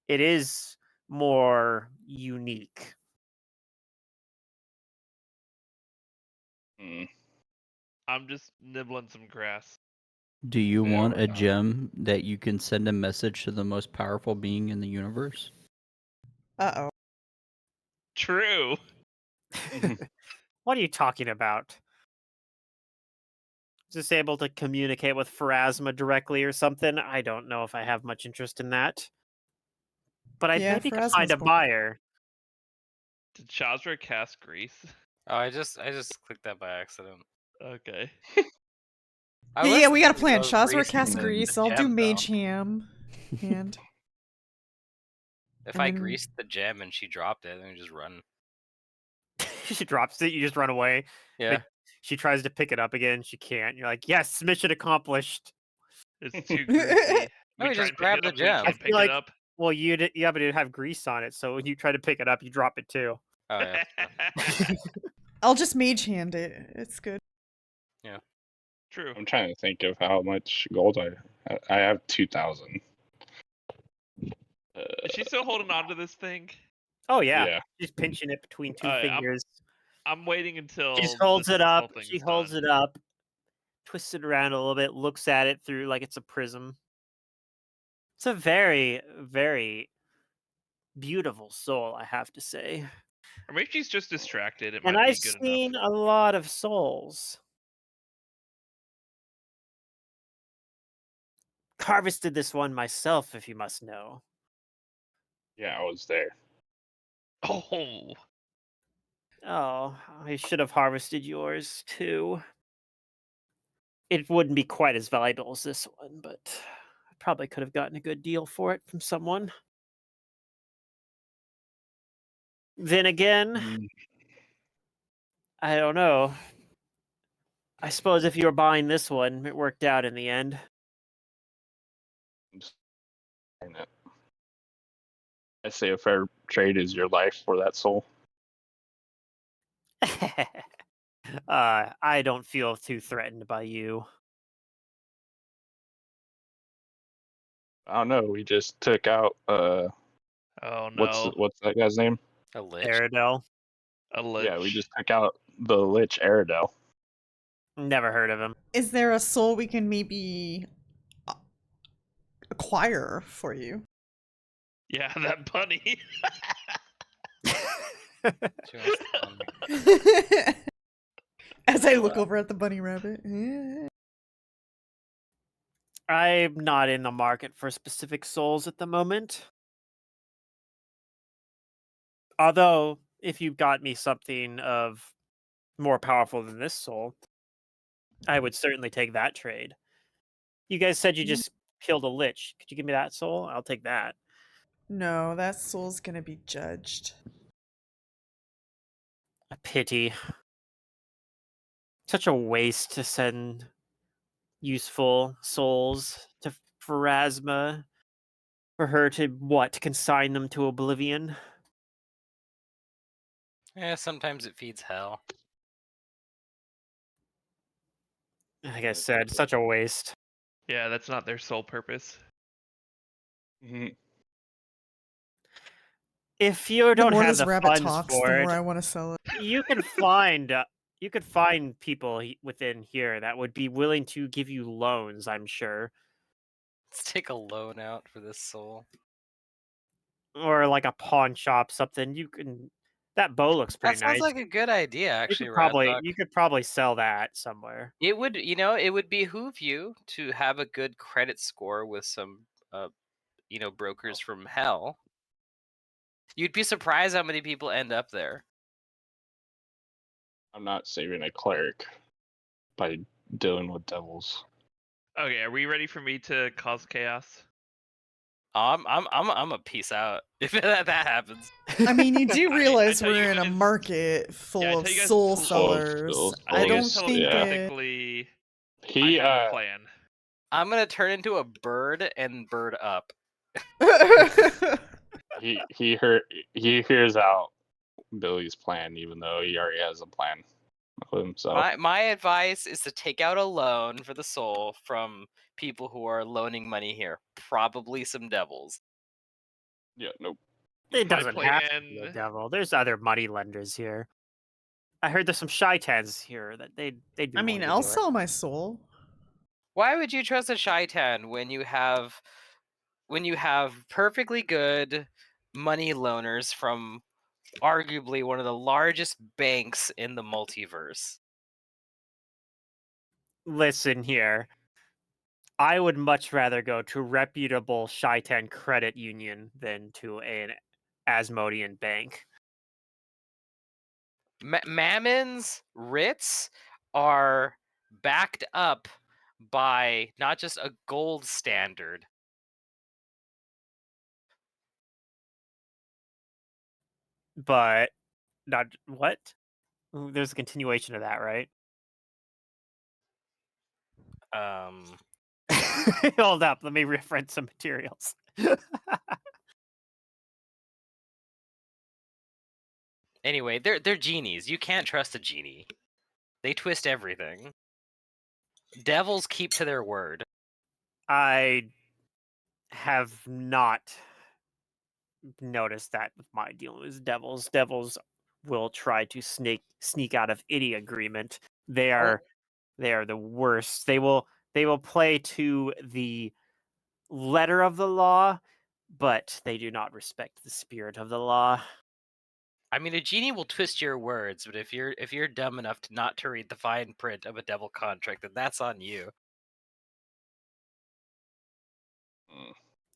it is more unique. I'm just nibbling some grass. Do you want a gem that you can send a message to the most powerful being in the universe? Uh-oh. True. What are you talking about? Is this able to communicate with Pharasma directly or something? I don't know if I have much interest in that. But I maybe could find a buyer. Did Shazra cast Grease? Oh, I just clicked that by accident. Okay. Yeah, we got a plan. Shazra cast Grease. I'll do Mage Ham. And if I greased the gem and she dropped it, then we just run. She drops it, you just run away. Yeah. She tries to pick it up again. She can't. You're like, yes, mission accomplished. It's too greasy. No, we just grab the gem. I feel like, well, but it'd have grease on it. So when you try to pick it up, you drop it too. Oh, yeah. I'll just Mage Hand it. It's good. Yeah. True. I'm trying to think of how much gold I have 2,000. Is she still holding on to this thing? Oh yeah. She's pinching it between two fingers. I'm waiting until she holds it up. She holds it up, twists it around a little bit, looks at it through like it's a prism. It's a very, very beautiful soul, I have to say. Or maybe she's just distracted. And I've seen a lot of souls. Harvested this one myself, if you must know. Yeah, I was there. Oh, I should have harvested yours too. It wouldn't be quite as valuable as this one, but I probably could have gotten a good deal for it from someone. Then again, I don't know. I suppose if you were buying this one, it worked out in the end. I say a fair trade is your life for that soul. I don't feel too threatened by you. I don't know. We just took out. Oh no! What's that guy's name? A lich. Aradel. A lich. Yeah, we just took out the lich Aradel. Never heard of him. Is there a soul we can maybe acquire for you? Yeah, that bunny. As I look over at the bunny rabbit. I'm not in the market for specific souls at the moment. Although, if you got me something of more powerful than this soul, I would certainly take that trade. You guys said you just killed a lich. Could you give me that soul? I'll take that. No, that soul's gonna be judged. A pity. Such a waste to send useful souls to Pharasma for her to, what, consign them to oblivion? Yeah, sometimes it feeds hell. Like I said, such a waste. Yeah, that's not their sole purpose. If you The don't more have this the rabbit funds talks, the for more it, I want to sell it. you could find people within here that would be willing to give you loans, I'm sure. Let's take a loan out for this soul. Or like a pawn shop, something. That bow looks pretty That sounds nice. like a good idea, You actually, could probably Razok. you could probably sell that somewhere. It would, it would behoove you to have a good credit score with some, brokers from hell. You'd be surprised how many people end up there. I'm not saving a cleric by dealing with devils. Okay, are we ready for me to cause chaos? I'm a peace out if that happens. I mean, you do I realize tell you we're in a guys- market full yeah, I of tell you guys soul full of sellers. souls. I I don't guess think it. telepathically, He I have a plan. I'm gonna turn into a bird and bird up. he hears out Billy's plan, even though he already has a plan with himself. My advice is to take out a loan for the soul from people who are loaning money here. Probably some devils. Yeah, nope. It My doesn't have to be a plan- devil. There's other money lenders here. I heard there's some Shaitans here that they'd be I mean, willing to I'll do it. sell my soul. Why would you trust a Shaitan when you have perfectly good money loaners from arguably one of the largest banks in the multiverse? Listen here. I would much rather go to reputable Shaitan credit union than to an Asmodean bank. Mammon's writs are backed up by not just a gold standard. But not what? There's a continuation of that, right? Hold up, let me reference some materials. Anyway, they're genies. You can't trust a genie. They twist everything. Devils keep to their word. I have not noticed that with my dealing with devils. Devils will try to sneak out of any agreement. They are the worst. They will play to the letter of the law, but they do not respect the spirit of the law. I mean, a genie will twist your words, but if you're dumb enough to not to read the fine print of a devil contract, then that's on you.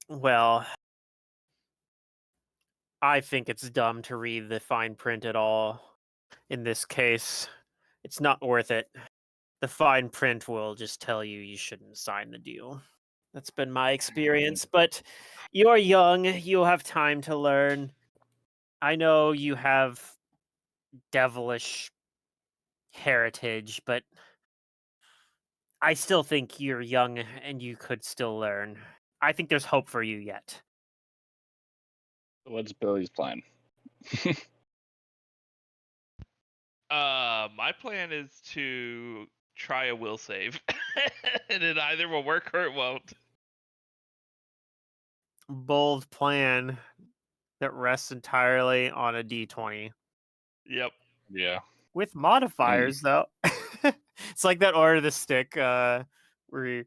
Well, I think it's dumb to read the fine print at all. In this case, it's not worth it. The fine print will just tell you shouldn't sign the deal. That's been my experience, but you're young, you'll have time to learn. I know you have devilish heritage, but I still think you're young and you could still learn. I think there's hope for you yet. What's Billy's plan? My plan is to try a will save, and it either will work or it won't. Bold plan that rests entirely on a d20. Yep. Yeah. With modifiers, though. It's like that Order of the Stick, when He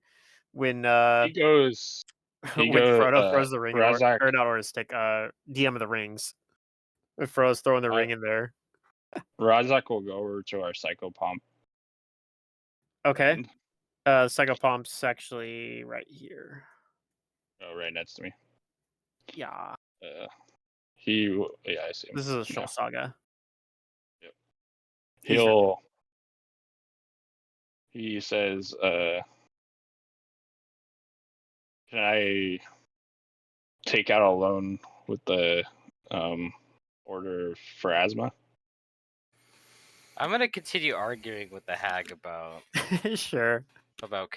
when goes. Frodo throws the ring in, or Razak, not Order of the Stick, DM of the Rings. When Frodo's throwing the ring in there. Razak will go over to our psychopomp. Okay. And, Psychopomp's actually right here. right next to me. Yeah. Yeah, I see him. This is a Shoal Yeah. Saga. He's He says, can I take out a loan with the order for asthma? I'm gonna continue arguing with the hag about sure. about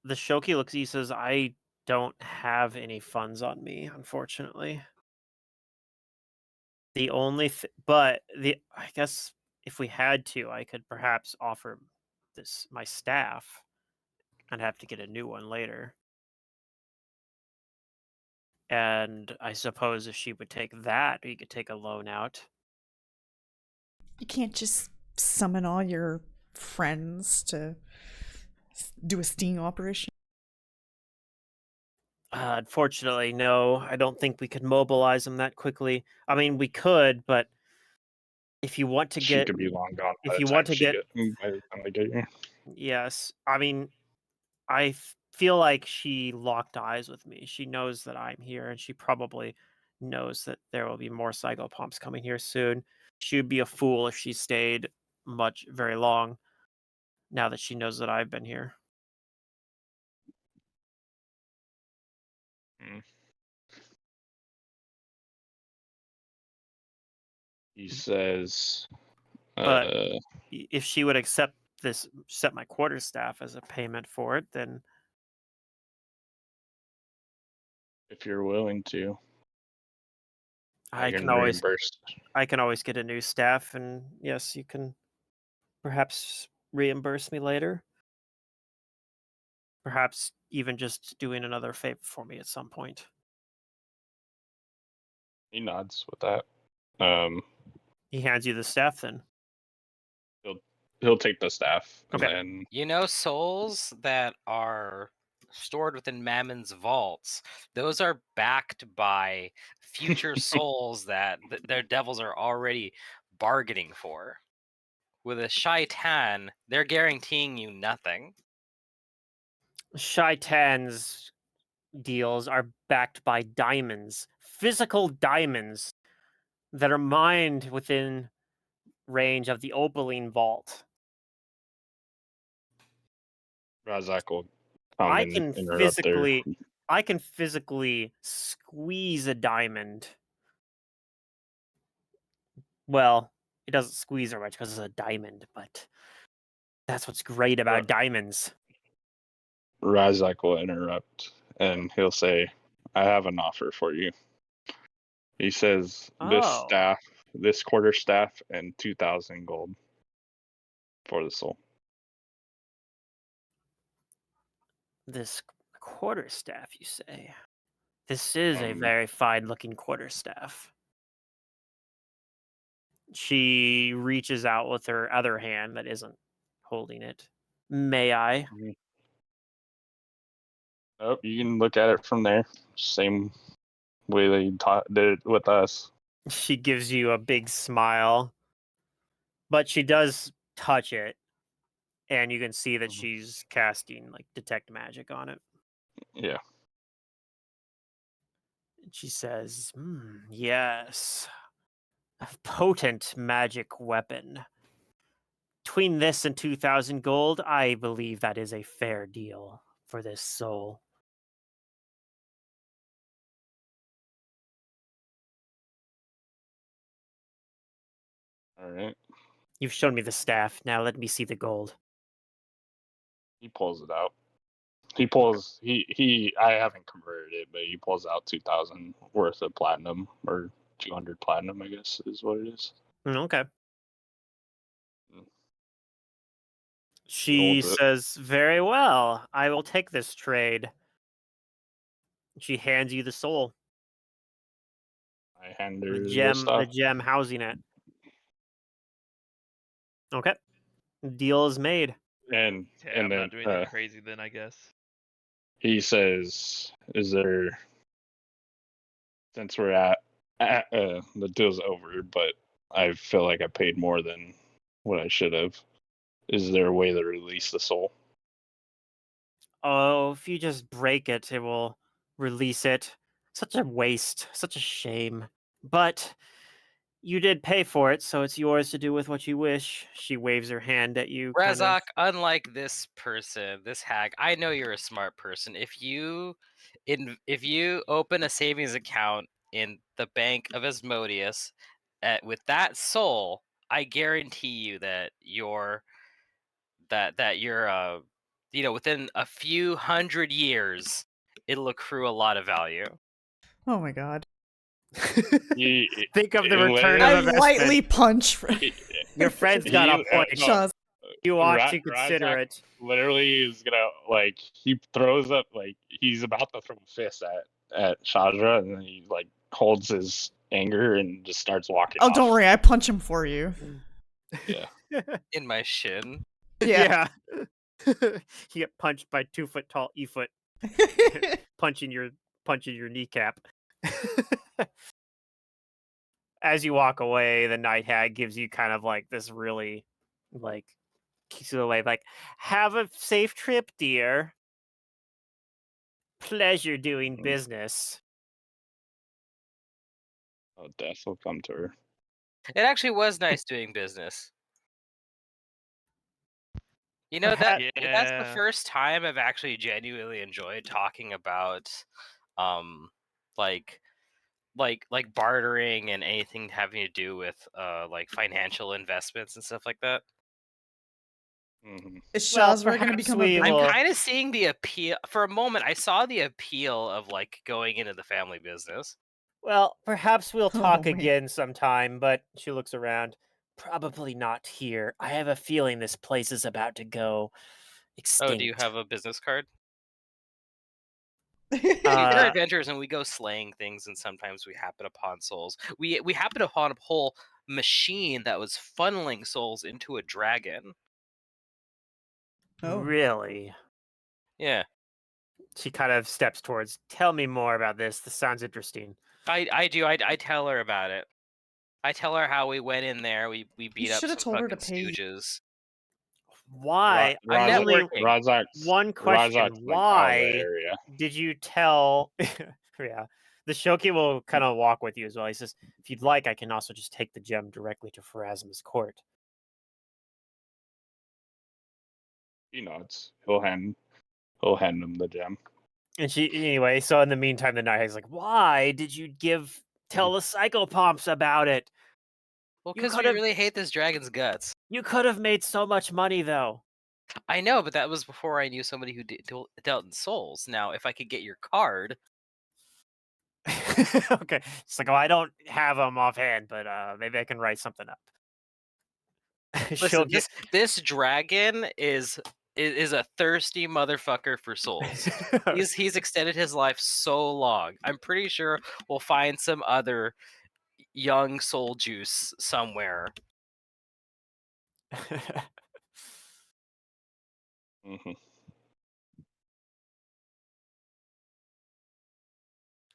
The Shoki looks, he says, I don't have any funds on me, unfortunately. The only I guess if we had to, I could perhaps offer my staff. I'd have to get a new one later. And I suppose if she would take that, we could take a loan out. You can't just summon all your friends to do a sting operation. Unfortunately, no. I don't think we could mobilize them that quickly. I mean, we could, but if you want to She get, could be long gone by if the you time want to get, by the time they get here. yes. I mean, I feel like she locked eyes with me. She knows that I'm here, and she probably knows that there will be more psychopomps coming here soon. She would be a fool if she stayed very long. Now that she knows that I've been here. He says, But if she would accept my quarterstaff as a payment for it, then if you're willing to, I can reimburse. I can always get a new staff, and yes, you can perhaps reimburse me later. Perhaps even just doing another favor for me at some point. He nods with that. He hands you the staff then. He'll take the staff, and Okay. then souls that are stored within Mammon's vaults, those are backed by future souls that their devils are already bargaining for. With a Shaitan, they're guaranteeing you nothing. Shaitan's deals are backed by diamonds, physical diamonds that are mined within range of the Opaline vault. Razak will come and interrupt I can physically squeeze a diamond. Well, it doesn't squeeze very much because it's a diamond, but that's what's great about diamonds. Razak will interrupt, and he'll say, I have an offer for you. He says, this quarterstaff, and 2,000 gold for the soul. This quarterstaff, you say? This is a very fine-looking quarterstaff. She reaches out with her other hand that isn't holding it. May I? Oh, you can look at it from there. Same way they did it with us. She gives you a big smile, but she does touch it, and you can see that she's casting like detect magic on it. Yeah. And she says, yes, a potent magic weapon. Between this and 2,000 gold, I believe that is a fair deal for this soul. All right. You've shown me the staff. Now let me see the gold. He pulls it out. I haven't converted it, but he pulls out 2,000 worth of platinum, or 200 platinum, I guess is what it is. Okay. She says, very well, I will take this trade. She hands you the soul. I hand her the gem housing it. Okay. Deal is made. And I'm not doing anything crazy then, I guess. He says, is there, since we're at The deal's over, but I feel like I paid more than what I should have. Is there a way to release the soul? Oh, if you just break it, it will release it. Such a waste, such a shame. But you did pay for it, so it's yours to do with what you wish. She waves her hand at you. Kind of. Razak, unlike this person, this hag, I know you're a smart person. If you open a savings account in the Bank of Asmodeus with that soul, I guarantee you that you're within a few hundred years, it'll accrue a lot of value. Oh my god. Think of the it return I of investment. lightly punch Your friend's got a point. Shaz. You ought to consider Razak it. literally is gonna he throws up he's about to throw a fist at Shadra, and then he holds his anger and just starts walking Oh, off. don't worry, I punch him for you. Yeah. In my shin. Yeah. You get punched by 2 foot tall E-foot punching your kneecap. As you walk away, the night hag gives you kind of this really keeps you away, have a safe trip, dear. Pleasure doing business. Oh, death will come to her. It actually was nice doing business. You know, that's the Yeah. first time I've actually genuinely enjoyed talking about like bartering and anything having to do with financial investments and stuff like that. Mm-hmm. Is Shazra gonna become a I'm big... kind of seeing the appeal. For a moment, I saw the appeal of going into the family business. Well, perhaps we'll talk man. again sometime, but she looks around. Probably not here. I have a feeling this place is about to go extinct. Oh, do you have a business card? Shaz. We're adventurers and we go slaying things, and sometimes we happen upon souls. We happen upon a whole machine that was funneling souls into a dragon. Oh. Really? Yeah. She kind of steps towards. Tell me more about this. This sounds interesting. I do. I tell her about it. I tell her how we went in there. We beat up should some have told her fucking to pay you. stooges. Why? I'm Only networking. one question. Razak's, out of the Why area. did you tell? Yeah, the Shoki will kind of walk with you as well. He says, "If you'd like, I can also just take the gem directly to Pharasma's court." He nods. He'll hand him the gem. And anyway. So in the meantime, the night hag's like, "Why did you tell the psychopomps about it? Well, You because we could've- really hate this dragon's guts. You could have made so much money, though." I know, but that was before I knew somebody who dealt in souls. Now, if I could get your card, Okay, it's like, oh, I don't have them offhand, but maybe I can write something up. listen, this dragon is a thirsty motherfucker for souls. He's extended his life so long. I'm pretty sure we'll find some other young soul juice somewhere. Mm-hmm.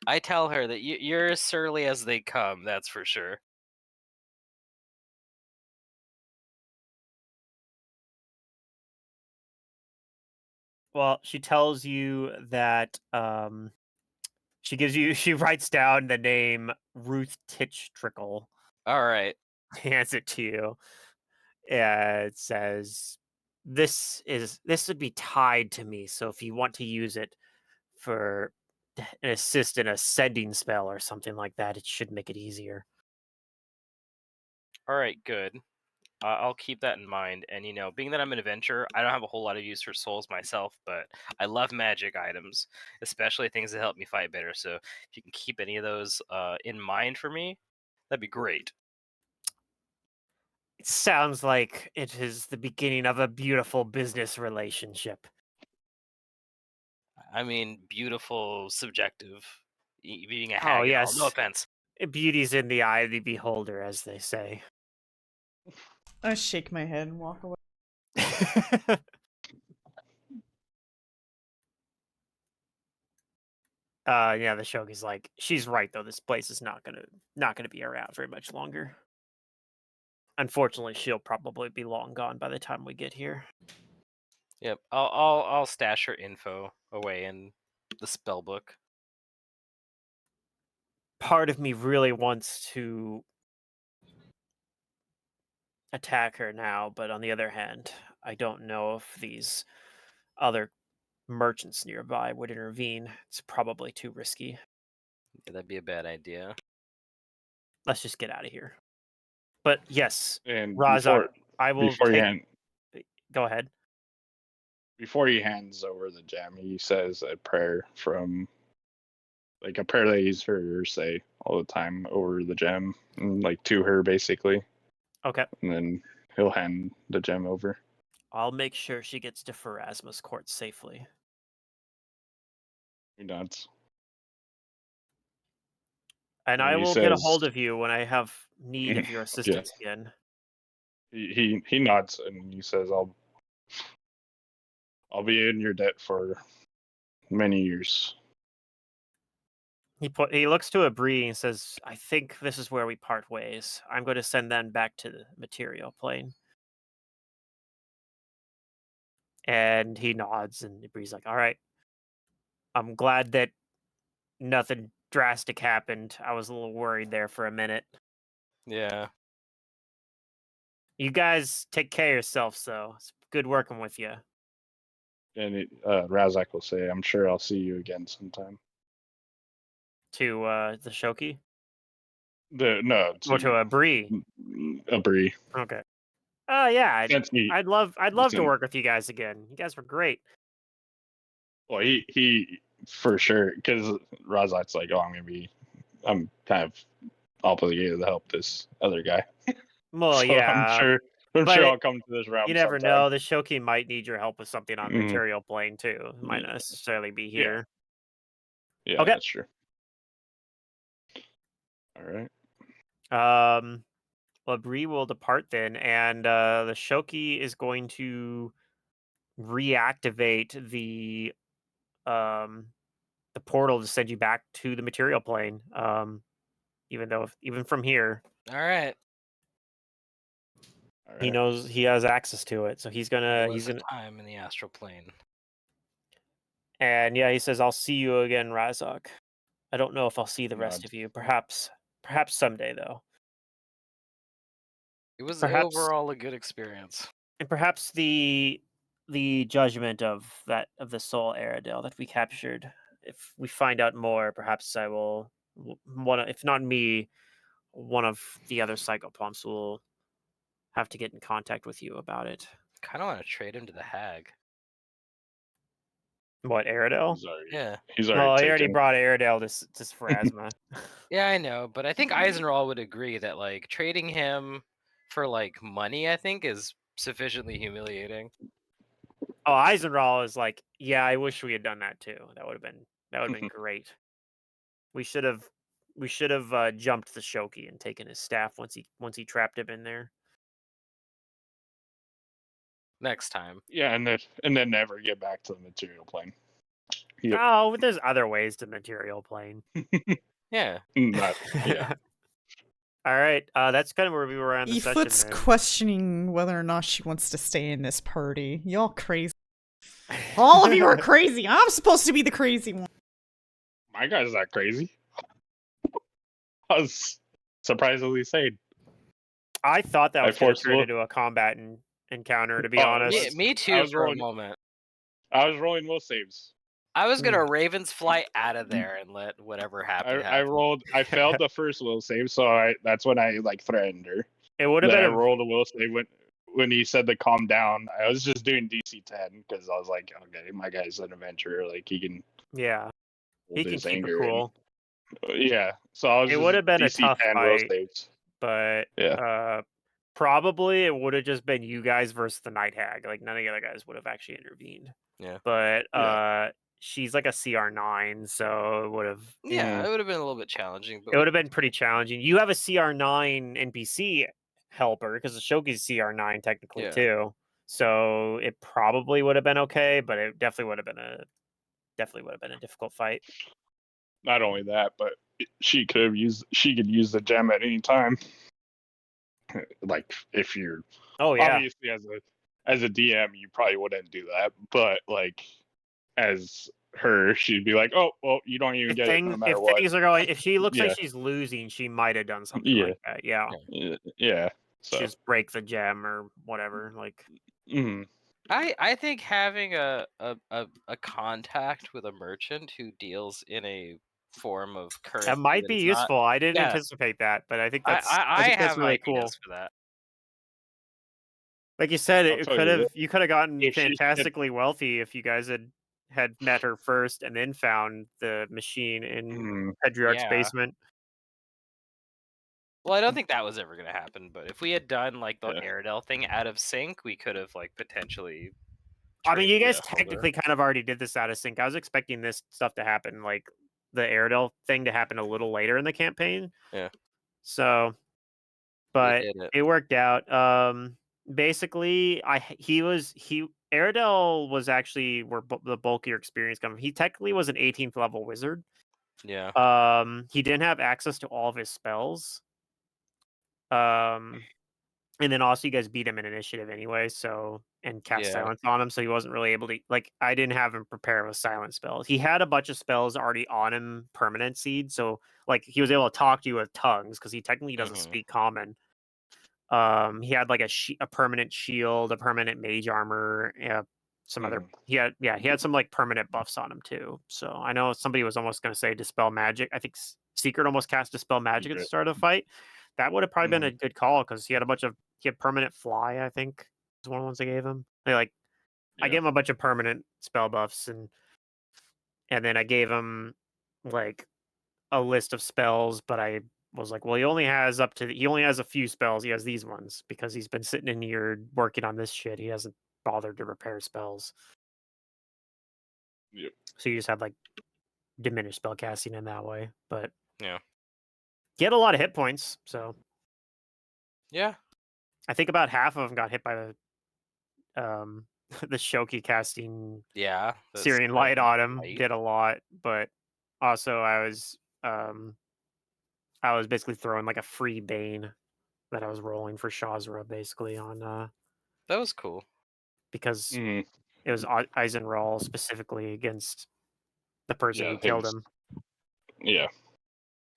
I tell her that you're as surly as they come, that's for sure. Well, she tells you that she writes down the name Ruth Titch Trickle. All right. Hands it to you. It says, this would be tied to me, so if you want to use it for an assist in a sending spell or something like that, it should make it easier. All right, good. I'll keep that in mind. And being that I'm an adventurer, I don't have a whole lot of use for souls myself, but I love magic items, especially things that help me fight better. So if you can keep any of those in mind for me, that'd be great. It sounds like it is the beginning of a beautiful business relationship. I mean, beautiful, subjective. Being a Oh, hag, and all. yes. No offense. Beauty's in the eye of the beholder, as they say. I shake my head and walk away. Yeah, the Shogi's like, she's right though. This place is not gonna be around very much longer. Unfortunately, she'll probably be long gone by the time we get here. Yep. I'll stash her info away in the spell book. Part of me really wants to attack her now, but on the other hand, I don't know if these other merchants nearby would intervene. It's probably too risky. Yeah, that'd be a bad idea. Let's just get out of here. But yes, And Razak, I will before take. Go ahead. Before he hands over the gem, he says a prayer from, like a prayer that he's heard her say all the time over the gem, and like to her basically, Okay. and then he'll hand the gem over. I'll make sure she gets to Pharasma's court safely. He nods. And And I he will get a says- hold of you when I have need of your assistance again. He nods and he says, I'll be in your debt for many years. He looks to Abri and says, I think this is where we part ways. I'm going to send them back to the material plane. And he nods, and Abri's like, all right. I'm glad that nothing drastic happened. I was a little worried there for a minute. Yeah. You guys take care of yourselves, though. It's good working with you. And Razak will say, I'm sure I'll see you again sometime. To the Shoki? No, Or to Abri? Abri. Okay. Yeah, I'd love to work with you guys again. You guys were great. Well, he for sure, because Razak's like, I'm kind of obligated to help this other guy. Well, So yeah. I'm sure I'll come to this realm. You never sometime. know. The Shoki might need your help with something on the material plane too. It might not necessarily be here. Yeah, okay. That's true. All right. Well, Bree will depart then, and the Shoki is going to reactivate the portal to send you back to the material plane. Even from here, All right. he knows he has access to it, so he's gonna time in the astral plane. And yeah, he says, "I'll see you again, Razak. I don't know if I'll see the rest of you. Perhaps someday, though." It was Perhaps- overall a good experience. And perhaps the judgment of the soul Aradale that we captured. If we find out more, perhaps I will if not me, one of the other psychopomps will have to get in contact with you about it. Kind of want to trade him to the hag. What, Aradale? Yeah. He's Well, already he already taken. brought Aradale to Pharasma. Yeah, I know, but I think Eisenroll would agree that like trading him for like money, I think, is sufficiently humiliating. Oh, Eisenroll is like, yeah, I wish we had done that too. That would have been great. We should have jumped the Shoki and taken his staff once he trapped him in there. Next time. Yeah, and then never get back to the material plane. Yep. Oh, but there's other ways to material plane. Yeah. Yeah. All right, that's kind of where we were on the session. Efoot's questioning whether or not she wants to stay in this party. Y'all crazy. All of you are crazy. I'm supposed to be the crazy one. My guy's not crazy. I was surprisingly sane. I thought that was going to turn forceful- into a combat encounter, to be Oh, honest. Yeah, me I too was for a rolling- moment. I was rolling will saves. I was gonna Ravens fly out of there and let whatever happen. I failed the first will save, so that's when I like threatened her. It would have Then been I rolled a will save when he said to calm down. I was just doing DC 10 because I was like, okay, my guy's an adventurer, like he can. Yeah, he hold can his keep it anger cool. Yeah, so I was. It would have been a DC tough 10 will fight, saves. but probably it would have just been you guys versus the Night Hag. Like none of the other guys would have actually intervened. Yeah. But she's like a CR9, so it would have. Yeah, it would have been a little bit challenging. But It would have been pretty challenging. You have a CR9 NPC helper because the Shoki's CR9 technically too. So it probably would have been okay, but it definitely would have been a difficult fight. not only that, but she could use the gem at any time. Like if you're Oh yeah. obviously as a DM, you probably wouldn't do that, but like as her, she'd be like, "Oh, well, you don't even get it no matter If what." things are going, if she looks Yeah. like she's losing, she might have done something Yeah. like that. Yeah. Yeah. So. Just break the gem or whatever. Like. Mhm. I think having a contact with a merchant who deals in a form of currency That might be is not- useful. I didn't Yeah. anticipate that, but I think I that's I think that's have really ideas cool. for that. Like you said, I'll tell you you could have gotten if she could- fantastically wealthy if you guys had met her first and then found the machine in Pedriarch's Yeah. basement. Well, I don't think that was ever going to happen, but if we had done like the Yeah. Airedale thing out of sync, we could have like potentially. I mean, you guys Yeah, technically kind of already did this out of sync. I was expecting this stuff to happen, like the Airedale thing to happen a little later in the campaign. Yeah. So, but did it. it worked out. Basically, Airedale was actually where the bulkier experience coming. He technically was an 18th level wizard. Yeah. He didn't have access to all of his spells. And then also you guys beat him in initiative anyway, so and cast Yeah. silence on him, so he wasn't really able to like I didn't have him prepare with silent spells. He had a bunch of spells already on him, permanent seed, so like he was able to talk to you with tongues because he technically doesn't Mhm. speak common. He had like a permanent shield, a permanent mage armor, some other he had some like permanent buffs on him too. So I know somebody was almost going to say dispel magic. I think Secret almost cast dispel magic at the start of the fight. That would have probably been a good call because he had permanent fly. I think was one of the ones I gave him. I gave him a bunch of permanent spell buffs and then I gave him like a list of spells, but I was like, well, he only has a few spells. He has these ones because he's been sitting in here working on this shit. He hasn't bothered to repair spells. Yep. So you just have like diminished spell casting in that way. But Yeah. he had a lot of hit points, so Yeah. I think about half of them got hit by the the Shoki casting Yeah. Syrian Light on him. Did a lot, but also I was basically throwing like a free Bane that I was rolling for Shazra basically on That was cool. because it was Eisenroll specifically against the person who killed him. Yeah.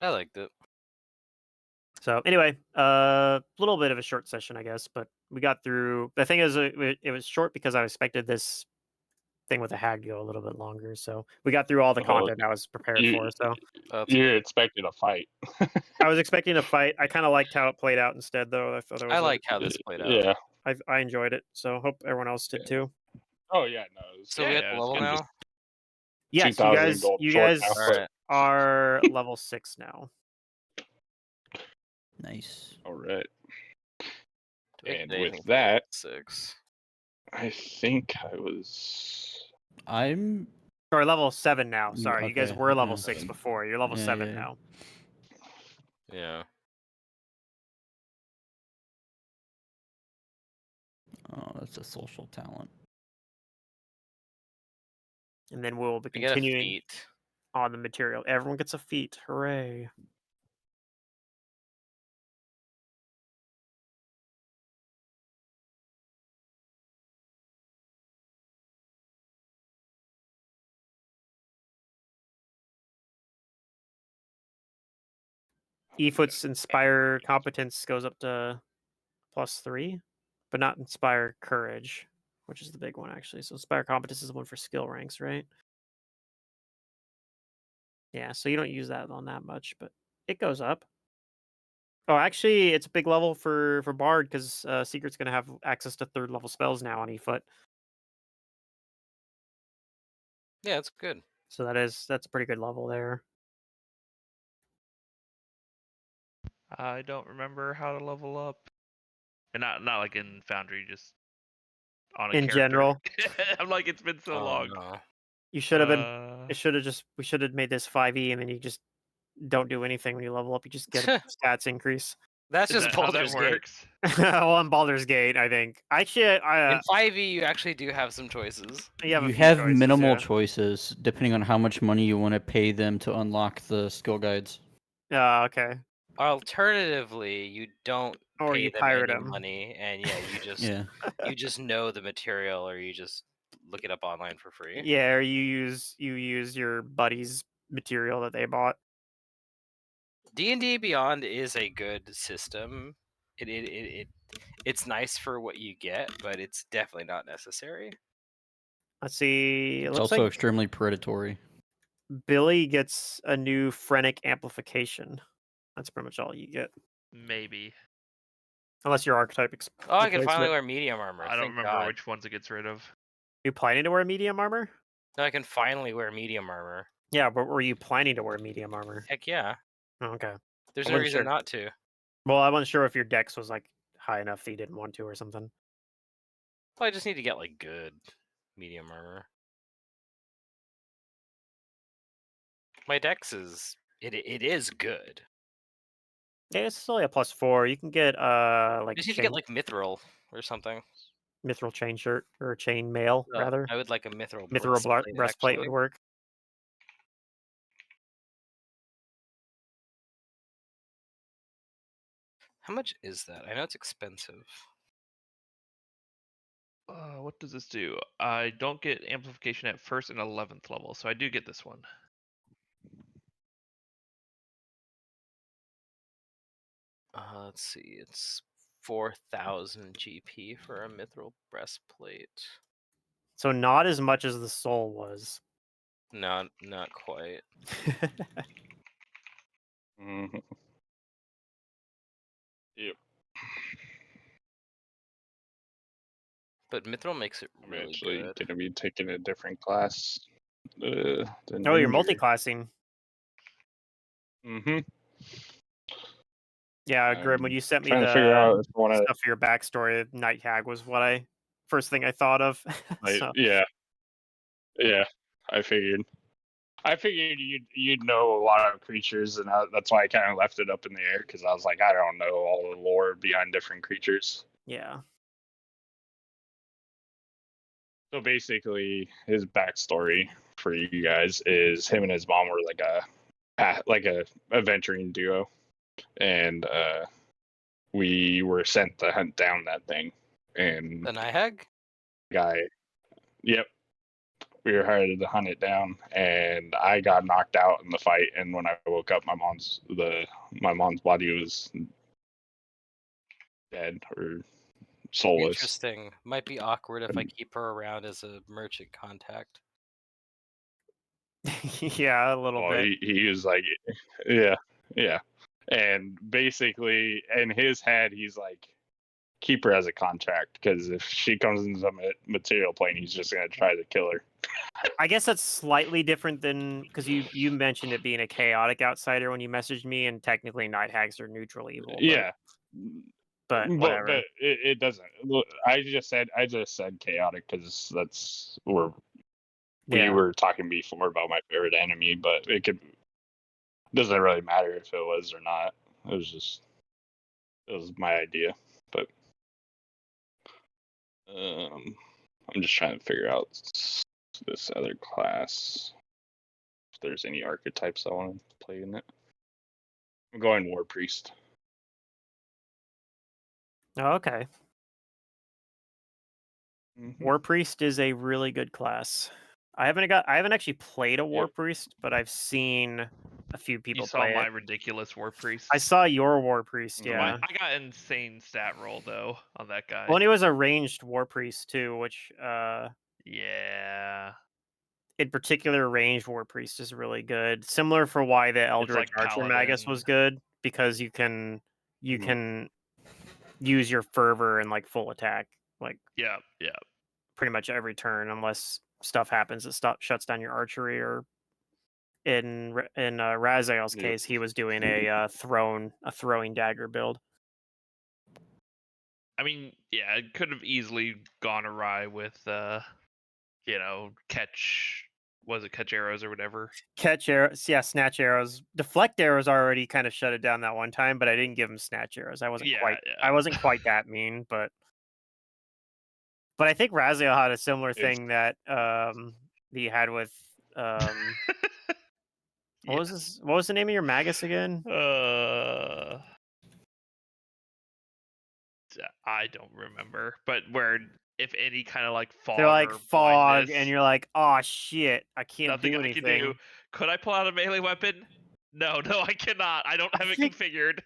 I liked it. So anyway, a little bit of a short session, I guess, but we got through. The thing is, it was short because I expected this thing with the hag to go a little bit longer. So we got through all the content I was prepared for. So you're expecting a fight. I was expecting a fight. I kind of liked how it played out instead, though. I thought it was. I like how this played out. Yeah. I enjoyed it. So hope everyone else did too. Oh yeah, no. So we have the level now. Yes, you guys are level 6 now. Nice. All right. And anything with for that, 6. I think I'm level 7 now. Sorry, you guys Okay, were level yeah. 6 before. You're level 7 yeah. now. Yeah. Oh, that's a social talent. And then we'll be We get a continuing feat. on the material. Everyone gets a feat. Hooray. Efoot's Inspire Competence goes up to +3, but not Inspire Courage, which is the big one, actually. So Inspire Competence is the one for skill ranks, right? Yeah, so you don't use that on that much, but it goes up. Oh, actually, it's a big level for Bard because Secret's going to have access to 3rd level spells now on Efoot. Yeah, it's good. So that's a pretty good level there. I don't remember how to level up, and not like in Foundry, just on a in character. General. I'm like, it's been so long. No. You should have been. We should have made this 5e, and then you just don't do anything when you level up. You just get a stats increase. That's Is just that how that Baldur's Gate. works? Well, on Baldur's Gate, I think. Actually, In 5e, you actually do have some choices. you have, a You few have choices, minimal yeah. choices depending on how much money you want to pay them to unlock the skill guides. Okay. Alternatively, you don't Or pay you them pirate any 'em. money, and yeah, you just Yeah. you just know the material, or you just look it up online for free. Yeah, or you use your buddy's material that they bought. D&D Beyond is a good system. It's nice for what you get, but it's definitely not necessary. Let's see. It It's looks also like extremely predatory. Billy gets a new phrenic amplification. That's pretty much all you get, Maybe. unless your archetype. Oh, I can replaces finally it. wear medium armor. I don't Thank remember God. which ones it gets rid of. You planning to wear medium armor? No, I can finally wear medium armor. Yeah, but were you planning to wear medium armor? Heck yeah. Oh, okay. There's I no wasn't reason sure. not to. Well, I wasn't sure if your dex was like high enough that you didn't want to or something. Well, I just need to get like good medium armor. My dex is it is good. Yeah, it's only a +4. You can get I like just need to chain, get like mithril or something. mithril chain shirt or chain mail rather. I would like a mithril Mithril breastplate, breastplate actually. would work. How much is that? I know it's expensive. What does this do? I don't get amplification at 1st and 11th level, so I do get this one. Let's see. It's 4,000 GP for a mithril breastplate. So not as much as the soul was. Not quite. Mm-hmm. Yep. But mithril makes it I'm really actually good. gonna be taking a different class. Than Oh, you're Ranger. multi-classing. Mm-hmm. Yeah, Grim, when you sent me Trying to figure out the if I want to. stuff for your backstory, Night Hag was what first thing I thought of. So, Yeah. I figured you'd know a lot of creatures, and that's why I kind of left it up in the air, because I was like, I don't know all the lore behind different creatures. yeah. So basically, his backstory for you guys is him and his mom were like a adventuring duo, and we were sent to hunt down that thing. And The Nihag? guy, yep, we were hired to hunt it down, and I got knocked out in the fight. And when I woke up, my mom's body was dead or soulless. Interesting. Might be awkward if I keep her around as a merchant contact. Yeah, a little Well, bit. he was like, yeah, and basically in his head, he's like, keep her as a contract, because if she comes into the material plane, he's just gonna try to kill her. I guess that's slightly different than because you mentioned it being a chaotic outsider when you messaged me, and technically Night Hags are neutral evil. Yeah, but whatever. But it doesn't. Look, I just said chaotic because that's where we were talking before about my favorite enemy, but doesn't really matter if it was or not. It was my idea, but I'm just trying to figure out this other class, if there's any archetypes I want to play in it. I'm going War Priest. Oh, okay. Mm-hmm. War Priest is a really good class. I haven't actually played a War Priest, but I've seen a few people You saw play my it. ridiculous War Priest. I saw your War Priest, yeah. I got an insane stat roll though on that guy. Well, and it was a ranged War Priest too, which yeah. in particular, ranged War Priest is really good. Similar for why the Eldritch like Archer Magus was good, because you can use your fervor and like full attack, like yeah, pretty much every turn, unless stuff happens that shuts down your archery. Or in Raziel's case, he was doing a throwing dagger build. I mean, yeah, it could have easily gone awry with catch was it catch arrows or whatever? Catch arrows, yeah, snatch arrows. Deflect arrows already kind of shut it down that one time, but I didn't give him snatch arrows. I wasn't Yeah. quite that mean, but I think Raziel had a similar thing that he had with what was the name of your magus again? I don't remember, but where if any kind of like fog They're like or fog, blindness, and you're like, oh shit, I can't nothing do I can do. anything. Could I pull out a melee weapon? No, I cannot. I don't have it think- configured.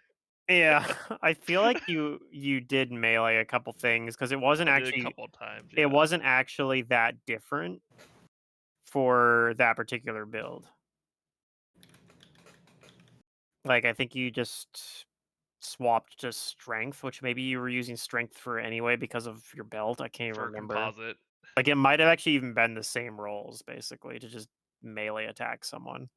Yeah, I feel like you did melee a couple things because it wasn't I did a actually couple times. it wasn't actually that different for that particular build. Like I think you just swapped to strength, which maybe you were using strength for anyway because of your belt. I can't even for remember. composite. Like it might have actually even been the same rolls basically to just melee attack someone.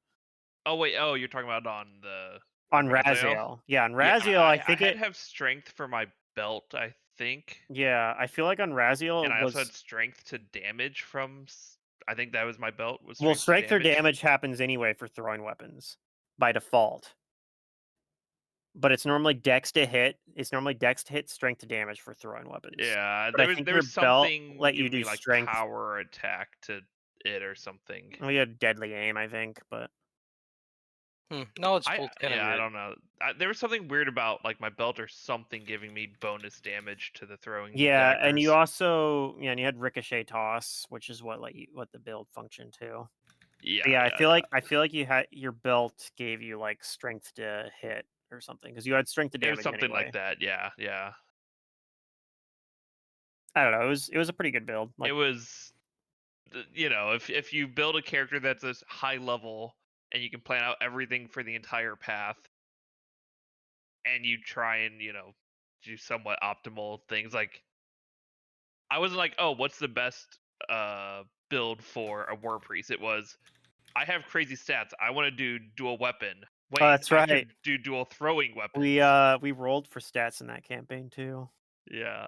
Oh wait, you're talking about on the On Raziel? Raziel. Yeah, on Yeah, Raziel, I think had it to have strength for my belt, I think. Yeah, I feel like on Raziel And it I also had was strength to damage from. I think that was my belt. Was well, strength strength to or damage happens anyway for throwing weapons by default. But it's normally dex to hit. It's normally dex to hit, strength to damage for throwing weapons. Yeah, But I think there your was belt something let you giving do me like strength. power attack to it or something. Well, you had deadly aim, I think, but Knowledge pool's kind of I weird. don't know. There was something weird about like my belt or something giving me bonus damage to the throwing. yeah, daggers. and you also and you had ricochet toss, which is what what the build function too. Yeah, But yeah, I feel like you had your belt gave you like strength to hit or something because you had strength to it damage was something anyway. like that. Yeah. I don't know. It was a pretty good build. Like It was, if you build a character that's this high level and you can plan out everything for the entire path, and you try and do somewhat optimal things, like I wasn't like, oh, what's the best build for a war priest? It was, I have crazy stats. I want to do dual weapon. Wait, that's I right. can do dual throwing weapons. We rolled for stats in that campaign too. Yeah.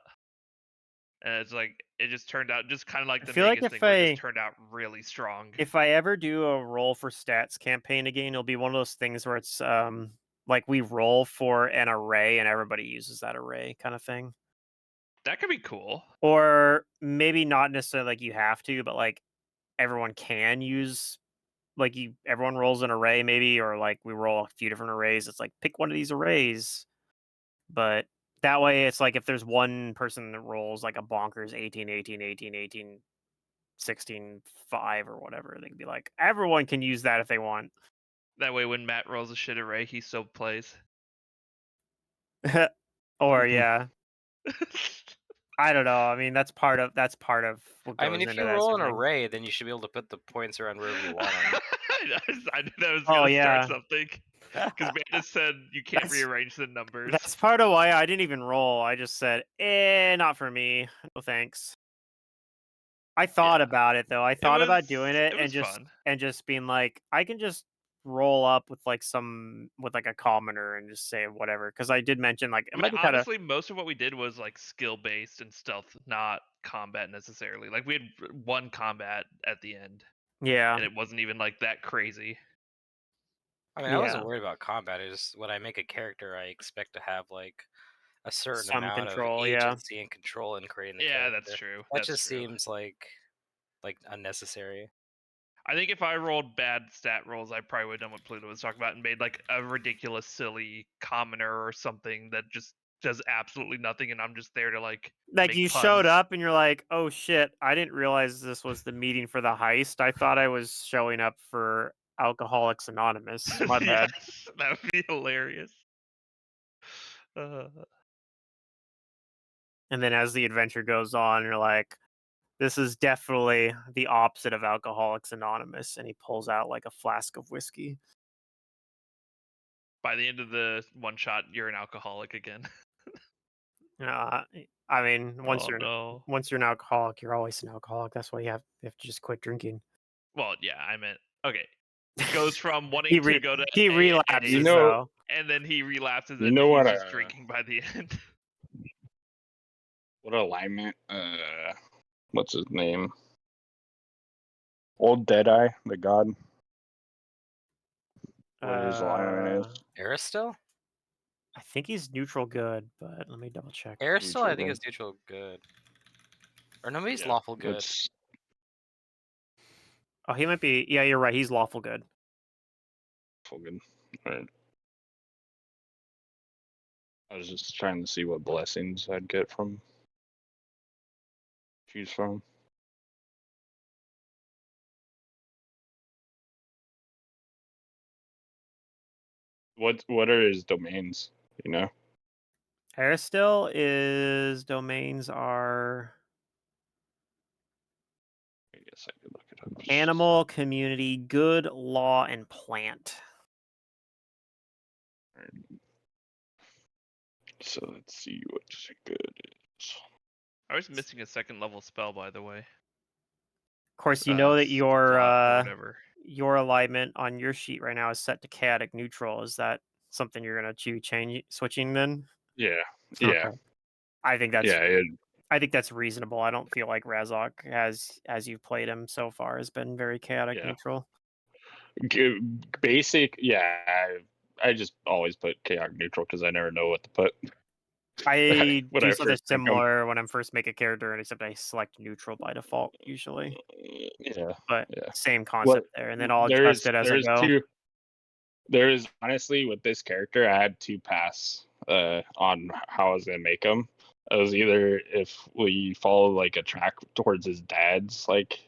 And it's like it just turned out just kind of like the feel like Magus if thing, where it just turned out really strong. If I ever do a roll for stats campaign again, it'll be one of those things where it's like we roll for an array and everybody uses that array kind of thing. That could be cool. Or maybe not necessarily like you have to, but like everyone can use like everyone rolls an array maybe, or like we roll a few different arrays. It's like pick one of these arrays. But that way it's like if there's one person that rolls like a bonkers 18, 18, 18, 18, 16, 5 or whatever, they can be like, everyone can use that if they want. That way, when Matt rolls a shit array, he still plays. Or yeah. I don't know. I mean, that's part of what goes I mean, if into you that roll sort an of thing. array, then you should be able to put the points around wherever you want them. I knew that was Oh, gonna yeah. start something. Because Matt just said you can't That's- rearrange the numbers. That's part of why I didn't even roll. I just said, not for me. No thanks. I thought about it though. I thought about doing it and just being like, I can just roll up with like a commoner and just say whatever. Because I did mention like it might be kind of honestly, most of what we did was like skill based and stealth, not combat necessarily. Like we had one combat at the end. Yeah. And it wasn't even like that crazy. I mean, I wasn't worried about combat. It's just when I make a character, I expect to have like a certain Some amount control, of yeah. agency and control in creating the Yeah, character. that's true. That just seems like unnecessary. I think if I rolled bad stat rolls, I probably would have done what Pluto was talking about and made like a ridiculous, silly commoner or something that just does absolutely nothing, and I'm just there to like make you puns. showed up and you're like, oh shit, I didn't realize this was the meeting for the heist. I thought I was showing up for Alcoholics Anonymous. My bad. Yes, that would be hilarious. And then as the adventure goes on, you're like, this is definitely the opposite of Alcoholics Anonymous. And he pulls out like a flask of whiskey. By the end of the one shot, you're an alcoholic again. I mean, once you're an alcoholic, you're always an alcoholic. That's why you have to just quit drinking. Well, yeah, I meant okay. Goes from wanting to go to he relapses, though, and then he relapses, and he's just drinking by the end. What alignment? What's his name? Old Deadeye, the god. What his alignment is. Aristil? I think he's neutral good, but let me double check. Aristil, I think good. is neutral good. Or no, he's Yeah, lawful good. it's- Oh, he might be. Yeah, you're right. He's lawful good. Full good. Right. I was just trying to see what blessings I'd get from. Choose from. What are his domains? You know. Aristil is domains are I guess I could look it up. animal, community, good, law, and plant. So let's see what good is. I was missing a second level spell, by the way. Of course, you know that Slot or whatever. your alignment on your sheet right now is set to chaotic neutral. Is that something you're gonna switching then? Yeah. Okay. I think that's Yeah. I think that's reasonable. I don't feel like Razok as you've played him so far has been very chaotic Yeah. neutral. Basic. Yeah. I just always put chaotic neutral because I never know what to put. I When do I something first pick 'em. similar when I'm first make a character, and except I select neutral by default usually. Yeah. But Yeah. same concept there, and then I'll adjust it as I go. There is honestly with this character, I had two paths on how I was gonna make him. It was either if we follow like a track towards his dad's like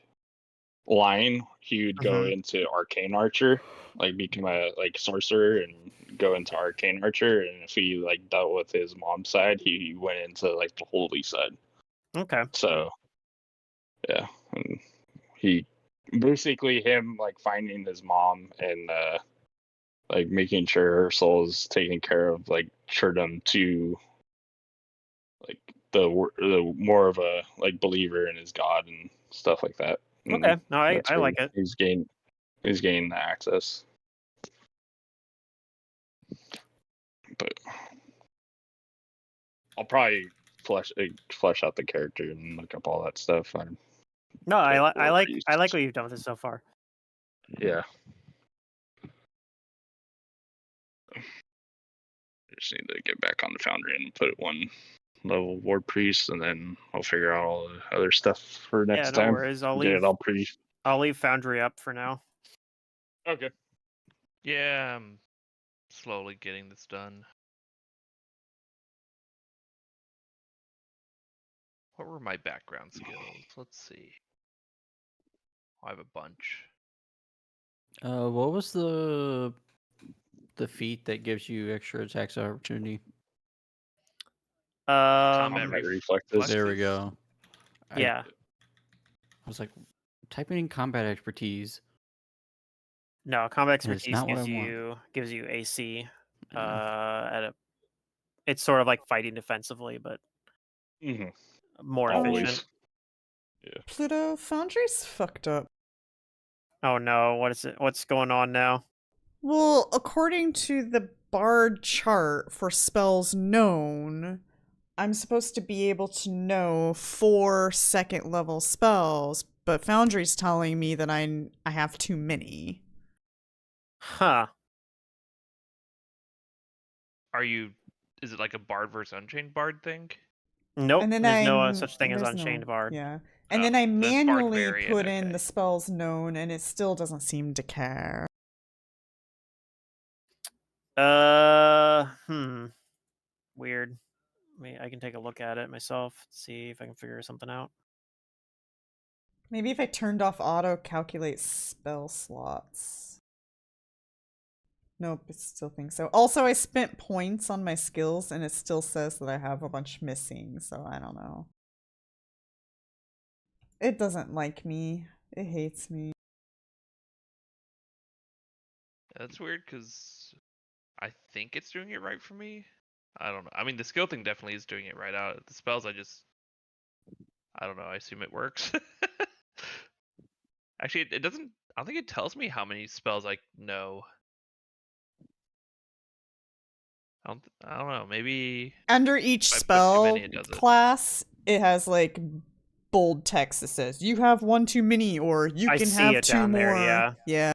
line, he would go into arcane archer, like become a like sorcerer and go into arcane archer, and if he like dealt with his mom's side, he went into like the holy side. Okay. So yeah, and he basically him like finding his mom and like making sure her soul is taken care of, like turned him to like the more of a like believer in his god and stuff like that. And Okay. No, I that's where like it. he's gained the access. But I'll probably flesh out the character and look up all that stuff. No, I like Priest. what you've done with this so far. Yeah. I just need to get back on the Foundry and put it one level Ward Priest, and then I'll figure out all the other stuff for next Yeah, no time. worries. Get it all pretty. I'll leave Foundry up for now. Okay. Yeah, I'm slowly getting this done. What were my background skills? Let's see. I have a bunch. What was the feat that gives you extra attacks of opportunity? Combat reflexes. There we go. Yeah. I was like typing in combat expertise. No, combat and it's expertise not what I want. gives you AC. Yeah. It's sort of like fighting defensively, but more Always. efficient. Yeah. Pluto, Foundry's fucked up. Oh no, what is it? What's going on now? Well, according to the Bard chart for spells known, I'm supposed to be able to know 4 second level spells, but Foundry's telling me that I have too many. Huh. Is it like a Bard versus Unchained Bard thing? Nope, And then there's no such thing as there's Unchained Bard. Yeah. And then I so that's Bard manually variant, put in okay. the spells known, and it still doesn't seem to care. Weird. I can take a look at it myself, see if I can figure something out. Maybe if I turned off auto calculate spell slots. Nope, it still thinks so. Also, I spent points on my skills, and it still says that I have a bunch missing, so I don't know. It doesn't like me. It hates me. That's weird because I think it's doing it right for me. I don't know. I mean, the skill thing definitely is doing it right out. The spells, I don't know. I assume it works. Actually, it doesn't. I don't think it tells me how many spells I know. I don't know. Maybe Under each if I put too spell many, it does it. class, it has like bold text that says you have one too many, or you I can see have it two down more. there, Yeah.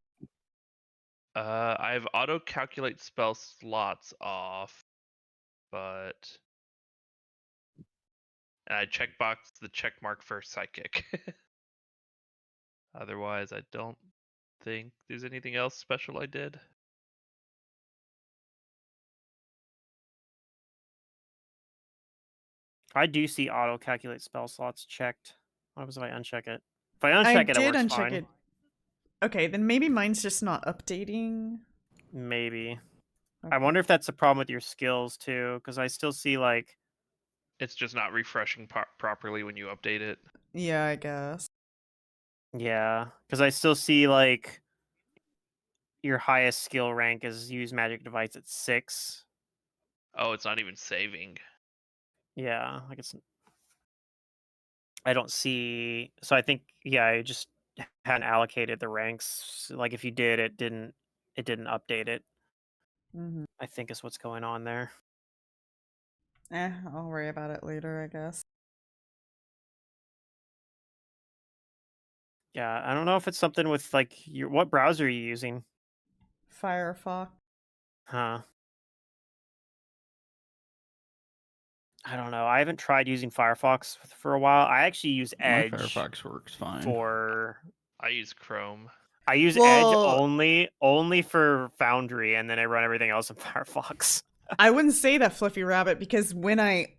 I have auto calculate spell slots off, but and I checkbox the check mark for psychic. Otherwise, I don't think there's anything else special I did. I do see auto calculate spell slots checked. What happens if I uncheck it? If I I uncheck it, it did works uncheck fine. it. Okay, then maybe mine's just not updating. Maybe. I Okay. wonder if that's a problem with your skills too, because I still see like It's just not refreshing properly when you update it. Yeah, I guess. yeah, because I still see like your highest skill rank is use magic device at 6. Oh, it's not even saving. Yeah, like it's. I don't see. So I think I just hadn't allocated the ranks. Like if you did, it didn't. It didn't update it. Mm-hmm. I think is what's going on there. I'll worry about it later, I guess. Yeah, I don't know if it's something with like your what browser are you using? Firefox. Huh. I don't know. I haven't tried using Firefox for a while. I actually use My Edge Firefox works fine. for. I use Chrome. I use Edge Well- only for Foundry, and then I run everything else in Firefox. I wouldn't say that, Fluffy Rabbit, because when I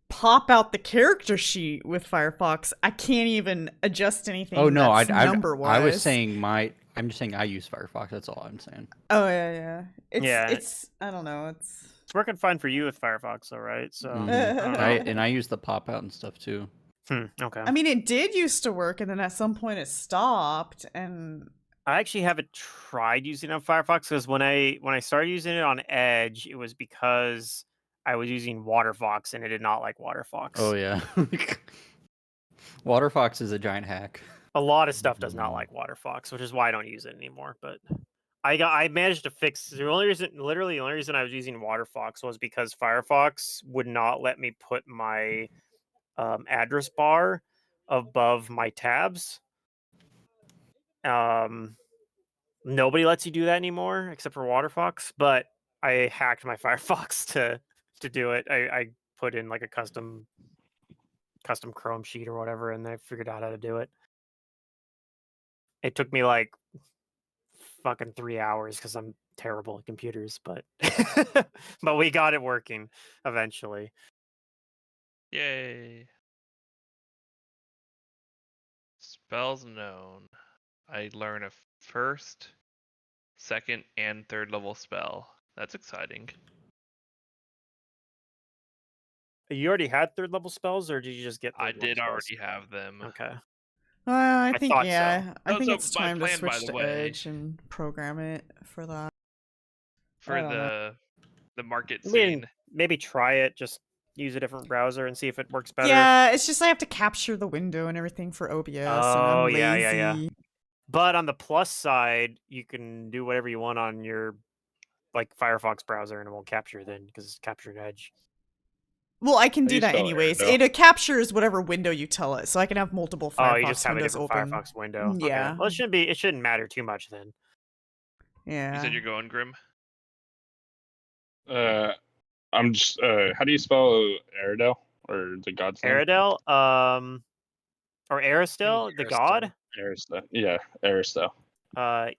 pop out the character sheet with Firefox, I can't even adjust anything. Oh no, that's I number-wise. was saying I'm just saying I use Firefox. That's all I'm saying. Oh yeah. Yeah. It's I don't know. It's It's working fine for you with Firefox, though, right? So Mhm. I don't know. I use the pop out and stuff too. Okay. I mean, it did used to work, and then at some point it stopped. And I actually haven't tried using it on Firefox because when I started using it on Edge, it was because I was using WaterFox and it did not like WaterFox. Oh yeah. WaterFox is a giant hack. A lot of stuff does not like WaterFox, which is why I don't use it anymore. But I managed to fix the only reason I was using WaterFox was because Firefox would not let me put my address bar above my tabs. Nobody lets you do that anymore except for WaterFox, but I hacked my Firefox to do it. I put in like a custom Chrome sheet or whatever, and I figured out how to do it. It took me like fucking 3 hours because I'm terrible at computers, but but we got it working eventually. Yay. Spells known. I learn a first, second, and third level spell. That's exciting. You already had third level spells, or did you just get? I third level did spells? already have them. Okay. I I think thought yeah. so. I think So it's my time to plan, by switch the to way, Edge and program it for that. For I don't know. the market I mean, scene. maybe try it. Just use a different browser and see if it works better. Yeah, it's just I have to capture the window and everything for OBS, and I'm lazy. Yeah. But on the plus side, you can do whatever you want on your like Firefox browser, and it won't capture then because it's captured Edge. Well, I can How do do you that spell anyways. Aerodel? It captures whatever window you tell it, so I can have multiple Firefox You just have a windows different open. Firefox window. Yeah. Okay. Well, it shouldn't matter too much then. Yeah. You said you're going, Grim? I'm just. How do you spell Aerodel or the god's name? Aerodel, or Aristel, the god. Aristel. Yeah, Aristel. Erastil.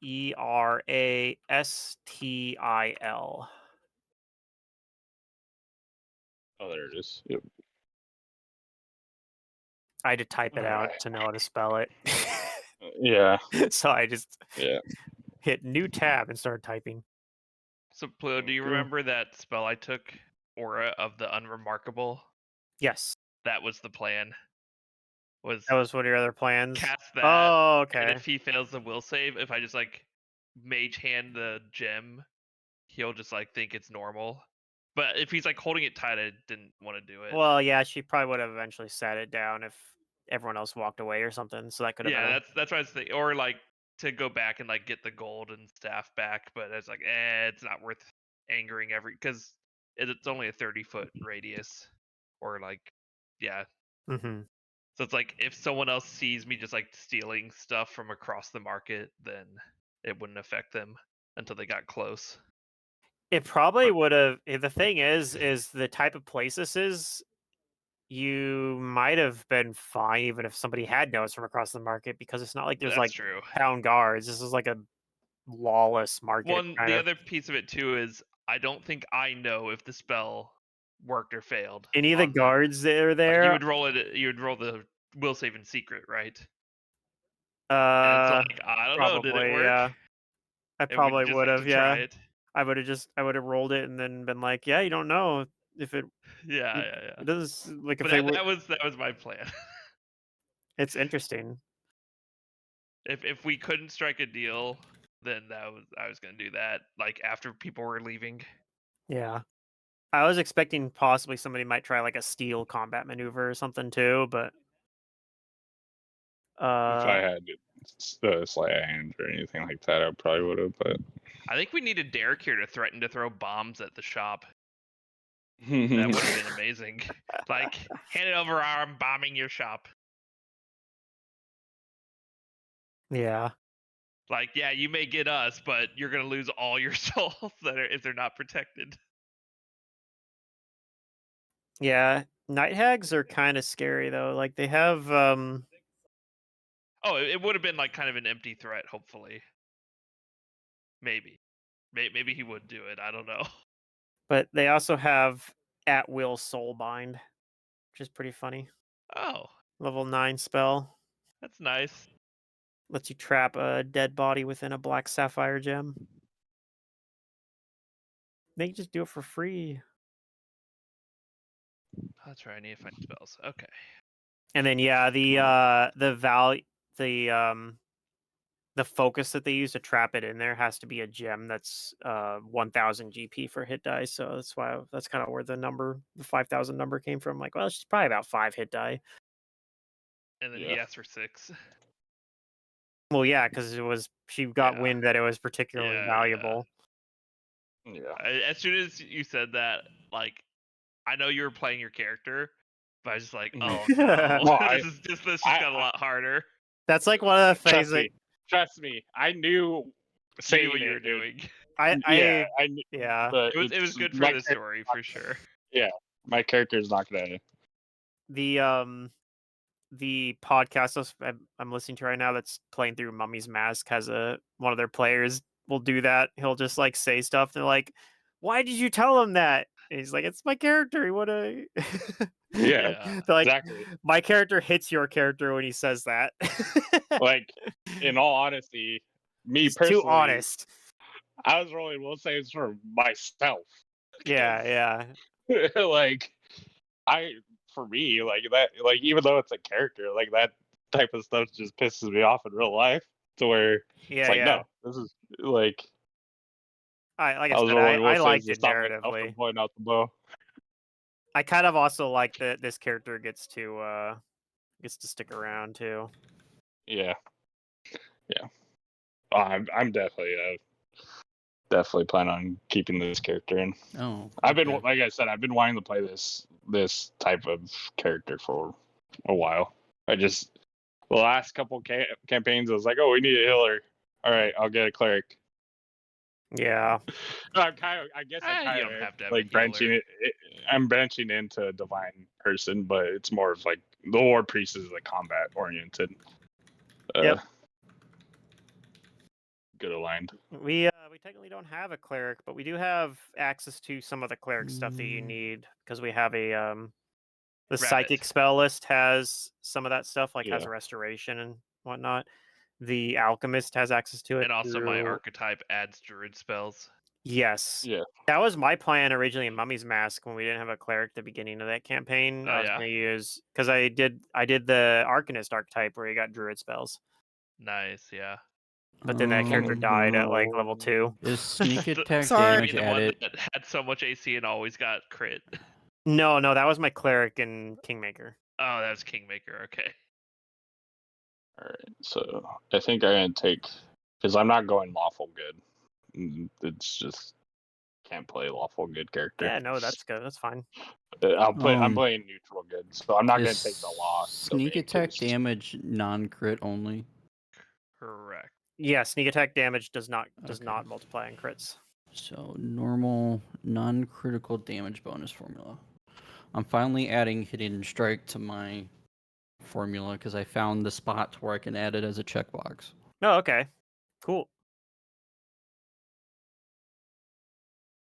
Oh, there it is. Yep. I had to type it out Alright. to know how to spell it. Yeah. So I just Yeah. hit new tab and started typing. So, Pluto, do you Okay. remember that spell I took, Aura of the Unremarkable? Yes. That was the plan. Was That was one of your other plans. cast that, Oh, and okay. if he fails the will save, if I just like mage hand the gem, he'll just like think it's normal. But if he's like holding it tight, I didn't want to do it. Well, yeah, she probably would have eventually sat it down if everyone else walked away or something. So that could have Yeah, been. that's what I was thinking. Or like to go back and like get the golden staff back, but it's like, it's not worth angering because it's only a 30-foot radius, or like, yeah. Mm-hmm. So it's like if someone else sees me just like stealing stuff from across the market, then it wouldn't affect them until they got close. It probably would have. The thing is the type of place this is. You might have been fine even if somebody had noticed from across the market because it's not like there's That's like true. town guards. This is like a lawless market. One, kind the of. other piece of it too is I don't think I know if the spell worked or failed. Any of the on them. guards that are Like, there, you would roll it. You would roll the will save in secret, right? And it's uh, like I don't know. Did it probably, work? yeah. I And we probably just would have have, to try yeah. it. I would have rolled it and then been like, yeah, you don't know if it Yeah. it doesn't like if But they were. that was my plan. It's interesting. If we couldn't strike a deal, then I was gonna do that. Like after people were leaving. Yeah. I was expecting possibly somebody might try like a steal combat maneuver or something too, but If I uh had sleight of hand or anything like that, I probably would have. But I think we needed Derek here to threaten to throw bombs at the shop. That that would have been amazing. Like, hand it over, I'm bombing your shop. yeah. Like, yeah, you may get us, but you're gonna lose all your souls if they're not protected. Yeah, night hags are kind of scary though. Like they have Oh, it would have been like kind of an empty threat, hopefully. Maybe he would do it. I don't know. but they also have at will soulbind, which is pretty funny. Oh, Level 9 spell. that's nice. Lets you trap a dead body within a black sapphire gem. They can just do it for free. That's right. I need to find spells. Okay. And then yeah, the focus that they use to trap it in there has to be a gem that's 1000 GP for hit die. So that's kind of where the 5000 number came from. Like, well, she's probably about 5 hit die. And then Yeah. he asked for 6. Well, yeah, because she got Yeah. wind that it was particularly Yeah. valuable. Yeah. As soon as you said that, like, I know you were playing your character, but I was just like, oh no, No, this just got a lot harder. That's like one of the things Trust me. I knew You knew saying what you were it, doing. I knew, yeah. but It was good for the story for sure. Yeah, my character's not gonna. The podcast I'm listening to right now that's playing through Mummy's Mask has one of their players will do that. He'll just like say stuff. They're like, "Why did you tell him that?" And he's like, "It's my character. He would have." Yeah, They're like, exactly. my character hits your character when he says that. Like, in all honesty, me He's personally, too honest. I was rolling will saves for myself. Yeah. Like, for me, like that, like even though it's a character, like that type of stuff just pisses me off in real life. To where it's like, no, this is like. I was said, rolling will I saves liked to it stop myself narratively. from blowing out the bow. I kind of also like that this character gets to stick around too. Yeah. I'm definitely plan on keeping this character in. Oh, I've been, okay. like I said, I've been wanting to play this type of character for a while. The last couple campaigns, I was like, oh, we need a healer. All right, I'll get a cleric. Yeah. I You guess don't have to have like a branching healer. I'm branching into a divine person, but it's more of like the war priest is like combat oriented. Yep. Good aligned. We technically don't have a cleric, but we do have access to some of the cleric stuff that you need because we have the psychic spell list has some of that stuff, like has restoration and whatnot. The alchemist has access to it. And also my archetype adds druid spells. Yes. Yeah. That was my plan originally in Mummy's Mask when we didn't have a cleric at the beginning of that campaign. Oh, I was gonna use because I did the Arcanist archetype where you got druid spells. Nice, yeah. But then that character died at like level 2. Is sneak attack Sorry. damage The one added? that had so much AC and always got crit. No, that was my cleric in Kingmaker. Oh, that was Kingmaker. Okay. All right, so I think I'm gonna take because I'm not going lawful good. It's just can't play lawful good character. Yeah, no, that's good. That's fine. I'm playing neutral good, so I'm not gonna Is take the loss. of Sneak being attack kissed. damage non-crit only? Correct. Yeah, sneak attack damage does not Okay. multiply in crits. So normal non-critical damage bonus formula. I'm finally adding hidden strike to my formula because I found the spot where I can add it as a checkbox. Oh, okay. Cool.